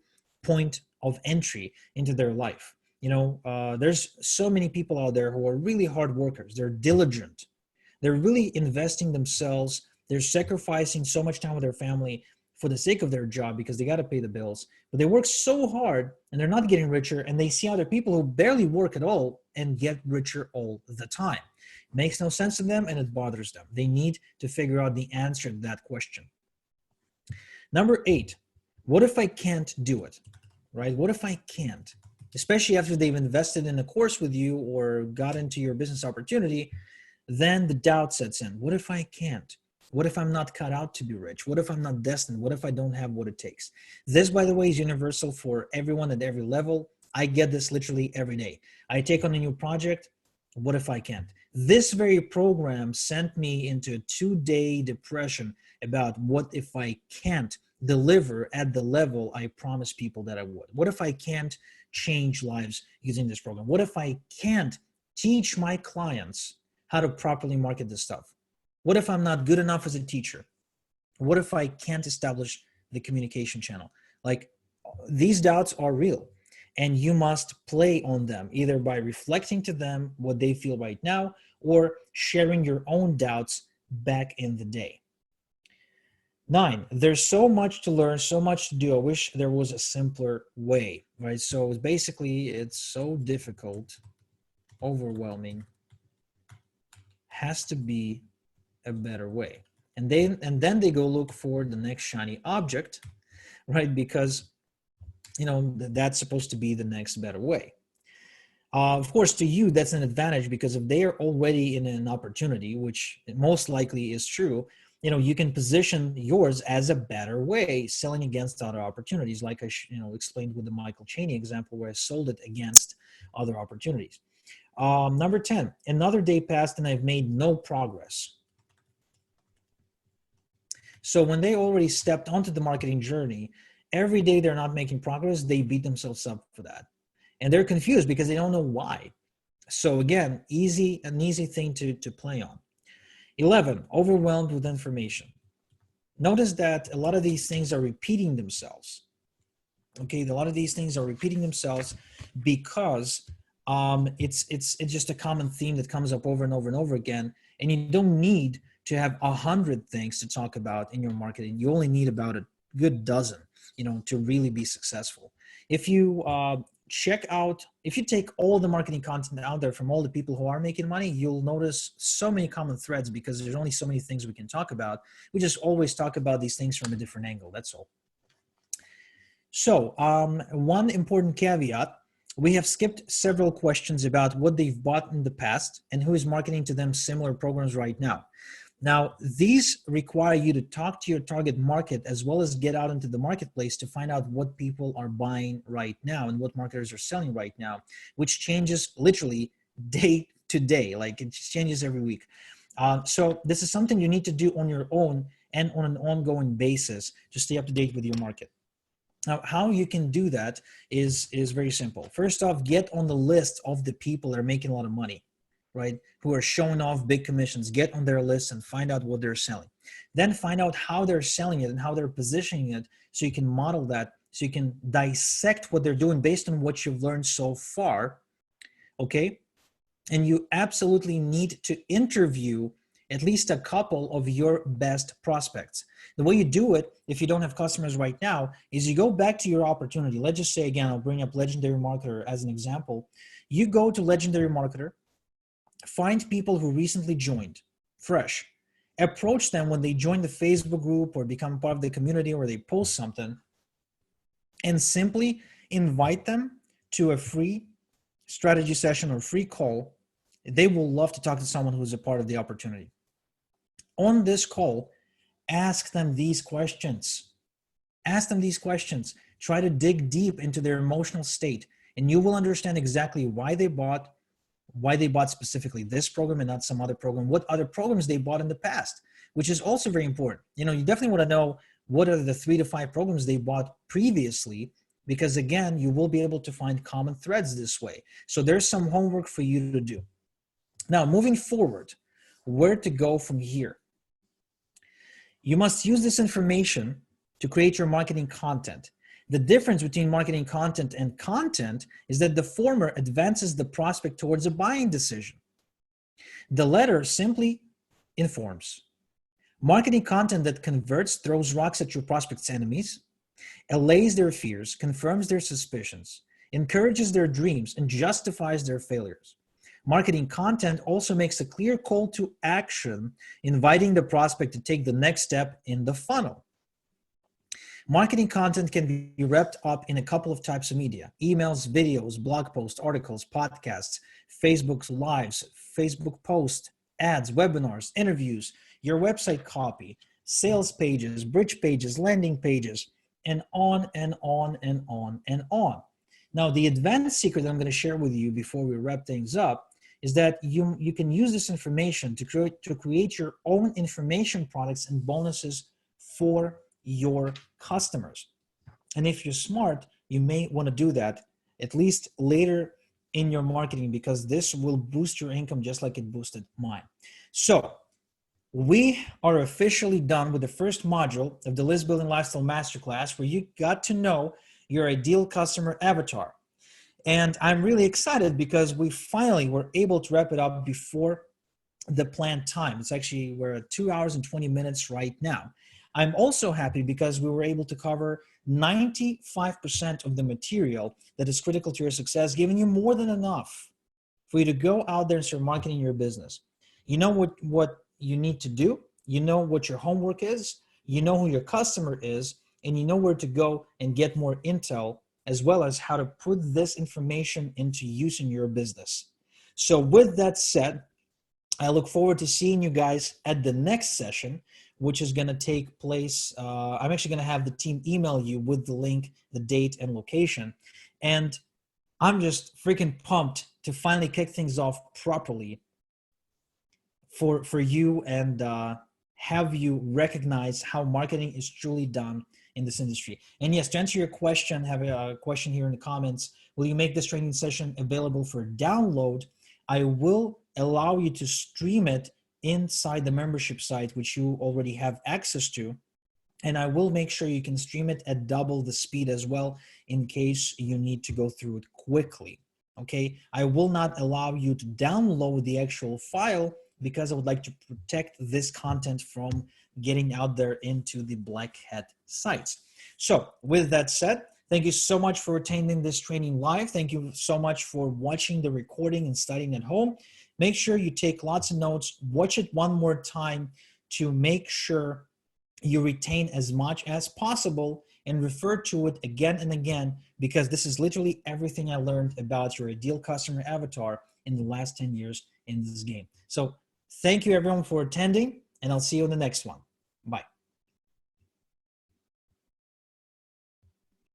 point of entry into their life. There's so many people out there who are really hard workers. They're diligent. They're really investing themselves. They're sacrificing so much time with their family for the sake of their job because they got to pay the bills. But they work so hard and they're not getting richer. And they see other people who barely work at all and get richer all the time. It makes no sense to them and it bothers them. They need to figure out the answer to that question. Number 8, what if I can't do it, right? What if I can't? Especially after they've invested in a course with you or got into your business opportunity, then the doubt sets in. What if I can't? What if I'm not cut out to be rich? What if I'm not destined? What if I don't have what it takes? This, by the way, is universal for everyone at every level. I get this literally every day. I take on a new project. What if I can't? This very program sent me into a 2-day depression about what if I can't deliver at the level I promised people that I would? What if I can't change lives using this program? What if I can't teach my clients how to properly market this stuff? What if I'm not good enough as a teacher? What if I can't establish the communication channel? Like, these doubts are real and you must play on them either by reflecting to them what they feel right now or sharing your own doubts back in the day. 9, there's so much to learn, so much to do. I wish there was a simpler way, right? So basically, it's so difficult, overwhelming, has to be a better way. And then they go look for the next shiny object, right? Because, that's supposed to be the next better way. Of course, to you, that's an advantage because if they are already in an opportunity, which most likely is true, you can position yours as a better way, selling against other opportunities, like I explained with the Michael Chaney example where I sold it against other opportunities. Number 10, another day passed and I've made no progress. So when they already stepped onto the marketing journey, every day they're not making progress, they beat themselves up for that. And they're confused because they don't know why. So again, an easy thing to play on. 11, overwhelmed with information. Notice that a lot of these things are repeating themselves. Okay, a lot of these things are repeating themselves because it's just a common theme that comes up over and over and over again. And you don't need to have 100 things to talk about in your marketing. You only need about a good dozen, to really be successful. If you if you take all the marketing content out there from all the people who are making money, you'll notice so many common threads because there's only so many things we can talk about. We just always talk about these things from a different angle. That's all. So one important caveat, we have skipped several questions about what they've bought in the past and who is marketing to them similar programs right now. Now, these require you to talk to your target market as well as get out into the marketplace to find out what people are buying right now and what marketers are selling right now, which changes literally day to day. Like, it changes every week. So this is something you need to do on your own and on an ongoing basis to stay up to date with your market. Now, how you can do that is very simple. First off, get on the list of the people that are making a lot of money, right? Who are showing off big commissions. Get on their list and find out what they're selling. Then find out how they're selling it and how they're positioning it so you can model that, so you can dissect what they're doing based on what you've learned so far, okay? And you absolutely need to interview at least a couple of your best prospects. The way you do it, if you don't have customers right now, is you go back to your opportunity. Let's just say, again, I'll bring up Legendary Marketer as an example. You go to Legendary Marketer, find people who recently joined, fresh. Approach them when they join the Facebook group or become part of the community or they post something, and simply invite them to a free strategy session or free call. They will love to talk to someone who is a part of the opportunity. On this call, ask them these questions. Ask them these questions. Try to dig deep into their emotional state, and you will understand exactly why they bought specifically this program and not some other program, what other programs they bought in the past, which is also very important. You definitely want to know what are the 3 to 5 programs they bought previously, because again, you will be able to find common threads this way. So there's some homework for you to do. Now, moving forward, where to go from here? You must use this information to create your marketing content. The difference between marketing content and content is that the former advances the prospect towards a buying decision. The latter simply informs. Marketing content that converts throws rocks at your prospect's enemies, allays their fears, confirms their suspicions, encourages their dreams, and justifies their failures. Marketing content also makes a clear call to action, inviting the prospect to take the next step in the funnel. Marketing content can be wrapped up in a couple of types of media: emails, videos, blog posts, articles, podcasts, Facebook lives, Facebook posts, ads, webinars, interviews, your website copy, sales pages, bridge pages, landing pages, and on and on and on and on. Now, the advanced secret that I'm going to share with you before we wrap things up is that you can use this information to create your own information products and bonuses for your customers. And if you're smart, you may want to do that at least later in your marketing, because this will boost your income just like it boosted mine. So we are officially done with the first module of the List Building Lifestyle Masterclass, where you got to know your ideal customer avatar. And I'm really excited because we finally were able to wrap it up before the planned time. It's actually, we're at 2 hours and 20 minutes right now. I'm also happy because we were able to cover 95% of the material that is critical to your success, giving you more than enough for you to go out there and start marketing your business. You know what you need to do. You know what your homework is. You know who your customer is, and you know where to go and get more intel, as well as how to put this information into use in your business. So with that said, I look forward to seeing you guys at the next session, which is going to take place. I'm actually going to have the team email you with the link, the date, and location. And I'm just freaking pumped to finally kick things off properly for you, and have you recognize how marketing is truly done in this industry. And yes, to answer your question, have a question here in the comments: will you make this training session available for download? I will allow you to stream it inside the membership site, which you already have access to. And I will make sure you can stream it at double the speed as well, in case you need to go through it quickly. Okay, I will not allow you to download the actual file, because I would like to protect this content from getting out there into the black hat sites. So with that said, thank you so much for attending this training live. Thank you so much for watching the recording and studying at home. Make sure you take lots of notes, watch it one more time to make sure you retain as much as possible, and refer to it again and again, because this is literally everything I learned about your ideal customer avatar in the last 10 years in this game. So thank you everyone for attending, and I'll see you in the next one. Bye.